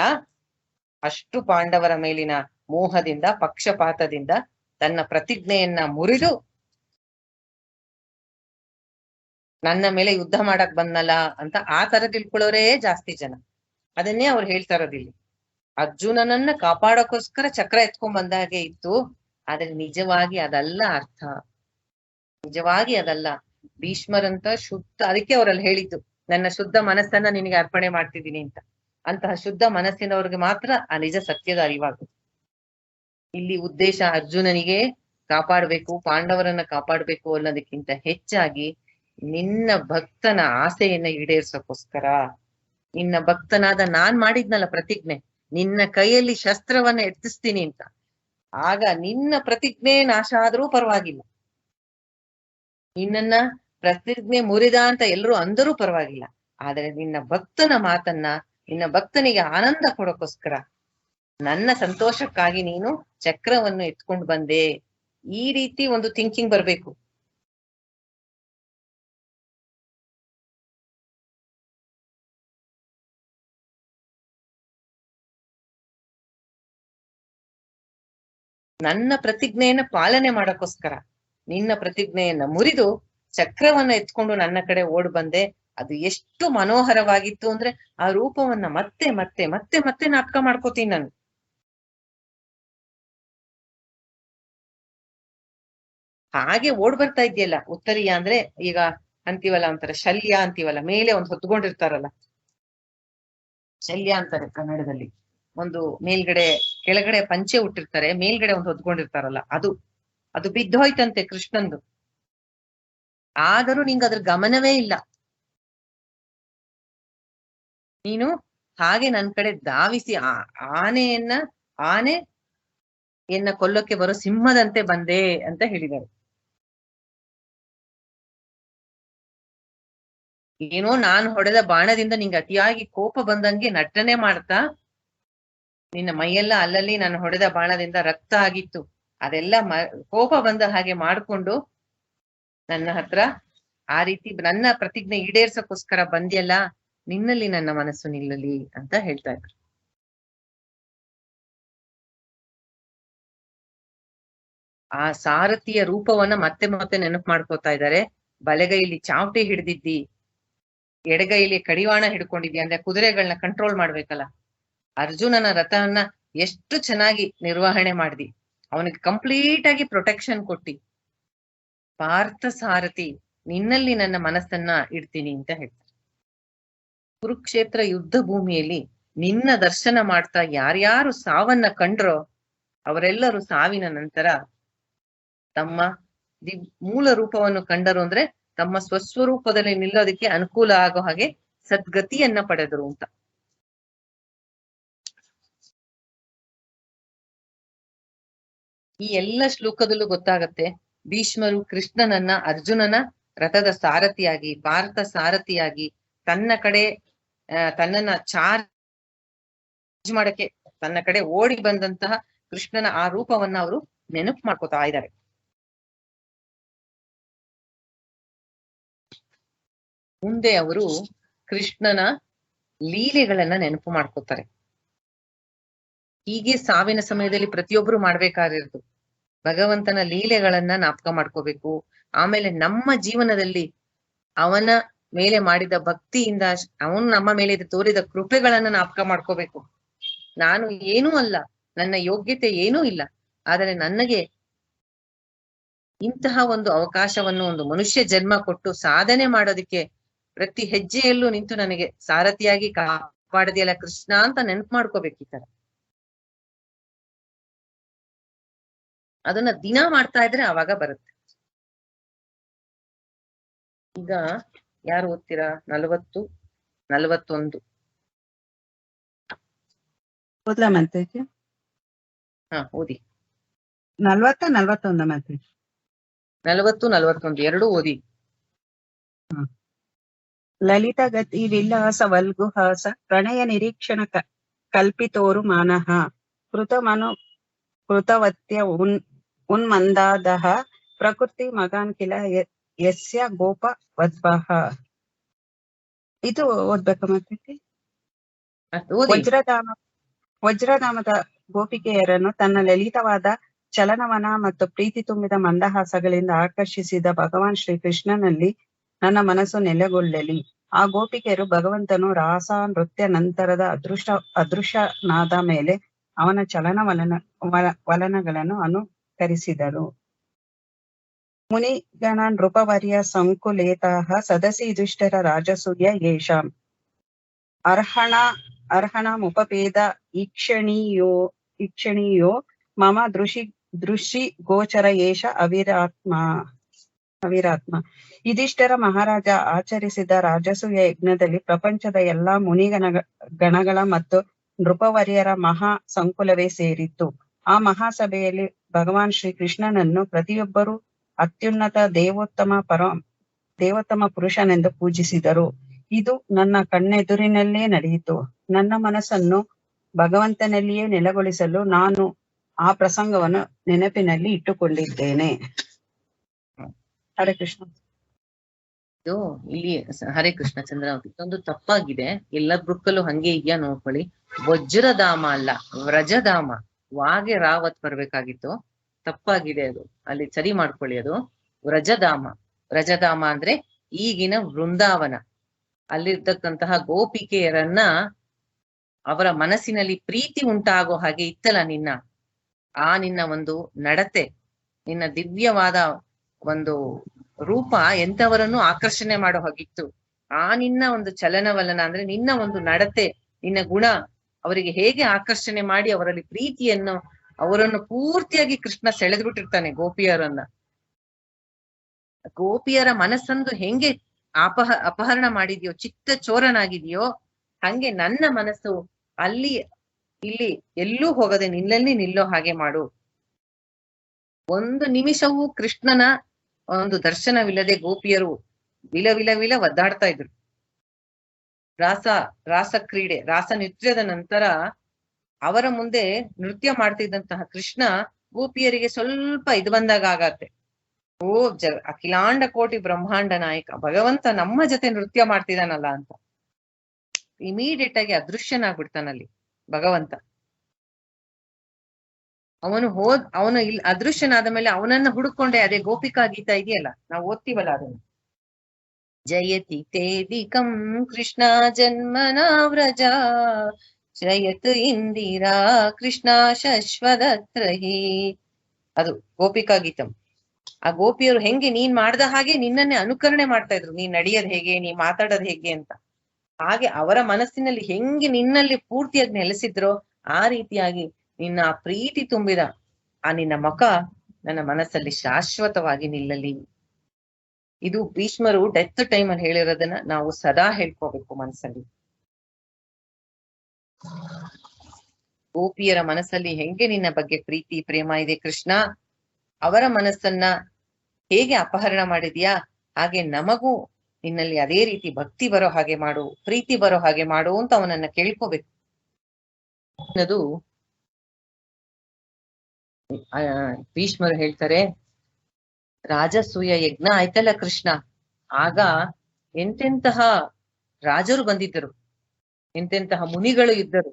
ಅಷ್ಟು ಪಾಂಡವರ ಮೇಲಿನ ಮೋಹದಿಂದ, ಪಕ್ಷಪಾತದಿಂದ ತನ್ನ ಪ್ರತಿಜ್ಞೆಯನ್ನ ಮುರಿದು ನನ್ನ ಮೇಲೆ ಯುದ್ಧ ಮಾಡಕ್ ಬಂದಲ್ಲ ಅಂತ ಆ ತರ ತಿಳ್ಕೊಳ್ಳೋರೇ ಜಾಸ್ತಿ ಜನ. ಅದನ್ನೇ ಅವ್ರು ಹೇಳ್ತಾ ಇರೋದಿಲ್ಲಿ. ಅರ್ಜುನನನ್ನ ಕಾಪಾಡೋಕೋಸ್ಕರ ಚಕ್ರ ಎತ್ಕೊಂಡ್ ಬಂದ ಹಾಗೆ ಇತ್ತು, ಆದ್ರೆ ನಿಜವಾಗಿ ಅದಲ್ಲ ಅರ್ಥ. ನಿಜವಾಗಿ ಅದಲ್ಲ. ಭೀಷ್ಮರಂತ ಶುದ್ಧ, ಅದಕ್ಕೆ ಅವರಲ್ಲಿ ಹೇಳಿದ್ದು, ನನ್ನ ಶುದ್ಧ ಮನಸ್ಸನ್ನ ನಿನಗೆ ಅರ್ಪಣೆ ಮಾಡ್ತಿದ್ದೀನಿ ಅಂತ. ಅಂತಹ ಶುದ್ಧ ಮನಸ್ಸಿನವ್ರಿಗೆ ಮಾತ್ರ ಆ ನಿಜ ಸತ್ಯದ ಅರಿವಾಗುತ್ತೆ. ಇಲ್ಲಿ ಉದ್ದೇಶ ಅರ್ಜುನನಿಗೆ ಕಾಪಾಡ್ಬೇಕು, ಪಾಂಡವರನ್ನ ಕಾಪಾಡ್ಬೇಕು ಅನ್ನೋದಕ್ಕಿಂತ ಹೆಚ್ಚಾಗಿ ನಿನ್ನ ಭಕ್ತನ ಆಸೆಯನ್ನ ಈಡೇರ್ಸೋಕೋಸ್ಕರ, ನಿನ್ನ ಭಕ್ತನಾದ ನಾನ್ ಮಾಡಿದ್ನಲ್ಲ ಪ್ರತಿಜ್ಞೆ, ನಿನ್ನ ಕೈಯಲ್ಲಿ ಶಸ್ತ್ರವನ್ನ ಎತ್ತಿಸ್ತೀನಿ ಅಂತ. ಆಗ ನಿನ್ನ ಪ್ರತಿಜ್ಞೆ ನಾಶ ಆದ್ರೂ ಪರವಾಗಿಲ್ಲ, ನಿನ್ನನ್ನ ಪ್ರತಿಜ್ಞೆ ಮುರಿದ ಅಂತ ಎಲ್ಲರೂ ಅಂದರೂ ಪರವಾಗಿಲ್ಲ, ಆದ್ರೆ ನಿನ್ನ ಭಕ್ತನ ಮಾತನ್ನ, ನಿನ್ನ ಭಕ್ತನಿಗೆ ಆನಂದ ಕೊಡೋಕೋಸ್ಕರ, ನನ್ನ ಸಂತೋಷಕ್ಕಾಗಿ ನೀನು ಚಕ್ರವನ್ನು ಎತ್ಕೊಂಡು ಬಂದೆ. ಈ ರೀತಿ ಒಂದು ಥಿಂಕಿಂಗ್ ಬರ್ಬೇಕು. ನನ್ನ ಪ್ರತಿಜ್ಞೆಯನ್ನ ಪಾಲನೆ ಮಾಡಕ್ಕೋಸ್ಕರ ನಿನ್ನ ಪ್ರತಿಜ್ಞೆಯನ್ನ ಮುರಿದು ಚಕ್ರವನ್ನ ಎತ್ಕೊಂಡು ನನ್ನ ಕಡೆ ಓಡ್ ಬಂದೆ. ಅದು ಎಷ್ಟು ಮನೋಹರವಾಗಿತ್ತು ಅಂದ್ರೆ ಆ ರೂಪವನ್ನ ಮತ್ತೆ ಮತ್ತೆ ಮತ್ತೆ ಮತ್ತೆ ನಾಟಕ ಮಾಡ್ಕೋತೀನಿ ನಾನು. ಹಾಗೆ ಓಡ್ ಬರ್ತಾ ಇದೆಯಲ್ಲ, ಉತ್ತರೀಯ ಅಂದ್ರೆ ಈಗ ಅಂತೀವಲ್ಲ ಒಂಥರ ಶಲ್ಯ ಅಂತೀವಲ್ಲ, ಮೇಲೆ ಒಂದು ಹೊತ್ಕೊಂಡಿರ್ತಾರಲ್ಲ, ಶಲ್ಯ ಅಂತಾರೆ ಕನ್ನಡದಲ್ಲಿ. ಒಂದು ಮೇಲ್ಗಡೆ ಕೆಳಗಡೆ ಪಂಚೆ ಹುಟ್ಟಿರ್ತಾರೆ, ಮೇಲ್ಗಡೆ ಒಂದು ಹೊತ್ಕೊಂಡಿರ್ತಾರಲ್ಲ, ಅದು ಬಿದ್ದೋಯ್ತಂತೆ ಕೃಷ್ಣಂದು. ಆದರೂ ನಿಂಗೆ ಅದ್ರ ಗಮನವೇ ಇಲ್ಲ. ನೀನು ಹಾಗೆ ನನ್ ಕಡೆ ಧಾವಿಸಿ ಆನೆಯನ್ನ ಕೊಲ್ಲೋಕೆ ಬರೋ ಸಿಂಹದಂತೆ ಬಂದೆ ಅಂತ ಹೇಳಿದ್ದಾರೆ. ಏನೋ ನಾನು ಹೊಡೆದ ಬಾಣದಿಂದ ನಿಂಗೆ ಅತಿಯಾಗಿ ಕೋಪ ಬಂದಂಗೆ ನಟನೆ ಮಾಡ್ತಾ, ನಿನ್ನ ಮೈಯೆಲ್ಲ ಅಲ್ಲಲ್ಲಿ ನಾನು ಹೊಡೆದ ಬಾಣದಿಂದ ರಕ್ತ ಆಗಿತ್ತು, ಅದೆಲ್ಲ ಕೋಪ ಬಂದ ಹಾಗೆ ಮಾಡ್ಕೊಂಡು ನನ್ನ ಹತ್ರ ಆ ರೀತಿ ನನ್ನ ಪ್ರತಿಜ್ಞೆ ಈಡೇರ್ಸಕ್ಕೋಸ್ಕರ ಬಂದ್ಯಲ್ಲ, ನಿನ್ನಲ್ಲಿ ನನ್ನ ಮನಸ್ಸು ನಿಲ್ಲಲಿ ಅಂತ ಹೇಳ್ತಾ ಇದ್ರು. ಆ ಸಾರಥಿಯ ರೂಪವನ್ನ ಮತ್ತೆ ಮತ್ತೆ ನೆನಪು ಮಾಡ್ಕೋತಾ ಇದ್ದಾರೆ. ಬಲಗೈಲಿ ಚಾವಟಿ ಹಿಡ್ದಿದ್ದಿ, ಎಡಗೈಲಿ ಕಡಿವಾಣ ಹಿಡ್ಕೊಂಡಿದ್ದಿ, ಅಂದ್ರೆ ಕುದುರೆಗಳನ್ನ ಕಂಟ್ರೋಲ್ ಮಾಡ್ಬೇಕಲ್ಲ. ಅರ್ಜುನನ ರಥವನ್ನ ಎಷ್ಟು ಚೆನ್ನಾಗಿ ನಿರ್ವಹಣೆ ಮಾಡ್ದಿ, ಅವನಿಗೆ ಕಂಪ್ಲೀಟ್ ಆಗಿ ಪ್ರೊಟೆಕ್ಷನ್ ಕೊಟ್ಟಿ. ಪಾರ್ಥ ಸಾರಥಿ, ನಿನ್ನಲ್ಲಿ ನನ್ನ ಮನಸ್ಸನ್ನ ಇಡ್ತೀನಿ ಅಂತ ಹೇಳ್ತಾರೆ. ಕುರುಕ್ಷೇತ್ರ ಯುದ್ಧ ಭೂಮಿಯಲ್ಲಿ ನಿನ್ನ ದರ್ಶನ ಮಾಡ್ತಾ ಯಾರ್ಯಾರು ಸಾವನ್ನ ಕಂಡ್ರೋ ಅವರೆಲ್ಲರೂ ಸಾವಿನ ನಂತರ ತಮ್ಮ ಮೂಲ ರೂಪವನ್ನು ಕಂಡರು, ಅಂದ್ರೆ ತಮ್ಮ ಸ್ವಸ್ವರೂಪದಲ್ಲಿ ನಿಲ್ಲೋದಕ್ಕೆ ಅನುಕೂಲ ಆಗೋ ಹಾಗೆ ಸದ್ಗತಿಯನ್ನ ಪಡೆದರು ಅಂತ. ಈ ಎಲ್ಲ ಶ್ಲೋಕದಲ್ಲೂ ಗೊತ್ತಾಗತ್ತೆ ಭೀಷ್ಮರು ಕೃಷ್ಣನನ್ನ ಅರ್ಜುನನ ರಥದ ಸಾರಥಿಯಾಗಿ ಭಾರತ ಸಾರಥಿಯಾಗಿ ತನ್ನ ಕಡೆ ತನ್ನನ್ನ ಚಾರ್ಜ್ ಮಾಡಕ್ಕೆ ತನ್ನ ಕಡೆ ಓಡಿ ಬಂದಂತಹ ಕೃಷ್ಣನ ಆ ರೂಪವನ್ನ ಅವರು ನೆನಪು ಮಾಡ್ಕೋತಾ ಇದ್ದಾರೆ. ಮುಂದೆ ಅವರು ಕೃಷ್ಣನ ಲೀಲೆಗಳನ್ನ ನೆನಪು ಮಾಡ್ಕೋತಾರೆ. ಹೀಗೆ ಸಾವಿನ ಸಮಯದಲ್ಲಿ ಪ್ರತಿಯೊಬ್ರು ಮಾಡ್ಬೇಕಾಗಿರೋದು ಭಗವಂತನ ಲೀಲೆಗಳನ್ನ ಜ್ಞಾಪಕ ಮಾಡ್ಕೋಬೇಕು. ಆಮೇಲೆ ನಮ್ಮ ಜೀವನದಲ್ಲಿ ಅವನ ಮೇಲೆ ಮಾಡಿದ ಭಕ್ತಿಯಿಂದ ಅವನು ನಮ್ಮ ಮೇಲೆ ತೋರಿದ ಕೃಪೆಗಳನ್ನ ಜ್ಞಾಪಕ ಮಾಡ್ಕೋಬೇಕು. ನಾನು ಏನೂ ಅಲ್ಲ, ನನ್ನ ಯೋಗ್ಯತೆ ಏನೂ ಇಲ್ಲ, ಆದರೆ ನನಗೆ ಇಂತಹ ಒಂದು ಅವಕಾಶವನ್ನು ಒಂದು ಮನುಷ್ಯ ಜನ್ಮ ಕೊಟ್ಟು ಸಾಧನೆ ಮಾಡೋದಿಕ್ಕೆ ಪ್ರತಿ ಹೆಜ್ಜೆಯಲ್ಲೂ ನಿಂತು ನನಗೆ ಸಾರಥಿಯಾಗಿ ಕಾಪಾಡದಿಯಲ್ಲ ಕೃಷ್ಣ ಅಂತ ನೆನಪು ಮಾಡ್ಕೋಬೇಕು. ಈ ತರ ಅದನ್ನ ದಿನ ಮಾಡ್ತಾ ಇದ್ರೆ ಅವಾಗ ಬರುತ್ತೆ. ಈಗ ಯಾರು ಓದ್ತೀರಾ? 40, 41. ಓದ್ಲಾ ಮಾತಾಜಿ? ಓದಿ. 40, 41 ಮಾತಾಜಿ. 40, 41 ಎರಡೂ ಓದಿ. ಲಲಿತ ಗತಿ ವಿಲಾಸ ವಲ್ಗುಹಾಸ ಪ್ರಣಯ ನಿರೀಕ್ಷಣ ಕಲ್ಪಿತೋರು ಮಾನಃ ಕೃತವತ್ಯ ಉನ್ಮಂದಾದಹ ಪ್ರಕೃತಿ ಮಗಾನ್ ಕಿಲ ಯಸ್ಯ ಗೋಪ ವದ್ಭಃ. ಇದು ಓದ್ಬೇಕ ಮಾತಾಜಿ? ವಜ್ರಧಾಮದ ಗೋಪಿಕೆಯರನ್ನು ತನ್ನ ಲಲಿತವಾದ ಚಲನವನ ಮತ್ತು ಪ್ರೀತಿ ತುಂಬಿದ ಮಂದಹಾಸಗಳಿಂದ ಆಕರ್ಷಿಸಿದ ಭಗವಾನ್ ಶ್ರೀ ಕೃಷ್ಣನಲ್ಲಿ ನನ್ನ ಮನಸ್ಸು ನೆಲೆಗೊಳ್ಳಲಿ. ಆ ಗೋಪಿಕೆಯರು ಭಗವಂತನು ರಾಸ ನೃತ್ಯ ನಂತರದ ಅದೃಶ್ಯನಾದ ಮೇಲೆ ಅವನ ವಲನಗಳನ್ನು ಅನುಕರಿಸಿದರು. ಮುನಿಗಣ ನೃಪವರ್ಯ ಸಂಕುಲೇತಾಃ ಸದಸಿ ಯುಧಿಷ್ಠಿರ ರಾಜಸೂಯ ಯೇಷಾಂ ಅರ್ಹಣಮುಪಪೇದ ಈಕ್ಷಣೀಯೋ ಮಮ ದೃಶಿ ಗೋಚರ ಏಷ ಅವಿರಾತ್ಮ. ಯುಧಿಷ್ಠಿರ ಮಹಾರಾಜ ಆಚರಿಸಿದ ರಾಜಸೂಯ ಯಜ್ಞದಲ್ಲಿ ಪ್ರಪಂಚದ ಎಲ್ಲಾ ಗಣಗಳ ಮತ್ತು ನೃಪವರ್ಯರ ಮಹಾ ಸಂಕುಲವೇ ಸೇರಿತ್ತು. ಆ ಮಹಾಸಭೆಯಲ್ಲಿ ಭಗವಾನ್ ಶ್ರೀ ಕೃಷ್ಣನನ್ನು ಪ್ರತಿಯೊಬ್ಬರೂ ಅತ್ಯುನ್ನತ ದೇವೋತ್ತಮ ಪುರುಷನೆಂದು ಪೂಜಿಸಿದರು. ಇದು ನನ್ನ ಕಣ್ಣೆದುರಿನಲ್ಲೇ ನಡೆಯಿತು. ನನ್ನ ಮನಸ್ಸನ್ನು ಭಗವಂತನಲ್ಲಿಯೇ ನೆಲೆಗೊಳಿಸಲು ನಾನು ಆ ಪ್ರಸಂಗವನ್ನು ನೆನಪಿನಲ್ಲಿ ಇಟ್ಟುಕೊಂಡಿದ್ದೇನೆ. ಹರೇ ಕೃಷ್ಣ. ಇದು ಇಲ್ಲಿ ಹರೇ ಕೃಷ್ಣ ಚಂದ್ರಾವತಿ ಇದೊಂದು ತಪ್ಪಾಗಿದೆ. ಎಲ್ಲ ಬುಕ್ಕಲ್ಲೂ ಹಂಗೆ ಇದೆಯಾ ನೋಡ್ಕೊಳ್ಳಿ. ವಜ್ರಧಾಮ ಅಲ್ಲ, ವ್ರಜಧಾಮ. ವಾಗೆ ರಾವತ್ ಬರ್ಬೇಕಾಗಿತ್ತು, ತಪ್ಪಾಗಿದೆ ಅದು. ಅಲ್ಲಿ ಸರಿ ಮಾಡ್ಕೊಳ್ಳಿ. ಅದು ವ್ರಜಧಾಮ. ವ್ರಜಧಾಮ ಅಂದ್ರೆ ಈಗಿನ ವೃಂದಾವನ. ಅಲ್ಲಿರ್ತಕ್ಕಂತಹ ಗೋಪಿಕೆಯರನ್ನ ಅವರ ಮನಸ್ಸಿನಲ್ಲಿ ಪ್ರೀತಿ ಉಂಟಾಗೋ ಹಾಗೆ ಇತ್ತಲ್ಲ ನಿನ್ನ ಒಂದು ನಡತೆ, ನಿನ್ನ ದಿವ್ಯವಾದ ಒಂದು ರೂಪ ಎಂತವರನ್ನು ಆಕರ್ಷಣೆ ಮಾಡೋ ಹಾಗಿತ್ತು. ಆ ನಿನ್ನ ಒಂದು ಚಲನವಲನ ಅಂದ್ರೆ ನಿನ್ನ ಒಂದು ನಡತೆ, ನಿನ್ನ ಗುಣ ಅವರಿಗೆ ಹೇಗೆ ಆಕರ್ಷಣೆ ಮಾಡಿ ಅವರಲ್ಲಿ ಪ್ರೀತಿಯನ್ನು ಅವರನ್ನು ಪೂರ್ತಿಯಾಗಿ ಕೃಷ್ಣ ಸೆಳೆದ್ಬಿಟ್ಟಿರ್ತಾನೆ. ಗೋಪಿಯರ ಮನಸ್ಸಂದು ಹೆಂಗೆ ಅಪಹರಣ ಮಾಡಿದ್ಯೋ, ಚಿತ್ತ ಚೋರನಾಗಿದೆಯೋ, ಹಂಗೆ ನನ್ನ ಮನಸ್ಸು ಅಲ್ಲಿ ಇಲ್ಲಿ ಎಲ್ಲೂ ಹೋಗದೆ ನಿನ್ನಲ್ಲಿ ನಿಲ್ಲೋ ಹಾಗೆ ಮಾಡು. ಒಂದು ನಿಮಿಷವೂ ಕೃಷ್ಣನ ಒಂದು ದರ್ಶನವಿಲ್ಲದೆ ಗೋಪಿಯರು ವಿಲ ಒದ್ದಾಡ್ತಾ ಇದ್ರು. ರಾಸ ಕ್ರೀಡೆ, ರಾಸ ನೃತ್ಯದ ನಂತರ ಅವರ ಮುಂದೆ ನೃತ್ಯ ಮಾಡ್ತಿದ್ದಂತಹ ಕೃಷ್ಣ ಗೋಪಿಯರಿಗೆ ಸ್ವಲ್ಪ ಇದು ಬಂದಾಗ ಆಗತ್ತೆ, ಅಖಿಲಾಂಡ ಕೋಟಿ ಬ್ರಹ್ಮಾಂಡ ನಾಯಕ ಭಗವಂತ ನಮ್ಮ ಜೊತೆ ನೃತ್ಯ ಮಾಡ್ತಿದ್ದಾನಲ್ಲ ಅಂತ ಇಮಿಡಿಯೇಟ್ ಆಗಿ ಅದೃಶ್ಯನಾಗ್ಬಿಡ್ತಾನಲ್ಲಿ ಭಗವಂತ. ಅವನು ಇಲ್ಲಿ ಅದೃಶ್ಯನಾದ ಮೇಲೆ ಅವನನ್ನ ಹುಡುಕೊಂಡೆ. ಅದೇ ಗೋಪಿಕಾ ಗೀತ ಇದೆಯಲ್ಲ, ನಾವು ಓದ್ತೀವಲ್ಲ ಅದನ್ನು. ಜಯತಿ ತೇದಿಕಂ ಕೃಷ್ಣ ಜನ್ಮನ ವ್ರಜ ಜಯತ್ ಇಂದಿರಾ ಕೃಷ್ಣ ಶಶ್ವದತ್ರಹಿ. ಅದು ಗೋಪಿಕಾ ಗೀತಂ. ಆ ಗೋಪಿಯರು ಹೆಂಗೆ ನೀನ್ ಮಾಡ್ದ ಹಾಗೆ ನಿನ್ನನ್ನೇ ಅನುಕರಣೆ ಮಾಡ್ತಾ ಇದ್ರು. ನೀನ್ ನಡೆಯೋದ್ ಹೇಗೆ, ನೀ ಮಾತಾಡೋದ್ ಹೇಗೆ ಅಂತ. ಹಾಗೆ ಅವರ ಮನಸ್ಸಿನಲ್ಲಿ ಹೆಂಗೆ ನಿನ್ನಲ್ಲಿ ಪೂರ್ತಿಯಾಗಿ ನೆಲೆಸಿದ್ರೋ ಆ ರೀತಿಯಾಗಿ ನಿನ್ನ ಪ್ರೀತಿ ತುಂಬಿದ ಆ ನಿನ್ನ ಮುಖ ನನ್ನ ಮನಸ್ಸಲ್ಲಿ ಶಾಶ್ವತವಾಗಿ ನಿಲ್ಲಲಿ. ಇದು ಭೀಷ್ಮರು ಡೆತ್ ಟೈಮ್ ಅಲ್ಲಿ ಹೇಳಿರೋದನ್ನ ನಾವು ಸದಾ ಹೇಳ್ಕೋಬೇಕು ಮನಸ್ಸಲ್ಲಿ. ಗೋಪಿಯರ ಮನಸ್ಸಲ್ಲಿ ಹೆಂಗೆ ನಿನ್ನ ಬಗ್ಗೆ ಪ್ರೀತಿ ಪ್ರೇಮ ಇದೆ ಕೃಷ್ಣ, ಅವರ ಮನಸ್ಸನ್ನ ಹೇಗೆ ಅಪಹರಣ ಮಾಡಿದ್ಯಾ, ಹಾಗೆ ನಮಗೂ ನಿನ್ನಲ್ಲಿ ಅದೇ ರೀತಿ ಭಕ್ತಿ ಬರೋ ಹಾಗೆ ಮಾಡು, ಪ್ರೀತಿ ಬರೋ ಹಾಗೆ ಮಾಡು ಅಂತ ಅವನನ್ನ ಕೇಳ್ಕೋಬೇಕು. ಅನ್ನೋದು ಭೀಷ್ಮರು ಹೇಳ್ತಾರೆ, ರಾಜಸೂಯ ಯಜ್ಞ ಆಯ್ತಲ್ಲ ಕೃಷ್ಣ, ಆಗ ಎಂತೆಂತಹ ರಾಜರು ಬಂದಿದ್ದರು, ಎಂತೆಂತಹ ಮುನಿಗಳು ಇದ್ದರು,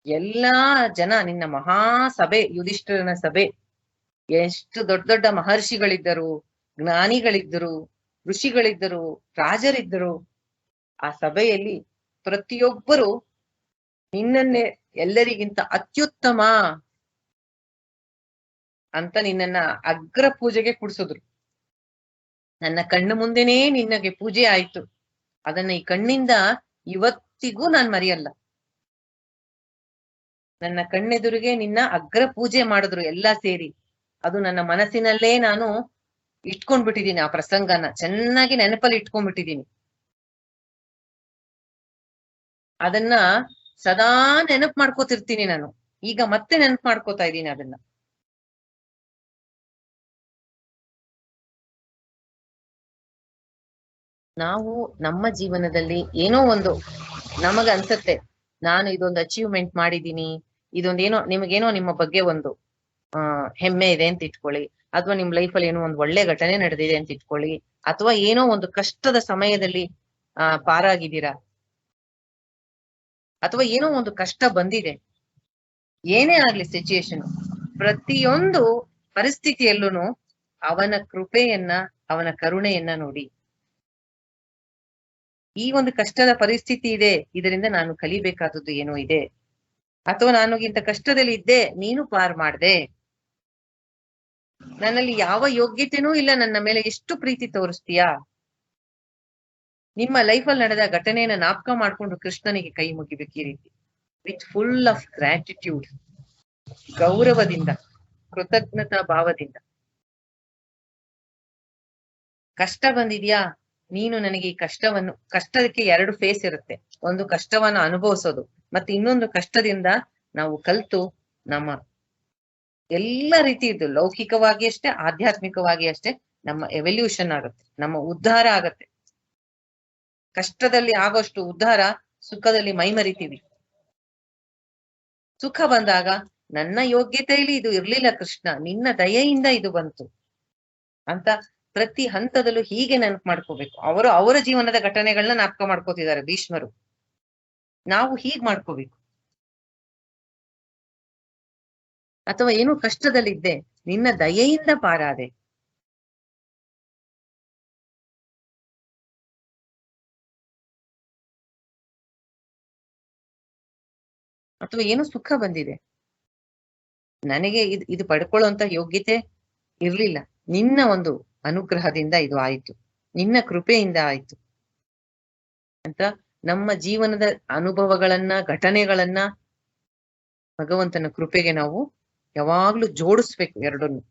ಎಲ್ಲಾ ಜನ ನಿನ್ನ ಮಹಾಸಭೆ, ಯುಧಿಷ್ಠಿರನ ಸಭೆ, ಎಷ್ಟು ದೊಡ್ಡ ದೊಡ್ಡ ಮಹರ್ಷಿಗಳಿದ್ದರು, ಜ್ಞಾನಿಗಳಿದ್ದರು, ಋಷಿಗಳಿದ್ದರು, ರಾಜರಿದ್ದರು. ಆ ಸಭೆಯಲ್ಲಿ ಪ್ರತಿಯೊಬ್ಬರು ನಿನ್ನನ್ನೇ ಎಲ್ಲರಿಗಿಂತ ಅತ್ಯುತ್ತಮ ಅಂತ ನಿನ್ನನ್ನ ಅಗ್ರ ಪೂಜೆಗೆ ಕೂಡ್ಸಿದ್ರು. ನನ್ನ ಕಣ್ಣು ಮುಂದೆನೇ ನಿನ್ನಗೆ ಪೂಜೆ ಆಯ್ತು, ಅದನ್ನ ಈ ಕಣ್ಣಿಂದ ಇವತ್ತಿಗೂ ನಾನ್ ಮರೆಯಲ್ಲ. ನನ್ನ ಕಣ್ಣೆದುರಿಗೆ ನಿನ್ನ ಅಗ್ರ ಪೂಜೆ ಮಾಡಿದ್ರು ಎಲ್ಲಾ ಸೇರಿ. ಅದು ನನ್ನ ಮನಸ್ಸಿನಲ್ಲೇ ನಾನು ಇಟ್ಕೊಂಡ್ಬಿಟ್ಟಿದೀನಿ, ಆ ಪ್ರಸಂಗನ ಚೆನ್ನಾಗಿ ನೆನಪಲ್ಲಿ ಇಟ್ಕೊಂಡ್ಬಿಟ್ಟಿದೀನಿ. ಅದನ್ನ ಸದಾ ನೆನಪು ಮಾಡ್ಕೋತಿರ್ತೀನಿ ನಾನು. ಈಗ ಮತ್ತೆ ನೆನಪು ಮಾಡ್ಕೋತಾ ಇದ್ದೀನಿ ಅದನ್ನ. ನಾವು ನಮ್ಮ ಜೀವನದಲ್ಲಿ ಏನೋ ಒಂದು ನಮಗ ಅನ್ಸತ್ತೆ, ನಾನು ಇದೊಂದು ಅಚೀವ್ಮೆಂಟ್ ಮಾಡಿದೀನಿ, ಇದೊಂದೇನೋ ನಿಮಗೇನೋ ನಿಮ್ಮ ಬಗ್ಗೆ ಒಂದು ಹೆಮ್ಮೆ ಇದೆ ಅಂತ ಇಟ್ಕೊಳ್ಳಿ, ಅಥವಾ ನಿಮ್ ಲೈಫಲ್ಲಿ ಏನೋ ಒಂದು ಒಳ್ಳೆ ಘಟನೆ ನಡೆದಿದೆ ಅಂತ ಇಟ್ಕೊಳ್ಳಿ, ಅಥವಾ ಏನೋ ಒಂದು ಕಷ್ಟದ ಸಮಯದಲ್ಲಿ ಪಾರಾಗಿದ್ದೀರಾ, ಅಥವಾ ಏನೋ ಒಂದು ಕಷ್ಟ ಬಂದಿದೆ, ಏನೇ ಆಗ್ಲಿ ಸಿಚುಯೇಷನ್, ಪ್ರತಿಯೊಂದು ಪರಿಸ್ಥಿತಿಯಲ್ಲೂ ಅವನ ಕೃಪೆಯನ್ನ, ಅವನ ಕರುಣೆಯನ್ನ ನೋಡಿ. ಈ ಒಂದು ಕಷ್ಟದ ಪರಿಸ್ಥಿತಿ ಇದೆ, ಇದರಿಂದ ನಾನು ಕಲಿಬೇಕಾದದ್ದು ಏನೋ ಇದೆ, ಅಥವಾ ನಾನುಗಿಂತ ಕಷ್ಟದಲ್ಲಿ ಇದ್ದೆ, ನೀನು ಪಾರ್ ಮಾಡ್ದೆ, ನನ್ನಲ್ಲಿ ಯಾವ ಯೋಗ್ಯತೆನೂ ಇಲ್ಲ, ನನ್ನ ಮೇಲೆ ಎಷ್ಟು ಪ್ರೀತಿ ತೋರಿಸ್ತೀಯಾ. ನಿಮ್ಮ ಲೈಫಲ್ಲಿ ನಡೆದ ಘಟನೆಯನ್ನ ಜ್ಞಾಪಕ ಮಾಡ್ಕೊಂಡು ಕೃಷ್ಣನಿಗೆ ಕೈ ಮುಗಿಬೇಕು ಈ ರೀತಿ, ವಿತ್ ಫುಲ್ ಆಫ್ ಗ್ರಾಟಿಟ್ಯೂಡ್, ಗೌರವದಿಂದ, ಕೃತಜ್ಞತಾ ಭಾವದಿಂದ. ಕಷ್ಟ ಬಂದಿದ್ಯಾ, ನೀನು ನನಗೆ ಈ ಕಷ್ಟಕ್ಕೆ ಎರಡು ಫೇಸ್ ಇರುತ್ತೆ. ಒಂದು ಕಷ್ಟವನ್ನ ಅನುಭವಿಸೋದು, ಮತ್ತೆ ಇನ್ನೊಂದು ಕಷ್ಟದಿಂದ ನಾವು ಕಲ್ತು ನಮ್ಮ ಎಲ್ಲ ರೀತಿಯದ್ದು, ಲೌಕಿಕವಾಗಿ ಅಷ್ಟೇ, ಆಧ್ಯಾತ್ಮಿಕವಾಗಿ ಅಷ್ಟೇ, ನಮ್ಮ ಎವಲ್ಯೂಷನ್ ಆಗುತ್ತೆ, ನಮ್ಮ ಉದ್ಧಾರ ಆಗತ್ತೆ. ಕಷ್ಟದಲ್ಲಿ ಆಗೋಷ್ಟು ಉದ್ಧಾರ ಸುಖದಲ್ಲಿ ಮೈಮರಿತೀವಿ. ಸುಖ ಬಂದಾಗ ನನ್ನ ಯೋಗ್ಯತೆಯಲ್ಲಿ ಇದು ಇರ್ಲಿಲ್ಲ ಕೃಷ್ಣ, ನಿನ್ನ ದಯೆಯಿಂದ ಇದು ಬಂತು ಅಂತ ಪ್ರತಿ ಹಂತದಲ್ಲೂ ಹೀಗೆ ನೆನಪು ಮಾಡ್ಕೋಬೇಕು. ಅವರ ಜೀವನದ ಘಟನೆಗಳನ್ನ ಜ್ಞಾಪಕ ಮಾಡ್ಕೋತಿದ್ದಾರೆ ಭೀಷ್ಮರು. ನಾವು ಹೀಗ್ ಮಾಡ್ಕೋಬೇಕು. ಅಥವಾ ಏನೋ ಕಷ್ಟದಲ್ಲಿದ್ದೆ, ನಿನ್ನ ದಯೆಯಿಂದ ಪಾರಾದೆ. ಅಥವಾ ಏನೋ ಸುಖ ಬಂದಿದೆ, ನನಗೆ ಇದು ಪಡ್ಕೊಳ್ಳುವಂತ ಯೋಗ್ಯತೆ ಇರ್ಲಿಲ್ಲ, ನಿನ್ನ ಒಂದು ಅನುಗ್ರಹದಿಂದ ಇದು ಆಯ್ತು, ನಿನ್ನ ಕೃಪೆಯಿಂದ ಆಯ್ತು ಅಂತ ನಮ್ಮ ಜೀವನದ ಅನುಭವಗಳನ್ನ, ಘಟನೆಗಳನ್ನ ಭಗವಂತನ ಕೃಪೆಗೆ ನಾವು ಯಾವಾಗ್ಲೂ ಜೋಡಿಸ್ಬೇಕು ಎರಡನ್ನು.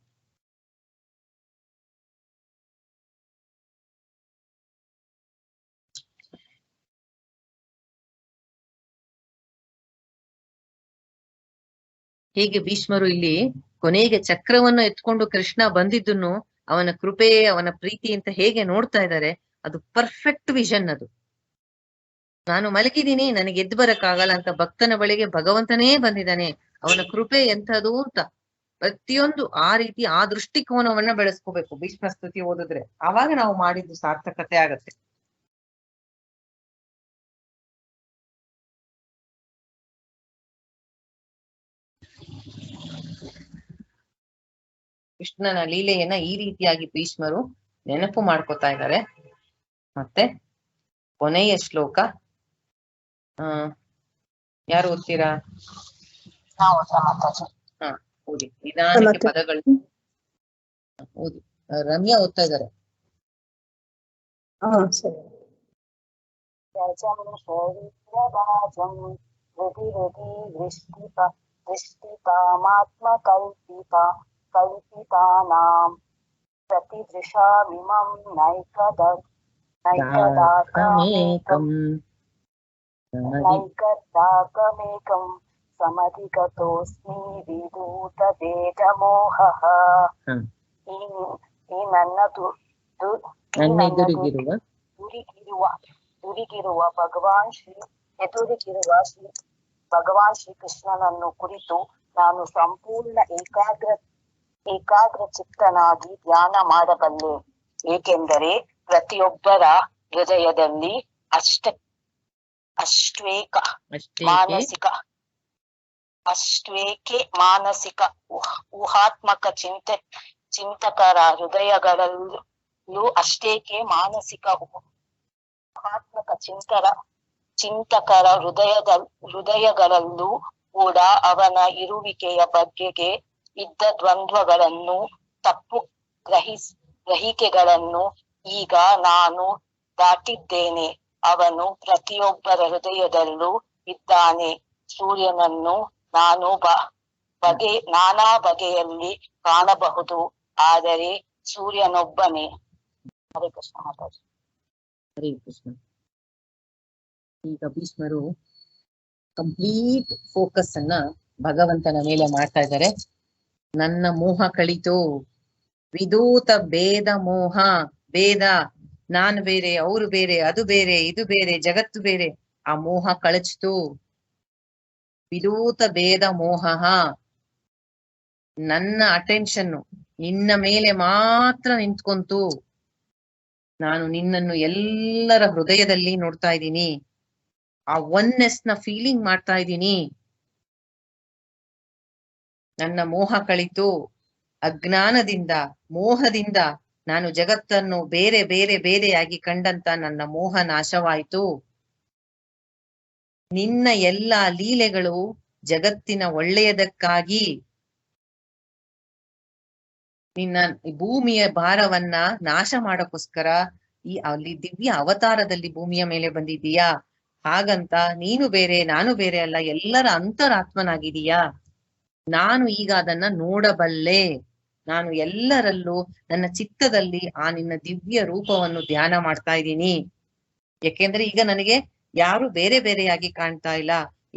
ಹೇಗೆ ಭೀಷ್ಮರು ಇಲ್ಲಿ ಕೊನೆಗೆ ಚಕ್ರವನ್ನು ಎತ್ಕೊಂಡು ಕೃಷ್ಣ ಬಂದಿದ್ದನ್ನು ಅವನ ಕೃಪೆ, ಅವನ ಪ್ರೀತಿ ಅಂತ ಹೇಗೆ ನೋಡ್ತಾ ಇದ್ದಾರೆ, ಅದು ಪರ್ಫೆಕ್ಟ್ ವಿಷನ್. ಅದು ನಾನು ಮಲಗಿದ್ದೀನಿ, ನನಗೆ ಎದ್ದು ಬರಕ್ಕಾಗಲ್ಲ ಅಂತ ಭಕ್ತನ ಬಳಿಗೆ ಭಗವಂತನೇ ಬಂದಿದ್ದಾನೆ, ಅವನ ಕೃಪೆ ಎಂಥದು ಅಂತ ಪ್ರತಿಯೊಂದು ಆ ರೀತಿ ಆ ದೃಷ್ಟಿಕೋನವನ್ನ ಬೆಳೆಸ್ಕೋಬೇಕು. ಭೀಷ್ಮ ಸ್ತುತಿ ಓದಿದ್ರೆ ಆವಾಗ ನಾವು ಮಾಡಿದ್ದು ಸಾರ್ಥಕತೆ ಆಗತ್ತೆ. ಕೃಷ್ಣನ ಲೀಲೆಯನ್ನ ಈ ರೀತಿಯಾಗಿ ಭೀಷ್ಮರು ನೆನಪು ಮಾಡ್ಕೋತಾ ಇದ್ದಾರೆ. ಮತ್ತೆ ಕೊನೆಯ ಶ್ಲೋಕ ಯಾರು ಓದ್ತೀರಾ? ಓದಿ, ನಿಧಾನಕ್ಕೆ ಪದಗಳು ಓದಿ. ರಮ್ಯಾ ಓದ್ತಾ ಇದ್ದಾರೆ. ಕಲ್ಪಿತಾನಾಂ ಪ್ರತಿದೃಶಾಮಿಮಂ ನೈಕದಾಕಮೇಕಂ ಸಮಧಿಗತೋಸ್ಮಿ ವಿದೂತ ಭೇದ ಮೋಹಃ. ಈ ನನ್ನ ದುರಿಗಿರುವ ಭಗವಾನ್ ಶ್ರೀ ಕೃಷ್ಣನನ್ನು ಕುರಿತು ನಾನು ಸಂಪೂರ್ಣ ಏಕಾಗ್ರ ಚಿತ್ತನಾಗಿ ಧ್ಯಾನ ಮಾಡಬಲ್ಲೆ. ಏಕೆಂದರೆ ಪ್ರತಿಯೊಬ್ಬರ ಹೃದಯದಲ್ಲಿ ಅಷ್ಟ್ವೇಕೆ ಮಾನಸಿಕ ಊಹಾತ್ಮಕ ಚಿಂತಕರ ಹೃದಯಗಳಲ್ಲೂ ಅಷ್ಟೇಕೆ ಮಾನಸಿಕ ಊಹಾತ್ಮಕ ಚಿಂತಕರ ಹೃದಯಗಳಲ್ಲೂ ಕೂಡ ಅವನ ಇರುವಿಕೆಯ ಬಗೆಗೆ ಇದ್ದ ದ್ವಂದ್ವಗಳನ್ನು ತಪ್ಪು ಗ್ರಹಿಕೆಗಳನ್ನು ಈಗ ನಾನು ದಾಟಿದ್ದೇನೆ. ಅವನು ಪ್ರತಿಯೊಬ್ಬರ ಹೃದಯದಲ್ಲೂ ಇದ್ದಾನೆ. ಸೂರ್ಯನನ್ನು ನಾನಾ ಬಗೆಯಲ್ಲಿ ಕಾಣಬಹುದು, ಆದರೆ ಸೂರ್ಯನೊಬ್ಬನೇ. ಹರೇ ಕೃಷ್ಣ ಮಾತಾಜಿ. ಹರೇ ಕೃಷ್ಣ. ಈಗ ಭೀಷ್ಮರು ಕಂಪ್ಲೀಟ್ ಫೋಕಸ್ ಅನ್ನ ಭಗವಂತನ ಮೇಲೆ ಮಾಡ್ತಾ ಇದ್ದಾರೆ. ನನ್ನ ಮೋಹ ಕಳಿತು, ವಿದೂತ ಭೇದ ಮೋಹ. ಭೇದ, ನಾನು ಬೇರೆ, ಅವರು ಬೇರೆ, ಅದು ಬೇರೆ, ಇದು ಬೇರೆ, ಜಗತ್ತು ಬೇರೆ, ಆ ಮೋಹ ಕಳಚಿತು. ವಿದೂತ ಭೇದ ಮೋಹ. ನನ್ನ ಅಟೆನ್ಷನ್ ನಿನ್ನ ಮೇಲೆ ಮಾತ್ರ ನಿಂತ್ಕೊಂತು. ನಾನು ನಿನ್ನನ್ನು ಎಲ್ಲರ ಹೃದಯದಲ್ಲಿ ನೋಡ್ತಾ ಇದ್ದೀನಿ. ಆ ಒನ್ನೆಸ್ ನ ಫೀಲಿಂಗ್ ಮಾಡ್ತಾ ಇದ್ದೀನಿ. ನನ್ನ ಮೋಹ ಕಳಿತು. ಅಜ್ಞಾನದಿಂದ, ಮೋಹದಿಂದ ನಾನು ಜಗತ್ತನ್ನು ಬೇರೆ ಬೇರೆ ಬೇರೆಯಾಗಿ ಕಂಡಂತ ನನ್ನ ಮೋಹ ನಾಶವಾಯಿತು. ನಿನ್ನ ಎಲ್ಲ ಲೀಲೆಗಳು ಜಗತ್ತಿನ ಒಳ್ಳೆಯದಕ್ಕಾಗಿ, ನಿನ್ನ ಭೂಮಿಯ ಭಾರವನ್ನ ನಾಶ ಮಾಡೋಕ್ಕೋಸ್ಕರ ಅಲ್ಲಿ ದಿವ್ಯ ಅವತಾರದಲ್ಲಿ ಭೂಮಿಯ ಮೇಲೆ ಬಂದಿದ್ದೀಯಾ. ಹಾಗಂತ ನೀನು ಬೇರೆ ನಾನು ಬೇರೆ ಅಲ್ಲ, ಎಲ್ಲರ ಅಂತರಾತ್ಮನಾಗಿದೀಯಾ. ನಾನು ಈಗ ಅದನ್ನ ನೋಡಬಲ್ಲೆ. ನಾನು ಎಲ್ಲರಲ್ಲೂ ನನ್ನ ಚಿತ್ತದಲ್ಲಿ ಆ ನಿನ್ನ ದಿವ್ಯ ರೂಪವನ್ನು ಧ್ಯಾನ ಮಾಡ್ತಾ ಇದ್ದೀನಿ. ಯಾಕೆಂದ್ರೆ ಈಗ ನನಗೆ ಯಾರು ಬೇರೆ ಬೇರೆಯಾಗಿ ಕಾಣ್ತಾ ಇಲ್ಲ.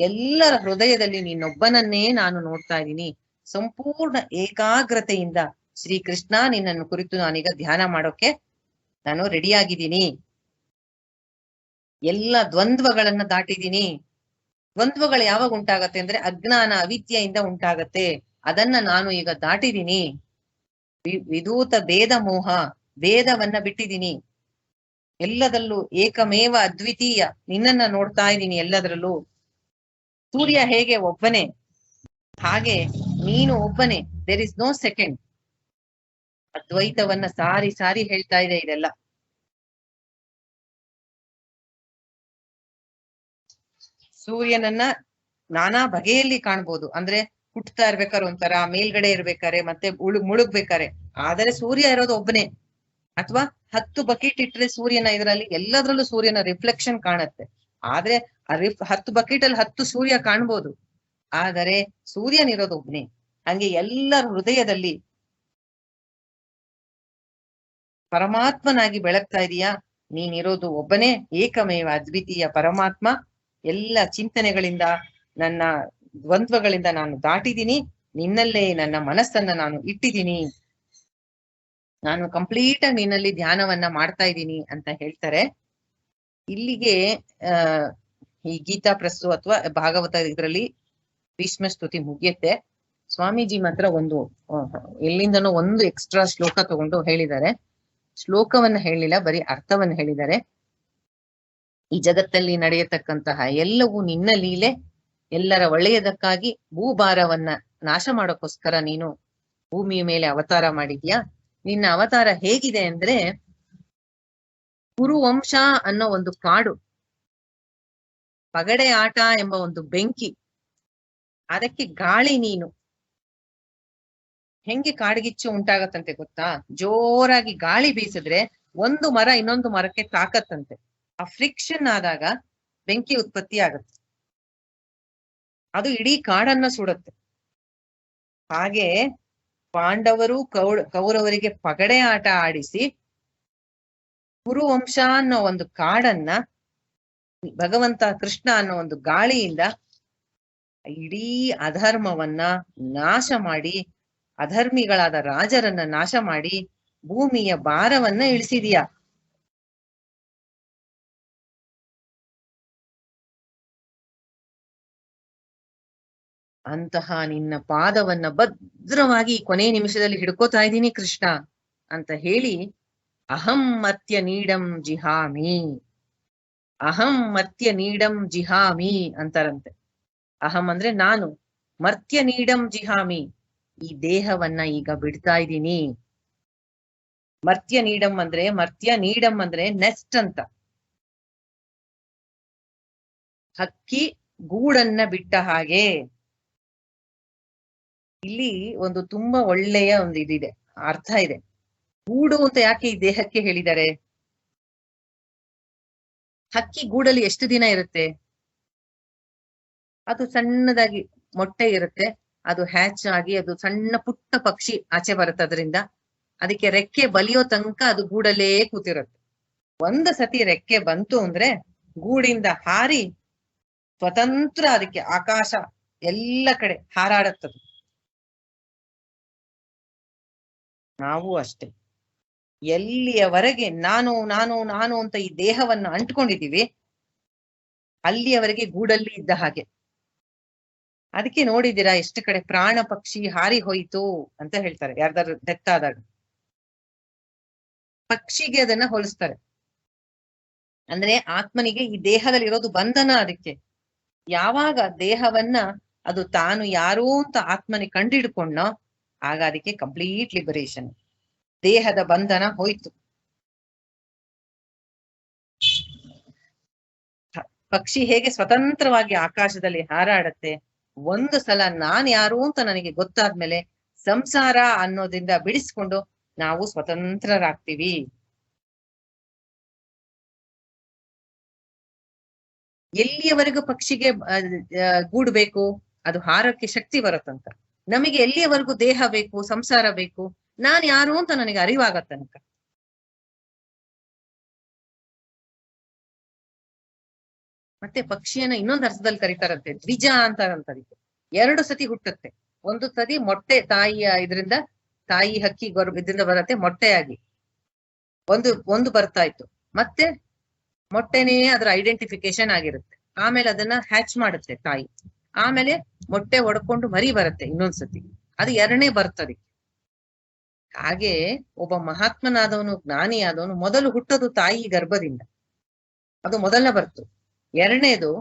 ಎಲ್ಲರ ಹೃದಯದಲ್ಲಿ ನಿನ್ನೊಬ್ಬನನ್ನೇ ನಾನು ನೋಡ್ತಾ ಇದ್ದೀನಿ. ಸಂಪೂರ್ಣ ಏಕಾಗ್ರತೆಯಿಂದ ಶ್ರೀಕೃಷ್ಣ ನಿನ್ನನ್ನು ಕುರಿತು ನಾನೀಗ ಧ್ಯಾನ ಮಾಡೋಕೆ ನಾನು ರೆಡಿಯಾಗಿದ್ದೀನಿ. ಎಲ್ಲ ದ್ವಂದ್ವಗಳನ್ನ ದಾಟಿದ್ದೀನಿ. ದ್ವಂದ್ವಗಳು ಯಾವಾಗ ಉಂಟಾಗತ್ತೆ ಅಂದ್ರೆ ಅಜ್ಞಾನ ಅವಿದ್ಯೆಯಿಂದ ಉಂಟಾಗತ್ತೆ. ಅದನ್ನ ನಾನು ಈಗ ದಾಟಿದ್ದೀನಿ. ವಿದೂತ ಭೇದ ಮೋಹ, ಭೇದವನ್ನ ಬಿಟ್ಟಿದ್ದೀನಿ. ಎಲ್ಲದಲ್ಲೂ ಏಕಮೇವ ಅದ್ವಿತೀಯ, ನಿನ್ನನ್ನ ನೋಡ್ತಾ ಇದ್ದೀನಿ ಎಲ್ಲದರಲ್ಲೂ. ಸೂರ್ಯ ಹೇಗೆ ಒಬ್ಬನೇ, ಹಾಗೆ ನೀನು ಒಬ್ಬನೇ. There is no second. ಅದ್ವೈತವನ್ನ ಸಾರಿ ಸಾರಿ ಹೇಳ್ತಾ ಇದೆ ಇದೆಲ್ಲ. ಸೂರ್ಯನನ್ನ ನಾನಾ ಬಗೆಯಲ್ಲಿ ಕಾಣ್ಬೋದು. ಅಂದ್ರೆ ಹುಟ್ತಾ ಇರ್ಬೇಕಾರೆ ಒಂಥರ, ಮೇಲ್ಗಡೆ ಇರ್ಬೇಕಾರೆ, ಮತ್ತೆ ಮುಳುಗ್ಬೇಕಾರೆ. ಆದರೆ ಸೂರ್ಯ ಇರೋದು ಒಬ್ಬನೇ. ಅಥವಾ 10 ಬಕೆಟ್ ಇಟ್ರೆ ಸೂರ್ಯನ ಇದರಲ್ಲಿ ಎಲ್ಲದ್ರಲ್ಲೂ ಸೂರ್ಯನ ರಿಫ್ಲೆಕ್ಷನ್ ಕಾಣುತ್ತೆ. ಆದ್ರೆ 10 ಬಕೆಟ್ ಅಲ್ಲಿ 10 ಸೂರ್ಯ ಕಾಣ್ಬೋದು, ಆದರೆ ಸೂರ್ಯನಿರೋದು ಒಬ್ನೇ. ಹಂಗೆ ಎಲ್ಲರ ಹೃದಯದಲ್ಲಿ ಪರಮಾತ್ಮನಾಗಿ ಬೆಳಗ್ತಾ ಇದೀಯಾ. ನೀನಿರೋದು ಒಬ್ಬನೇ, ಏಕಮೇವ ಅದ್ವಿತೀಯ ಪರಮಾತ್ಮ. ಎಲ್ಲ ಚಿಂತನೆಗಳಿಂದ, ನನ್ನ ದ್ವಂದ್ವಗಳಿಂದ ನಾನು ದಾಟಿದ್ದೀನಿ. ನಿನ್ನಲ್ಲೇ ನನ್ನ ಮನಸ್ಸನ್ನ ನಾನು ಇಟ್ಟಿದ್ದೀನಿ. ನಾನು ಕಂಪ್ಲೀಟ್ ಆಗಿ ನಿನ್ನಲ್ಲಿ ಧ್ಯಾನವನ್ನ ಮಾಡ್ತಾ ಇದ್ದೀನಿ ಅಂತ ಹೇಳ್ತಾರೆ. ಇಲ್ಲಿಗೆ ಈ ಗೀತಾ ಪ್ರಸ್ತು ಅಥವಾ ಭಾಗವತ ಇದರಲ್ಲಿ ಭೀಷ್ಮ ಸ್ತುತಿ ಮುಗಿಯುತ್ತೆ. ಸ್ವಾಮೀಜಿ ಮಾತ್ರ ಎಲ್ಲಿಂದನೋ ಒಂದು ಎಕ್ಸ್ಟ್ರಾ ಶ್ಲೋಕ ತಗೊಂಡು ಹೇಳಿದ್ದಾರೆ. ಶ್ಲೋಕವನ್ನ ಹೇಳಿಲ್ಲ, ಬರೀ ಅರ್ಥವನ್ನ ಹೇಳಿದ್ದಾರೆ. ಈ ಜಗತ್ತಲ್ಲಿ ನಡೆಯತಕ್ಕಂತಹ ಎಲ್ಲವೂ ನಿನ್ನ ಲೀಲೆ, ಎಲ್ಲರ ಒಳ್ಳೆಯದಕ್ಕಾಗಿ ಭೂಭಾರವನ್ನ ನಾಶ ಮಾಡೋಕ್ಕೋಸ್ಕರ ನೀನು ಭೂಮಿಯ ಮೇಲೆ ಅವತಾರ ಮಾಡಿದ್ಯಾ. ನಿನ್ನ ಅವತಾರ ಹೇಗಿದೆ ಅಂದ್ರೆ, ಕುರುವಂಶ ಅನ್ನೋ ಒಂದು ಕಾಡು, ಪಗಡೆ ಆಟ ಎಂಬ ಒಂದು ಬೆಂಕಿ, ಅದಕ್ಕೆ ಗಾಳಿ ನೀನು. ಹೆಂಗೆ ಕಾಡ್ಗಿಚ್ಚು ಉಂಟಾಗತ್ತಂತೆ ಗೊತ್ತಾ? ಜೋರಾಗಿ ಗಾಳಿ ಬೀಸಿದ್ರೆ ಒಂದು ಮರ ಇನ್ನೊಂದು ಮರಕ್ಕೆ ತಾಕತ್ತಂತೆ. ಆ ಫ್ರಿಕ್ಷನ್ ಆದಾಗ ಬೆಂಕಿ ಉತ್ಪತ್ತಿ ಆಗತ್ತೆ. ಅದು ಇಡೀ ಕಾಡನ್ನ ಸುಡುತ್ತೆ. ಹಾಗೆ ಪಾಂಡವರು ಕೌರವರಿಗೆ ಪಗಡೆ ಆಟ ಆಡಿಸಿ ಕುರುವಂಶ ಅನ್ನೋ ಒಂದು ಕಾಡನ್ನ ಭಗವಂತ ಕೃಷ್ಣ ಅನ್ನೋ ಒಂದು ಗಾಳಿಯಿಂದ ಇಡೀ ಅಧರ್ಮವನ್ನ ನಾಶ ಮಾಡಿ, ಅಧರ್ಮಿಗಳಾದ ರಾಜರನ್ನ ನಾಶ ಮಾಡಿ ಭೂಮಿಯ ಭಾರವನ್ನ ಇಳಿಸಿದೀಯ. ಅಂತಹ ನಿನ್ನ ಪಾದವನ್ನ ಭದ್ರವಾಗಿ ಕೊನೆ ನಿಮಿಷದಲ್ಲಿ ಹಿಡ್ಕೋತಾ ಇದ್ದೀನಿ ಕೃಷ್ಣ ಅಂತ ಹೇಳಿ ಅಹಂ ಮರ್ತ್ಯ ನೀಡಂ ಜಿಹಾಮಿ, ಅಹಂ ಮರ್ತ್ಯ ನೀಡಂ ಜಿಹಾಮಿ ಅಂತಾರಂತೆ. ಅಹಂ ಅಂದ್ರೆ ನಾನು, ಮರ್ತ್ಯ ನೀಡಂ ಜಿಹಾಮಿ, ಈ ದೇಹವನ್ನ ಈಗ ಬಿಡ್ತಾ ಇದ್ದೀನಿ. ಮರ್ತ್ಯ ನೀಡಂ ಅಂದ್ರೆ, ಮರ್ತ್ಯ ನೀಡಂ ಅಂದ್ರೆ ನೆಸ್ಟ್ ಅಂತ. ಹಕ್ಕಿ ಗೂಡನ್ನ ಬಿಟ್ಟ ಹಾಗೆ. ಇಲ್ಲಿ ಒಂದು ತುಂಬಾ ಒಳ್ಳೆಯ ಒಂದು ಇದಿದೆ, ಅರ್ಥ ಇದೆ. ಗೂಡು ಅಂತ ಯಾಕೆ ಈ ದೇಹಕ್ಕೆ ಹೇಳಿದ್ದಾರೆ? ಹಕ್ಕಿ ಗೂಡಲ್ಲಿ ಎಷ್ಟು ದಿನ ಇರುತ್ತೆ? ಅದು ಸಣ್ಣದಾಗಿ ಮೊಟ್ಟೆ ಇರುತ್ತೆ, ಅದು ಹ್ಯಾಚ್ ಆಗಿ ಅದು ಸಣ್ಣ ಪುಟ್ಟ ಪಕ್ಷಿ ಆಚೆ ಬರುತ್ತೆ. ಅದರಿಂದ ಅದಕ್ಕೆ ರೆಕ್ಕೆ ಬಲಿಯೋ ತನಕ ಅದು ಗೂಡಲ್ಲೇ ಕೂತಿರುತ್ತೆ. ಒಂದು ಸತಿ ರೆಕ್ಕೆ ಬಂತು ಅಂದ್ರೆ ಗೂಡಿಂದ ಹಾರಿ ಸ್ವತಂತ್ರ ಅದಕ್ಕೆ ಆಕಾಶ ಎಲ್ಲ ಕಡೆ ಹಾರಾಡುತ್ತದೆ. ನಾವು ಅಷ್ಟೇ, ಎಲ್ಲಿಯವರೆಗೆ ನಾನು ನಾನು ನಾನು ಅಂತ ಈ ದೇಹವನ್ನ ಅಂಟ್ಕೊಂಡಿದೀವಿ ಅಲ್ಲಿಯವರೆಗೆ ಗೂಡಲ್ಲಿ ಇದ್ದ ಹಾಗೆ. ಅದಕ್ಕೆ ನೋಡಿದ್ದೀರಾ ಎಷ್ಟು ಕಡೆ ಪ್ರಾಣ ಪಕ್ಷಿ ಹಾರಿ ಹೋಯಿತು ಅಂತ ಹೇಳ್ತಾರೆ ಯಾರ್ದಾರು ಡೆತ್ ಆದಾಗ. ಪಕ್ಷಿಗೆ ಅದನ್ನ ಹೋಲಿಸ್ತಾರೆ. ಅಂದ್ರೆ ಆತ್ಮನಿಗೆ ಈ ದೇಹದಲ್ಲಿ ಇರೋದು ಬಂಧನ. ಅದಕ್ಕೆ ಯಾವಾಗ ದೇಹವನ್ನ ಅದು ತಾನು ಯಾರು ಅಂತ ಆತ್ಮನಿಗೆ ಕಂಡಿಡ್ಕೊಂಡೋ ಆಗ ಅದಕ್ಕೆ ಕಂಪ್ಲೀಟ್ ಲಿಬರೇಷನ್, ದೇಹದ ಬಂಧನ ಹೋಯ್ತು. ಪಕ್ಷಿ ಹೇಗೆ ಸ್ವತಂತ್ರವಾಗಿ ಆಕಾಶದಲ್ಲಿ ಹಾರಾಡತ್ತೆ, ಒಂದು ಸಲ ನಾನ್ ಯಾರು ಅಂತ ನನಗೆ ಗೊತ್ತಾದ್ಮೇಲೆ ಸಂಸಾರ ಅನ್ನೋದ್ರಿಂದ ಬಿಡಿಸ್ಕೊಂಡು ನಾವು ಸ್ವತಂತ್ರರಾಗ್ತೀವಿ. ಎಲ್ಲಿಯವರೆಗೂ ಪಕ್ಷಿಗೆ ಗೂಡು ಬೇಕು, ಅದು ಹಾರಕ್ಕೆ ಶಕ್ತಿ ಬರುತ್ತಂತ. ನಮಗೆ ಎಲ್ಲಿಯವರೆಗೂ ದೇಹ ಬೇಕು, ಸಂಸಾರ ಬೇಕು, ನಾನ್ ಯಾರು ಅಂತ ನನಗೆ ಅರಿವಾಗತ್ತನಕ. ಮತ್ತೆ ಪಕ್ಷಿಯನ್ನ ಇನ್ನೊಂದು ಅರ್ಥದಲ್ಲಿ ಕರೀತಾರಂತೆ, ದ್ವಿಜ ಅಂತಾರಂತದಕ್ಕೆ. 2 ಸತಿ ಹುಟ್ಟುತ್ತೆ. ಒಂದು ಸತಿ ಮೊಟ್ಟೆ ತಾಯಿಯ ಇದರಿಂದ, ತಾಯಿ ಹಕ್ಕಿ ಇದರಿಂದ ಬರತ್ತೆ ಮೊಟ್ಟೆಯಾಗಿ ಒಂದು ಬರ್ತಾ ಇತ್ತು. ಮತ್ತೆ ಮೊಟ್ಟೆನೇ ಅದರ ಐಡೆಂಟಿಫಿಕೇಶನ್ ಆಗಿರುತ್ತೆ. ಆಮೇಲೆ ಅದನ್ನ ಹ್ಯಾಚ್ ಮಾಡುತ್ತೆ ತಾಯಿ. ಆಮೇಲೆ ಮೊಟ್ಟೆ ಒಡ್ಕೊಂಡು ಮರಿ ಬರುತ್ತೆ ಇನ್ನೊಂದ್ಸತಿ, ಅದು 2ನೇ ಬರ್ತದೆ. ಹಾಗೆ ಒಬ್ಬ ಮಹಾತ್ಮನಾದವನು, ಜ್ಞಾನಿಯಾದವನು ಮೊದಲು ಹುಟ್ಟೋದು ತಾಯಿ ಗರ್ಭದಿಂದ, ಅದು ಮೊದಲನೇ ಬರ್ತು. 2ನೇದು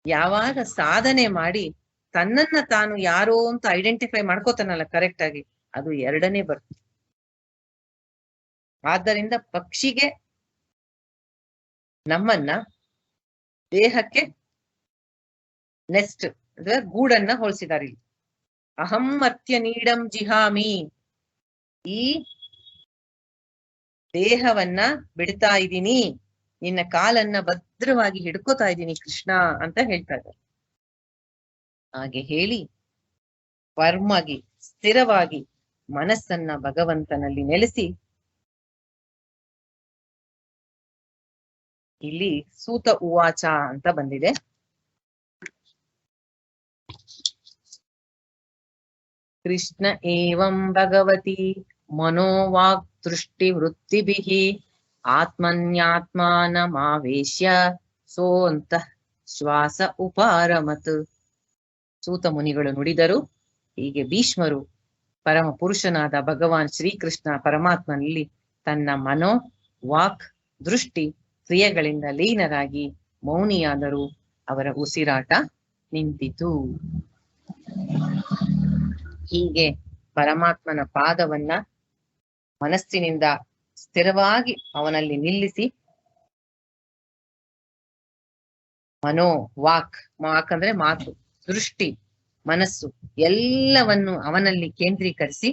ಯಾವಾಗ ಸಾಧನೆ ಮಾಡಿ ತನ್ನನ್ನ ತಾನು ಯಾರೋ ಅಂತ ಐಡೆಂಟಿಫೈ ಮಾಡ್ಕೋತಾನಲ್ಲ ಕರೆಕ್ಟ್ ಆಗಿ, ಅದು 2ನೇ ಬರ್ತು. ಆದ್ದರಿಂದ ಪಕ್ಷಿಗೆ ನಮ್ಮನ್ನ ದೇಹಕ್ಕೆ ನೆಸ್ಟ್ ಗೂಡನ್ನ ಹೋಲಿಸಿದಾರೆ ಇಲ್ಲಿ. ಅಹಂ ಮರ್ತ್ಯ ನೀಡಂ ಜಿಹಾಮಿ, ಈ ದೇಹವನ್ನ ಬಿಡ್ತಾ ಇದ್ದೀನಿ, ನಿನ್ನ ಕಾಲನ್ನ ಭದ್ರವಾಗಿ ಹಿಡ್ಕೋತಾ ಇದ್ದೀನಿ ಕೃಷ್ಣ ಅಂತ ಹೇಳ್ತಾ ಇದ್ದಾರೆ. ಹಾಗೆ ಹೇಳಿ ಫರ್ಮಾಗಿ ಸ್ಥಿರವಾಗಿ ಮನಸ್ಸನ್ನ ಭಗವಂತನಲ್ಲಿ ನೆಲೆಸಿ, ಇಲ್ಲಿ ಸೂತ ಉವಾಚ ಅಂತ ಬಂದಿದೆ. ಕೃಷ್ಣ ಏವಂ ಭಗವತಿ ಮನೋವಾಕ್ ದೃಷ್ಟಿ ವೃತ್ತಿಭಿಃ ಆತ್ಮನ್ಯಾತ್ಮಾನಮಾವೇಶ್ಯ ಸೋಂತಃ ಶ್ವಾಸ ಉಪಾರಮತ್. ಸೂತ ಮುನಿಗಳು ನುಡಿದರು. ಹೀಗೆ ಭೀಷ್ಮರು ಪರಮ ಪುರುಷನಾದ ಭಗವಾನ್ ಶ್ರೀಕೃಷ್ಣ ಪರಮಾತ್ಮನಲ್ಲಿ ತನ್ನ ಮನೋ ವಾಕ್ ದೃಷ್ಟಿ ಕ್ರಿಯೆಗಳಿಂದ ಲೀನರಾಗಿ ಮೌನಿಯಾದರು. ಅವರ ಉಸಿರಾಟ ನಿಂತಿತು. ಹೀಗೆ ಪರಮಾತ್ಮನ ಪಾದವನ್ನ ಮನಸ್ಸಿನಿಂದ ಸ್ಥಿರವಾಗಿ ಅವನಲ್ಲಿ ನಿಲ್ಲಿಸಿ, ಮನೋ ವಾಕ್, ವಾಕ್ ಅಂದ್ರೆ ಮಾತು, ದೃಷ್ಟಿ, ಮನಸ್ಸು ಎಲ್ಲವನ್ನು ಅವನಲ್ಲಿ ಕೇಂದ್ರೀಕರಿಸಿ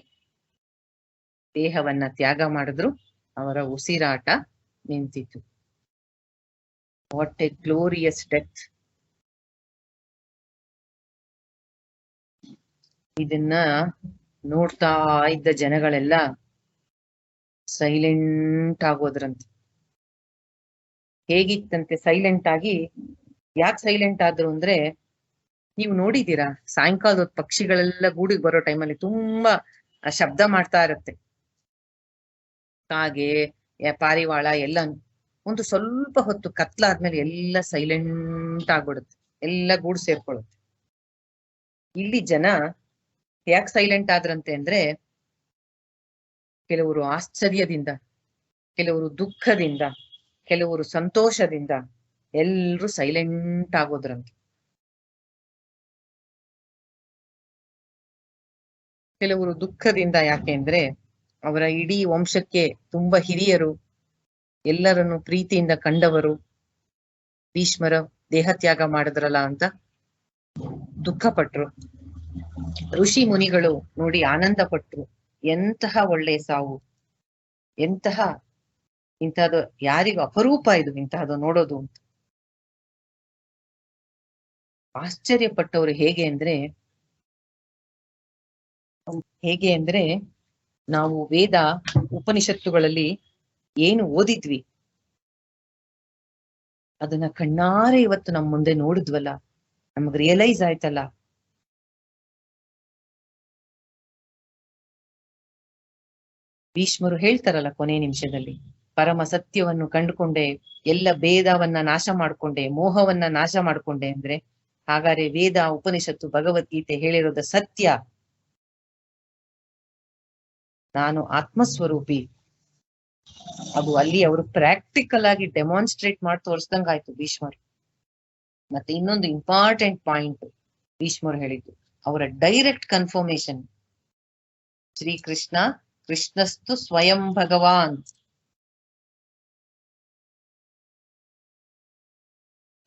ದೇಹವನ್ನ ತ್ಯಾಗ ಮಾಡಿದ್ರು. ಅವರ ಉಸಿರಾಟ ನಿಂತಿತು. What A glorious death. ಇದನ್ನ ನೋಡ್ತಾ ಇದ್ದ ಜನಗಳೆಲ್ಲ ಸೈಲೆಂಟ್ ಆಗೋದ್ರಂತೆ. ಹೇಗಿತ್ತಂತೆ ಸೈಲೆಂಟ್ ಆಗಿ? ಯಾಕೆ ಸೈಲೆಂಟ್ ಆದ್ರು ಅಂದ್ರೆ, ನೀವು ನೋಡಿದೀರಾ ಸಾಯಂಕಾಲದ ಪಕ್ಷಿಗಳೆಲ್ಲ ಗೂಡಿಗೆ ಬರೋ ಟೈಮಲ್ಲಿ ತುಂಬಾ ಶಬ್ದ ಮಾಡ್ತಾ ಇರುತ್ತೆ. ಕಾಗೆ, ಪಾರಿವಾಳ ಎಲ್ಲಾನು. ಒಂದು ಸ್ವಲ್ಪ ಹೊತ್ತು ಕತ್ಲಾದ್ಮೇಲೆ ಎಲ್ಲ ಸೈಲೆಂಟ್ ಆಗ್ಬಿಡುತ್ತೆ, ಎಲ್ಲ ಗೂಡು ಸೇರ್ಕೊಳ್ಳುತ್ತೆ. ಇಲ್ಲಿ ಜನ ಯಾಕೆ ಸೈಲೆಂಟ್ ಆದ್ರಂತೆ ಅಂದ್ರೆ, ಕೆಲವರು ಆಶ್ಚರ್ಯದಿಂದ, ಕೆಲವರು ದುಃಖದಿಂದ, ಕೆಲವರು ಸಂತೋಷದಿಂದ ಎಲ್ರು ಸೈಲೆಂಟ್ ಆಗೋದ್ರಂತೆ. ಕೆಲವರು ದುಃಖದಿಂದ, ಯಾಕೆಂದ್ರೆ ಅವರ ಇಡೀ ವಂಶಕ್ಕೆ ತುಂಬಾ ಹಿರಿಯರು, ಎಲ್ಲರನ್ನು ಪ್ರೀತಿಯಿಂದ ಕಂಡವರು ಭೀಷ್ಮರ ದೇಹತ್ಯಾಗ ಮಾಡಿದ್ರಲ್ಲ ಅಂತ ದುಃಖ ಪಟ್ರು. ಋಷಿ ಮುನಿಗಳು ನೋಡಿ ಆನಂದ ಪಟ್ರು. ಎಂತಹ ಒಳ್ಳೆ ಸಾವು, ಇಂತಹದ್ದು ಯಾರಿಗೂ ಅಪರೂಪ ಇದು, ಇಂತಹದ್ದು ನೋಡೋದು ಅಂತ ಆಶ್ಚರ್ಯಪಟ್ಟವರು. ಹೇಗೆ ಅಂದ್ರೆ ನಾವು ವೇದ ಉಪನಿಷತ್ತುಗಳಲ್ಲಿ ಏನು ಓದಿದ್ವಿ ಅದನ್ನ ಕಣ್ಣಾರೆ ಇವತ್ತು ನಮ್ಮ ಮುಂದೆ ನೋಡಿದ್ವಲ್ಲ, ನಮಗ್ ರಿಯಲೈಸ್ ಆಯ್ತಲ್ಲ. ಭೀಷ್ಮರು ಹೇಳ್ತಾರಲ್ಲ ಕೊನೆ ನಿಮಿಷದಲ್ಲಿ, ಪರಮ ಸತ್ಯವನ್ನು ಕಂಡುಕೊಂಡೆ, ಎಲ್ಲ ಭೇದವನ್ನ ನಾಶ ಮಾಡ್ಕೊಂಡೆ, ಮೋಹವನ್ನ ನಾಶ ಮಾಡ್ಕೊಂಡೆ ಅಂದ್ರೆ, ಹಾಗಾದ್ರೆ ವೇದ ಉಪನಿಷತ್ತು ಭಗವದ್ಗೀತೆ ಹೇಳಿರೋದ ಸತ್ಯ. ನಾನು ಆತ್ಮಸ್ವರೂಪಿ. ಅದು ಅಲ್ಲಿ ಅವರು ಪ್ರಾಕ್ಟಿಕಲ್ ಆಗಿ ಡೆಮಾನ್ಸ್ಟ್ರೇಟ್ ಮಾಡಿ ತೋರಿಸ್ದಂಗ ಆಯ್ತು ಭೀಷ್ಮರು. ಮತ್ತೆ ಇನ್ನೊಂದು ಇಂಪಾರ್ಟೆಂಟ್ ಪಾಯಿಂಟ್ ಭೀಷ್ಮರು ಹೇಳಿದ್ದು, ಅವರ ಡೈರೆಕ್ಟ್ ಕನ್ಫರ್ಮೇಶನ್. ಶ್ರೀಕೃಷ್ಣ ಕೃಷ್ಣಸ್ತು ಸ್ವಯಂ ಭಗವಾನ್.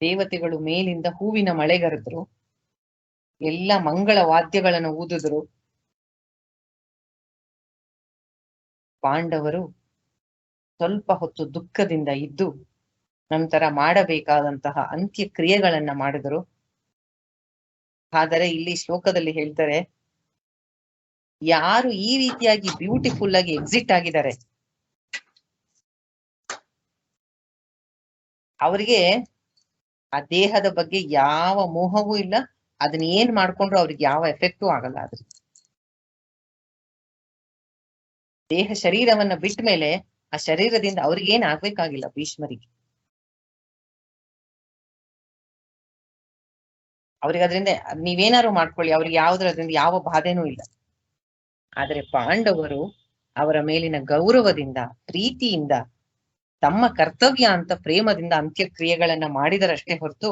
ದೇವತೆಗಳು ಮೇಲಿಂದ ಹೂವಿನ ಮಳೆಗರೆದ್ರು, ಎಲ್ಲ ಮಂಗಳ ವಾದ್ಯಗಳನ್ನು ಊದಿದ್ರು. ಪಾಂಡವರು ಸ್ವಲ್ಪ ಹೊತ್ತು ದುಃಖದಿಂದ ಇದ್ದು ನಂತರ ಮಾಡಬೇಕಾದಂತಹ ಅಂತ್ಯಕ್ರಿಯೆಗಳನ್ನ ಮಾಡಿದರು. ಆದರೆ ಇಲ್ಲಿ ಶ್ಲೋಕದಲ್ಲಿ ಹೇಳ್ತಾರೆ, ಯಾರು ಈ ರೀತಿಯಾಗಿ ಬ್ಯೂಟಿಫುಲ್ ಆಗಿ ಎಕ್ಸಿಟ್ ಆಗಿದ್ದಾರೆ ಅವರಿಗೆ ಆ ದೇಹದ ಬಗ್ಗೆ ಯಾವ ಮೋಹವೂ ಇಲ್ಲ. ಅದನ್ನ ಏನ್ ಮಾಡ್ಕೊಂಡ್ರು ಅವ್ರಿಗೆ ಯಾವ ಎಫೆಕ್ಟೂ ಆಗಲ್ಲ. ಅದ್ರ ದೇಹ ಶರೀರವನ್ನ ಬಿಟ್ಟ ಮೇಲೆ ಆ ಶರೀರದಿಂದ ಅವ್ರಿಗೇನ್ ಆಗ್ಬೇಕಾಗಿಲ್ಲ ಭೀಷ್ಮರಿಗೆ. ಅವ್ರಿಗೆ ಅದರಿಂದ ನೀವೇನಾದ್ರು ಮಾಡ್ಕೊಳ್ಳಿ, ಅವ್ರಿಗೆ ಯಾವ್ದ್ರದ್ರಿಂದ ಯಾವ ಬಾಧೆನೂ ಇಲ್ಲ. ಆದ್ರೆ ಪಾಂಡವರು ಅವರ ಮೇಲಿನ ಗೌರವದಿಂದ, ಪ್ರೀತಿಯಿಂದ, ತಮ್ಮ ಕರ್ತವ್ಯ ಅಂತ ಪ್ರೇಮದಿಂದ ಅಂತ್ಯಕ್ರಿಯೆಗಳನ್ನ ಮಾಡಿದರಷ್ಟೇ ಹೊರತು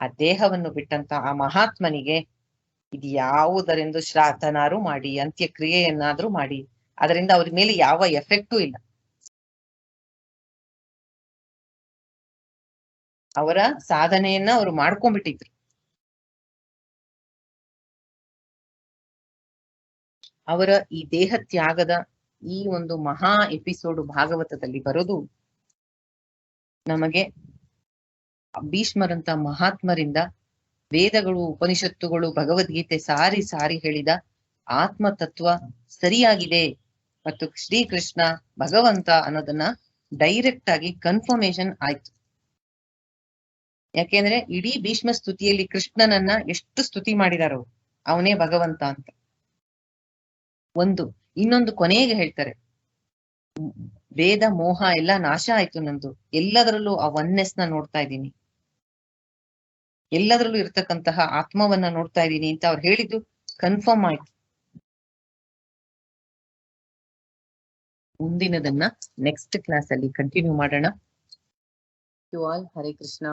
ಆ ದೇಹವನ್ನು ಬಿಟ್ಟಂತ ಆ ಮಹಾತ್ಮನಿಗೆ ಇದು ಯಾವುದರೆಂದು ಶ್ರಾದ್ದನಾರು ಮಾಡಿ, ಅಂತ್ಯಕ್ರಿಯೆಯನ್ನಾದ್ರೂ ಮಾಡಿ, ಅದರಿಂದ ಅವ್ರ ಮೇಲೆ ಯಾವ ಎಫೆಕ್ಟೂ ಇಲ್ಲ. ಅವರ ಸಾಧನೆಯನ್ನ ಅವರು ಮಾಡ್ಕೊಂಡ್ಬಿಟ್ಟಿದ್ರು. ಅವರ ಈ ದೇಹ ತ್ಯಾಗದ ಈ ಒಂದು ಮಹಾ ಎಪಿಸೋಡ್ ಭಾಗವತದಲ್ಲಿ ಬರೋದು ನಮಗೆ ಭೀಷ್ಮರಂತ ಮಹಾತ್ಮರಿಂದ ವೇದಗಳು, ಉಪನಿಷತ್ತುಗಳು, ಭಗವದ್ಗೀತೆ ಸಾರಿ ಸಾರಿ ಹೇಳಿದ ಆತ್ಮತತ್ವ ಸರಿಯಾಗಿದೆ ಮತ್ತು ಶ್ರೀಕೃಷ್ಣ ಭಗವಂತ ಅನ್ನೋದನ್ನ ಡೈರೆಕ್ಟ್ ಆಗಿ ಕನ್ಫರ್ಮೇಶನ್ ಆಯ್ತು. ಯಾಕೆಂದ್ರೆ ಇಡೀ ಭೀಷ್ಮ ಸ್ತುತಿಯಲ್ಲಿ ಕೃಷ್ಣನನ್ನ ಎಷ್ಟು ಸ್ತುತಿ ಮಾಡಿದಾರೋ, ಅವನೇ ಭಗವಂತ ಅಂತ. ಇನ್ನೊಂದು ಕೊನೆಗೆ ಹೇಳ್ತಾರೆ, ವೇದ ಮೋಹ ಎಲ್ಲ ನಾಶ ಆಯ್ತು ನಂದು, ಎಲ್ಲದರಲ್ಲೂ ಆ ಒನ್ನೆಸ್ ನ ನೋಡ್ತಾ ಇದ್ದೀನಿ, ಎಲ್ಲದರಲ್ಲೂ ಇರ್ತಕ್ಕಂತಹ ಆತ್ಮವನ್ನ ನೋಡ್ತಾ ಇದ್ದೀನಿ ಅಂತ ಅವ್ರು ಹೇಳಿದ್ದು ಕನ್ಫರ್ಮ್ ಆಯ್ತು. ಮುಂದಿನದನ್ನ ನೆಕ್ಸ್ಟ್ ಕ್ಲಾಸ್ ಅಲ್ಲಿ ಕಂಟಿನ್ಯೂ ಮಾಡೋಣ. To all Hare Krishna.